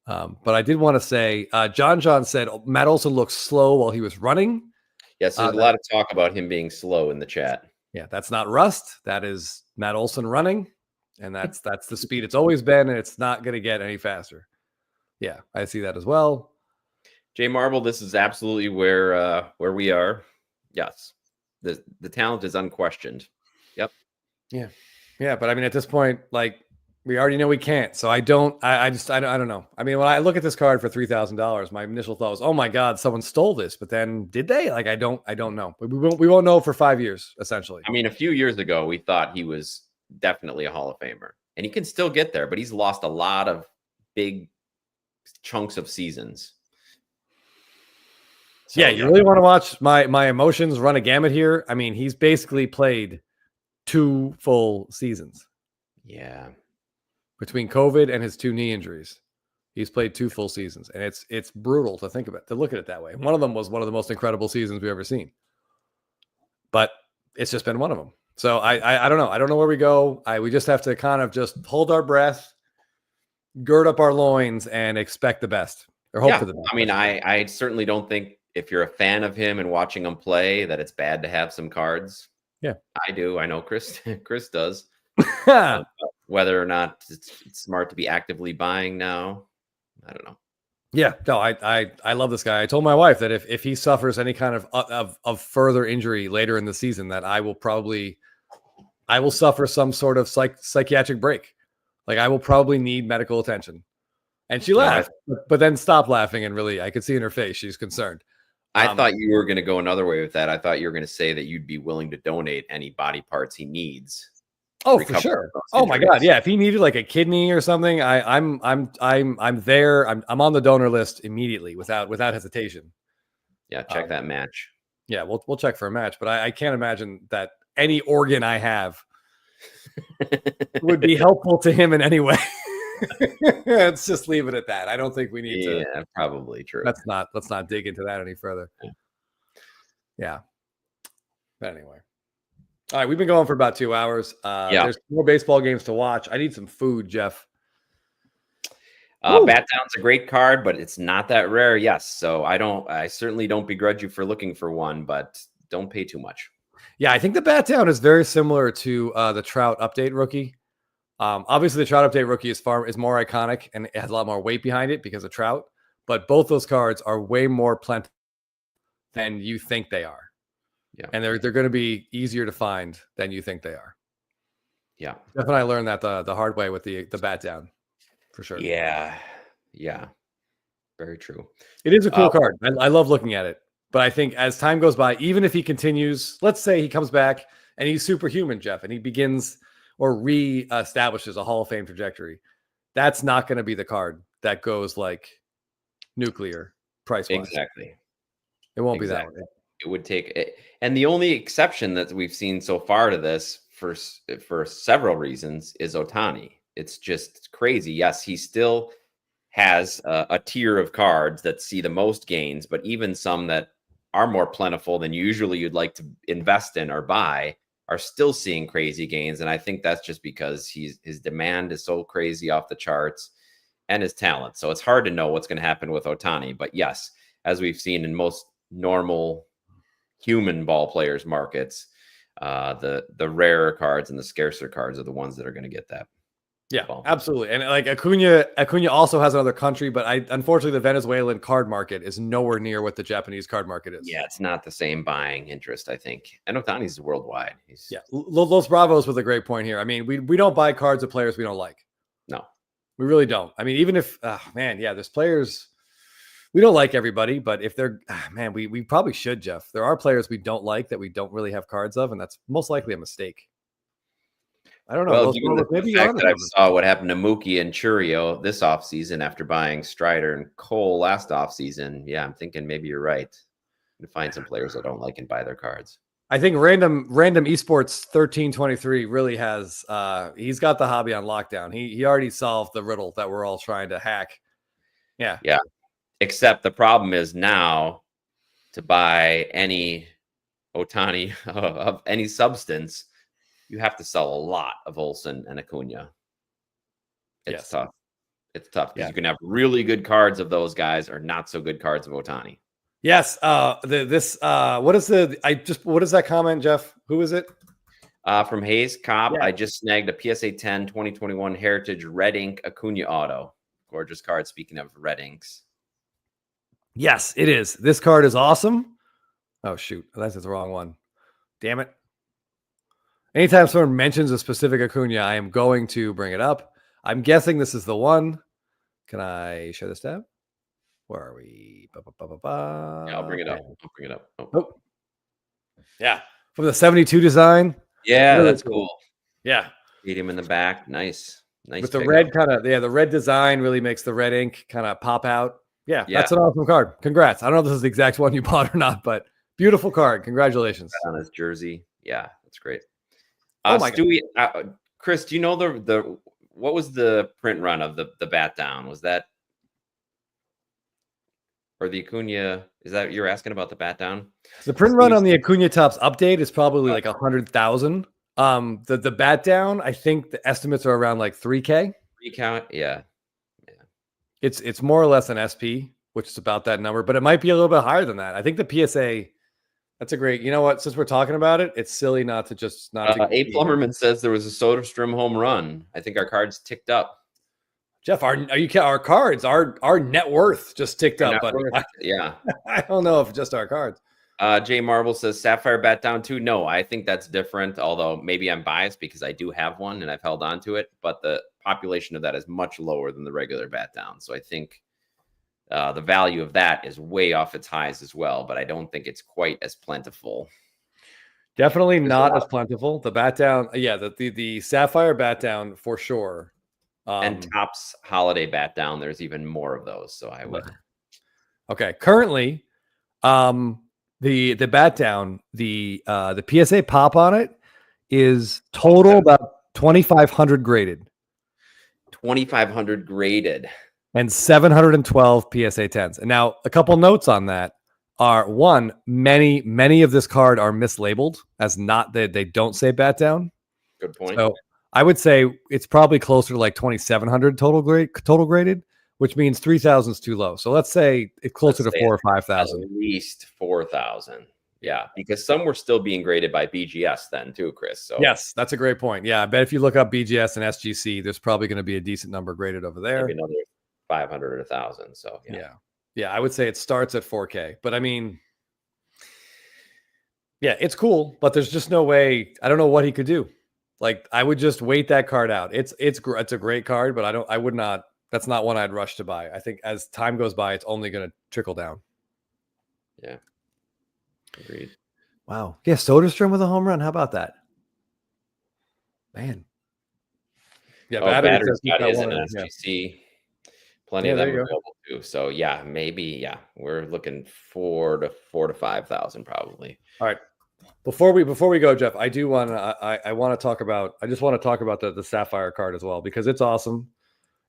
But I did want to say, John said Matt Olson looked slow while he was running. Yes, there's a lot of talk about him being slow in the chat. Yeah, that's not rust. That is Matt Olson running, and that's the speed it's always been, and it's not going to get any faster. Yeah, I see that as well. Jay Marble, this is absolutely where we are. Yes, the talent is unquestioned. Yep. Yeah, but I mean, at this point, like, we already know we can't. So I don't know. I mean, when I look at this card for $3,000, my initial thought was, oh my God, someone stole this. But then did they? Like, I don't know. We won't know for 5 years, essentially. I mean, a few years ago, we thought he was definitely a Hall of Famer, and he can still get there, but he's lost a lot of chunks of seasons. So, yeah, you really want to watch my emotions run a gamut here? I mean, he's basically played 2 full seasons. Yeah. Between COVID and his 2 knee injuries, he's played 2 full seasons, and it's brutal to think of it, to look at it that way. One of them was one of the most incredible seasons we've ever seen, but it's just been one of them. So I don't know. I don't know where we go. We just have to kind of just hold our breath, gird up our loins, and expect the best or hope for the best. I mean, I certainly don't think if you're a fan of him and watching him play that it's bad to have some cards. Yeah, I do. I know Chris does. Whether or not it's smart to be actively buying now, I don't know. Yeah, no, I love this guy. I told my wife that if he suffers any kind of further injury later in the season, that I will suffer some sort of psychiatric break. Like, I will probably need medical attention. And she laughed, but then stopped laughing, and really, I could see in her face she's concerned. I thought you were going to go another way with that. I thought you were going to say that you'd be willing to donate any body parts he needs. Oh, for sure. Oh my God. Yeah. If he needed like a kidney or something, I'm there. I'm on the donor list immediately without hesitation. Yeah. Check that match. Yeah. We'll check for a match, but I can't imagine that any organ I have would be helpful to him in any way. Let's just leave it at that. I don't think we need to. Yeah, probably true. Let's not dig into that any further. Yeah. But anyway. All right, we've been going for about 2 hours. There's more baseball games to watch. I need some food, Jeff. Bat Down's a great card, but it's not that rare. Yes, so I certainly don't begrudge you for looking for one, but don't pay too much. Yeah, I think the Bat Down is very similar to the Trout Update rookie. Obviously, the Trout Update rookie is more iconic and it has a lot more weight behind it because of Trout. But both those cards are way more plentiful than you think they are. Yeah. And they're going to be easier to find than you think they are. Yeah. Definitely, I learned that the hard way with the Bat Down, for sure. Yeah. Yeah. Very true. It is a cool card. I love looking at it. But I think as time goes by, even if he continues, let's say he comes back and he's superhuman, Jeff, and he begins or re-establishes a Hall of Fame trajectory, that's not going to be the card that goes like nuclear price wise. Exactly. It won't be Exactly. that way. It would take it. And the only exception that we've seen so far to this for several reasons is Otani. It's just crazy. Yes, he still has a tier of cards that see the most gains, but even some that are more plentiful than usually you'd like to invest in or buy are still seeing crazy gains. And I think that's just because his demand is so crazy off the charts and his talent. So it's hard to know what's going to happen with Otani. But yes, as we've seen in most normal human ball players markets, the rarer cards and the scarcer cards are the ones that are going to get that. Yeah, bump. absolutely. And like Acuna also has another country, but unfortunately the Venezuelan card market is nowhere near what the Japanese card market is. Yeah, it's not the same buying interest, I think. And Otani's worldwide. Yeah, Los Bravos was a great point here. I mean, we don't buy cards of players we don't like. No, we really don't. I mean, even if there's players we don't like everybody, but if they're we probably should, Jeff. There are players we don't like that we don't really have cards of, and that's most likely a mistake. I don't know. Well, given the fact that I saw what happened to Mookie and Churio this offseason after buying Strider and Cole last offseason, yeah, I'm thinking maybe you're right. To find some players I don't like and buy their cards. I think random esports 1323 really has he's got the hobby on lockdown. He already solved the riddle that we're all trying to hack. Yeah. Yeah. Except the problem is now to buy any Otani of any substance, you have to sell a lot of Olsen and Acuna. It's tough. It's tough because you can have really good cards of those guys or not so good cards of Otani. Yes. What is that comment, Jeff? Who is it? From Hayes Cobb, Yeah. I just snagged a PSA 10 2021 Heritage Red Ink Acuna Auto. Gorgeous card. Speaking of red inks. Yes, it is. This card is awesome. Oh, shoot. That's the wrong one. Damn it. Anytime someone mentions a specific Acuna, I am going to bring it up. I'm guessing this is the one. Can I share this tab? Where are we? Yeah, I'll bring it up. Oh. Yeah. From the 72 design. Yeah, really that's cool. Yeah. Stadium in the back. Nice. With the red the red design really makes the red ink kind of pop out. Yeah, that's an awesome card. Congrats. I don't know if this is the exact one you bought or not, but beautiful card. Congratulations. On his jersey. Yeah, that's great. Oh my God. Chris, do you know what was the print run of the bat down? Was that or the Acuna? Is that you're asking about the bat down? The print run on the Acuna Tops update is probably like 100,000. The bat down, I think the estimates are around like 3K. Recount, yeah. It's more or less an SP, which is about that number, but it might be a little bit higher than that. I think the PSA. That's a great. You know what? Since we're talking about it, it's silly not to. A Plumberman says there was a Soderstrom home run. I think our cards ticked up. Jeff, our cards, our net worth just ticked up, buddy. Yeah. I don't know if just our cards. Jay Marble says Sapphire bat down too. No, I think that's different. Although maybe I'm biased because I do have one and I've held on to it, but the population of that is much lower than the regular bat down. So I think the value of that is way off its highs as well, but I don't think it's quite as plentiful. Definitely not as plentiful. The bat down, the Sapphire bat down for sure. And Topps Holiday bat down, there's even more of those. So I would. Okay, currently, the bat down, the PSA pop on it is total about 2,500 graded. 2,500 graded. And 712 PSA 10s. And now a couple notes on that are one, many of this card are mislabeled as not that they don't say bat down. Good point. So I would say it's probably closer to like 2,700 total graded, which means 3,000 is too low. So let's say it's closer to 4,000 or 5,000. At least 4,000. Yeah, because some were still being graded by BGS then too, Chris. So yes, that's a great point. Yeah, I bet if you look up BGS and SGC, there's probably going to be a decent number graded over there. Maybe another 500 or 1,000. So yeah, I would say it starts at 4K. But I mean, yeah, it's cool, but there's just no way. I don't know what he could do. Like, I would just wait that card out. It's a great card, but I would not. That's not one I'd rush to buy. I think as time goes by, it's only going to trickle down. Yeah. Agreed. Wow. Yeah, Soderstrom with a home run. How about that? Man. Yeah, Battery's got his in SGC. Plenty Yeah, of there them you go. available too. So yeah, maybe we're looking 4 to 5,000 probably. All right. Before we go, Jeff, I do want to I want to talk about I just want to talk about the Sapphire card as well because it's awesome.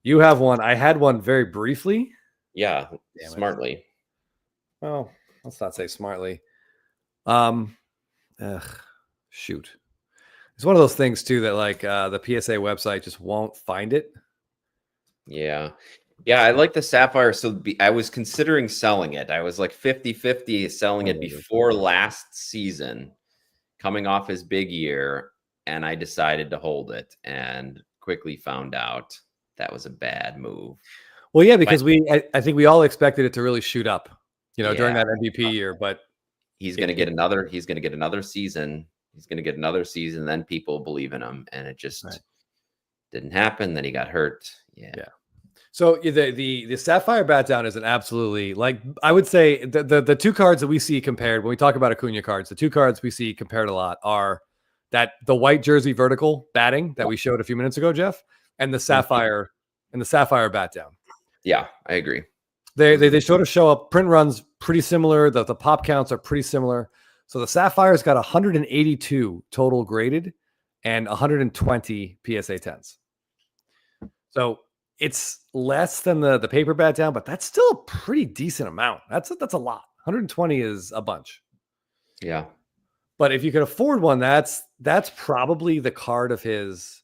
You have one. I had one very briefly. Yeah, Damn it. smartly. Well, let's not say smartly. Shoot. It's one of those things too that like the PSA website just won't find it. Yeah. Yeah, I like the Sapphire. So I was considering selling it. I was like 50-50 selling it before last season, coming off his big year, and I decided to hold it and quickly found out that was a bad move. Well, yeah, because I think we all expected it to really shoot up, during that MVP year, but he's going to get another season. He's going to get another season, then people believe in him, and it just didn't happen. Then he got hurt. Yeah. So the Sapphire Bat Down is an absolutely, like, I would say the two cards that we see compared when we talk about Acuna cards, the two cards we see compared a lot are the white jersey vertical batting that we showed a few minutes ago, Jeff, and the Sapphire Bat Down. Yeah, I agree. They sort of show up. Print runs pretty similar. The pop counts are pretty similar. So the Sapphire's got 182 total graded and 120 PSA 10s. So it's less than the paper bat down, but that's still a pretty decent amount. That's a lot. 120 is a bunch. Yeah. But if you could afford one, that's probably the card of his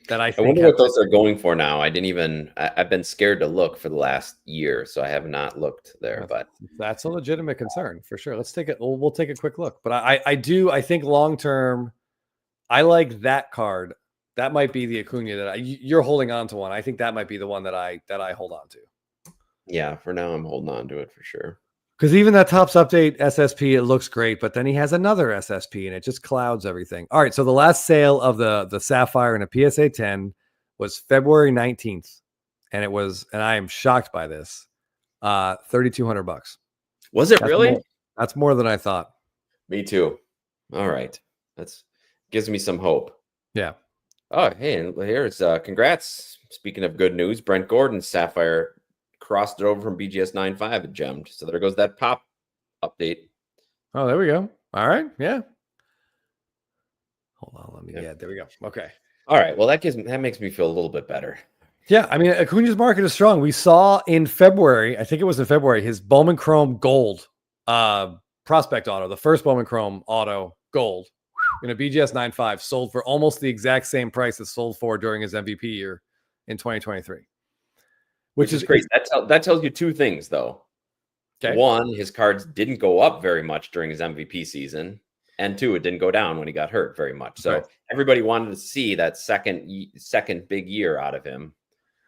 that I think. I wonder what those are going for now. I've been scared to look for the last year, so I have not looked there. But that's a legitimate concern for sure. Let's take it. We'll take a quick look. But I think long term, I like that card. That might be the Acuna that you're holding on to one. I think that might be the one that I hold on to. Yeah, for now I'm holding on to it for sure. Because even that Topps Update SSP, it looks great, but then he has another SSP and it just clouds everything. All right, so the last sale of the Sapphire and a PSA 10 was February 19th, and I am shocked by this, $3,200. Was it really? That's more than I thought. Me too. All right, that's gives me some hope. Yeah. Oh, hey, and here's congrats. Speaking of good news, Brent Gordon's Sapphire crossed it over from BGS 9.5 and gemmed. So there goes that pop update. Oh, there we go. All right. Yeah. Hold on. Let me get there we go. Okay. All right. Well, that makes me feel a little bit better. Yeah. I mean, Acuna's market is strong. We saw in February, I think it was in February, his Bowman Chrome Gold prospect auto, the first Bowman Chrome auto gold in a BGS 9.5 sold for almost the exact same price it sold for during his MVP year in 2023. Which is great. That tells you two things, though. Okay. One, his cards didn't go up very much during his MVP season. And two, it didn't go down when he got hurt very much. So everybody wanted to see that second big year out of him.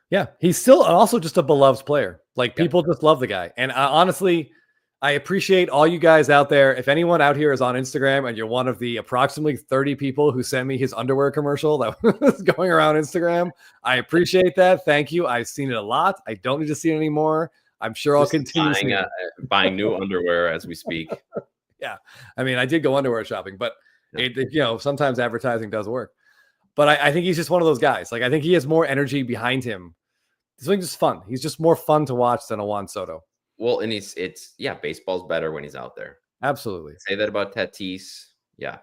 Yeah, he's still also just a beloved player. Like, people just love the guy. And honestly, I appreciate all you guys out there. If anyone out here is on Instagram and you're one of the approximately 30 people who sent me his underwear commercial that was going around Instagram, I appreciate that. Thank you. I've seen it a lot. I don't need to see it anymore. I'm sure I'll continue buying new underwear as we speak. Yeah. I mean, I did go underwear shopping, but sometimes advertising does work. But I think he's just one of those guys. Like, I think he has more energy behind him. This thing's just fun. He's just more fun to watch than a Juan Soto. Well, and baseball's better when he's out there. Absolutely. Say that about Tatis. Yeah.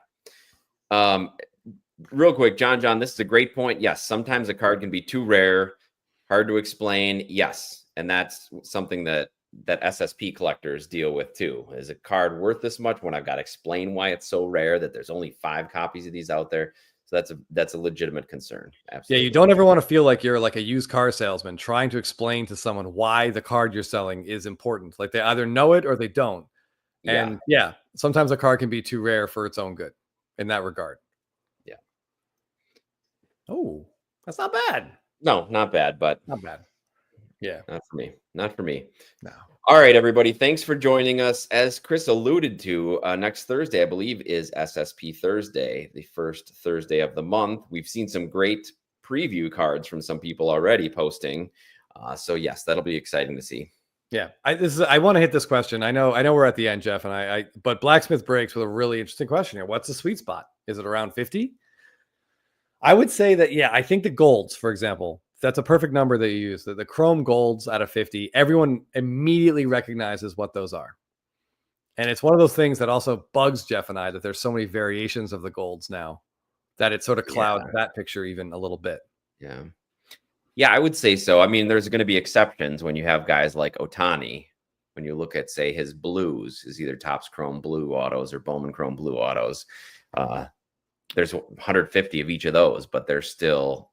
Real quick, John, this is a great point. Yes, sometimes a card can be too rare, hard to explain. Yes, and that's something that SSP collectors deal with too. Is a card worth this much when I've got to explain why it's so rare that there's only 5 copies of these out there? So that's a legitimate concern. Absolutely. Yeah, you don't ever want to feel like you're like a used car salesman trying to explain to someone why the card you're selling is important. Like, they either know it or they don't. And sometimes a card can be too rare for its own good in that regard. Yeah. Oh, that's not bad. No, not bad, but not bad. Yeah. Not for me. No. All right, everybody. Thanks for joining us. As Chris alluded to, next Thursday, I believe, is SSP Thursday, the first Thursday of the month. We've seen some great preview cards from some people already posting. So yes, that'll be exciting to see. Yeah. I want to hit this question. I know we're at the end, Jeff, and but Blacksmith breaks with a really interesting question here. What's the sweet spot? Is it around 50? I would say that, I think the golds, for example, that's a perfect number that you use. The Chrome Golds out of 50, everyone immediately recognizes what those are. And it's one of those things that also bugs Jeff and I, that there's so many variations of the Golds now that it sort of clouds that picture even a little bit. Yeah. Yeah, I would say so. I mean, there's going to be exceptions when you have guys like Ohtani. When you look at, say, his blues, his either Topps Chrome Blue autos or Bowman Chrome Blue autos. There's 150 of each of those, but they're still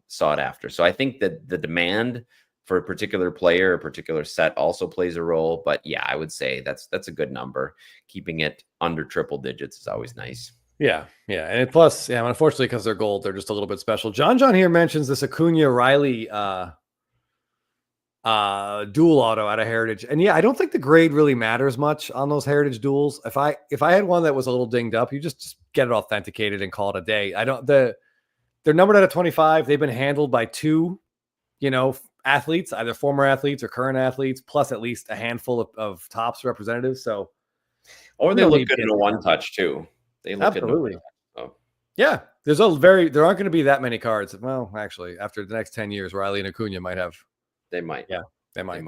sought after. So I think that the demand for a particular player, a particular set also plays a role. But yeah, I would say that's a good number. Keeping it under triple digits is always nice. Yeah. And plus, unfortunately, because they're gold, they're just a little bit special. John here mentions this Acuna Riley dual auto out of Heritage. And yeah, I don't think the grade really matters much on those Heritage duels. If I had one that was a little dinged up, you just get it authenticated and call it a day. They're numbered out of 25. They've been handled by 2, athletes, either former athletes or current athletes, plus at least a handful of Topps representatives. So, or they look good in a one touch too. They look absolutely. Good so. Yeah, there aren't going to be that many cards. Well, actually, after the next 10 years, Riley and Acuna might have. They might. Yeah, they might.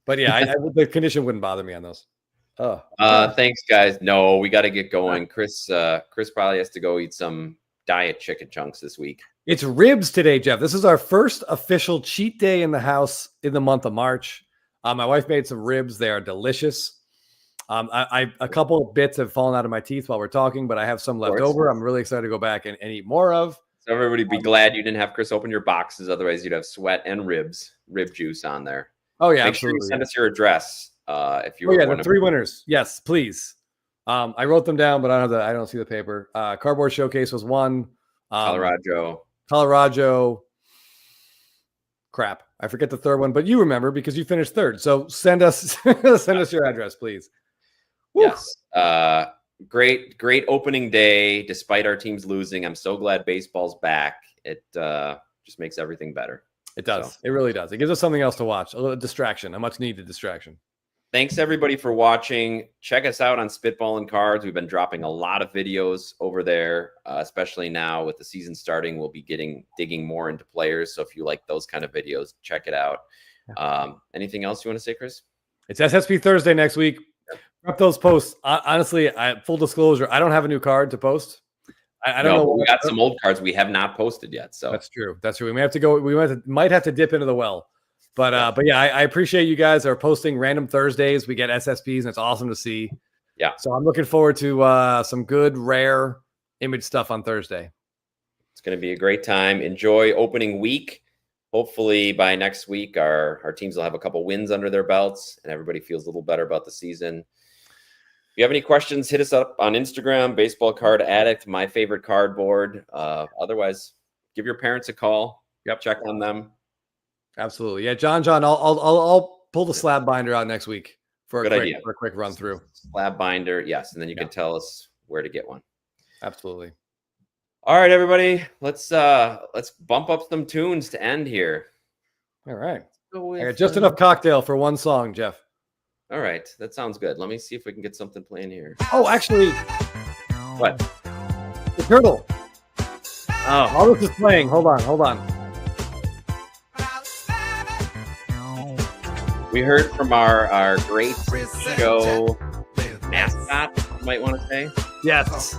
But yeah, the condition wouldn't bother me on those. Oh, thanks, guys. No, we got to get going. Chris probably has to go eat some diet chicken chunks this week. It's ribs today, Jeff. This is our first official cheat day in the house in the month of March. My wife made some ribs. They are delicious. A couple of bits have fallen out of my teeth while we're talking, but I have some left over. I'm really excited to go back and eat more of. So everybody be glad you didn't have Chris open your boxes. Otherwise, you'd have sweat and rib juice on there. Oh, yeah, Make absolutely. Sure you send us your address if you. Oh, yeah, the 3 winners. Yes, please. I wrote them down, but I don't see the paper. Cardboard Showcase was one. Colorado. Crap, I forget the third one, but you remember because you finished third. So send us your address, please. Woo. Yes. Great opening day. Despite our teams losing, I'm so glad baseball's back. It just makes everything better. It does. So. It really does. It gives us something else to watch. A little distraction, a much needed distraction. Thanks everybody for watching. Check us out on Spitballin' Cards. We've been dropping a lot of videos over there, especially now with the season starting. We'll be digging more into players. So if you like those kind of videos, check it out. Anything else you want to say, Chris? It's SSP Thursday next week. Up those posts. Honestly, full disclosure, I don't have a new card to post. I don't know. We got some old cards we have not posted yet. So that's true. We may have to go. Might have to dip into the well. But I appreciate you guys are posting random Thursdays. We get SSPs and it's awesome to see. Yeah. So I'm looking forward to some good, rare image stuff on Thursday. It's going to be a great time. Enjoy opening week. Hopefully by next week, our teams will have a couple wins under their belts and everybody feels a little better about the season. If you have any questions, hit us up on Instagram, Baseball Card Addict, my favorite cardboard. Otherwise, give your parents a call. Yep. Check on them. Absolutely. Yeah, John, I'll pull the slab binder out next week for a quick run through. Slab binder, yes, and then you can tell us where to get one. Absolutely. All right, everybody, let's bump up some tunes to end here. All right. I got just enough cocktail for one song, Jeff. All right, that sounds good. Let me see if we can get something playing here. Oh, actually, what? The turtle. Oh, all this is playing. Hold on. We heard from our great show mascot, you might want to say. Yes.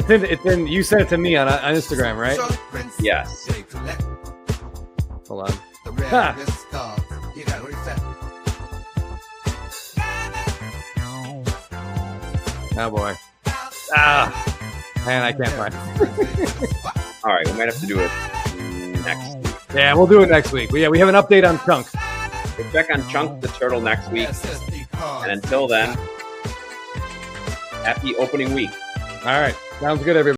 It's in. You sent it to me on Instagram, right? Yes. Hold on. Oh boy. Man, I can't find it. All right, we might have to do it next week. Yeah, we'll do it next week. We have an update on Chunk. We'll check on Chunk the Turtle next week. And until then, happy opening week. All right. Sounds good, everybody.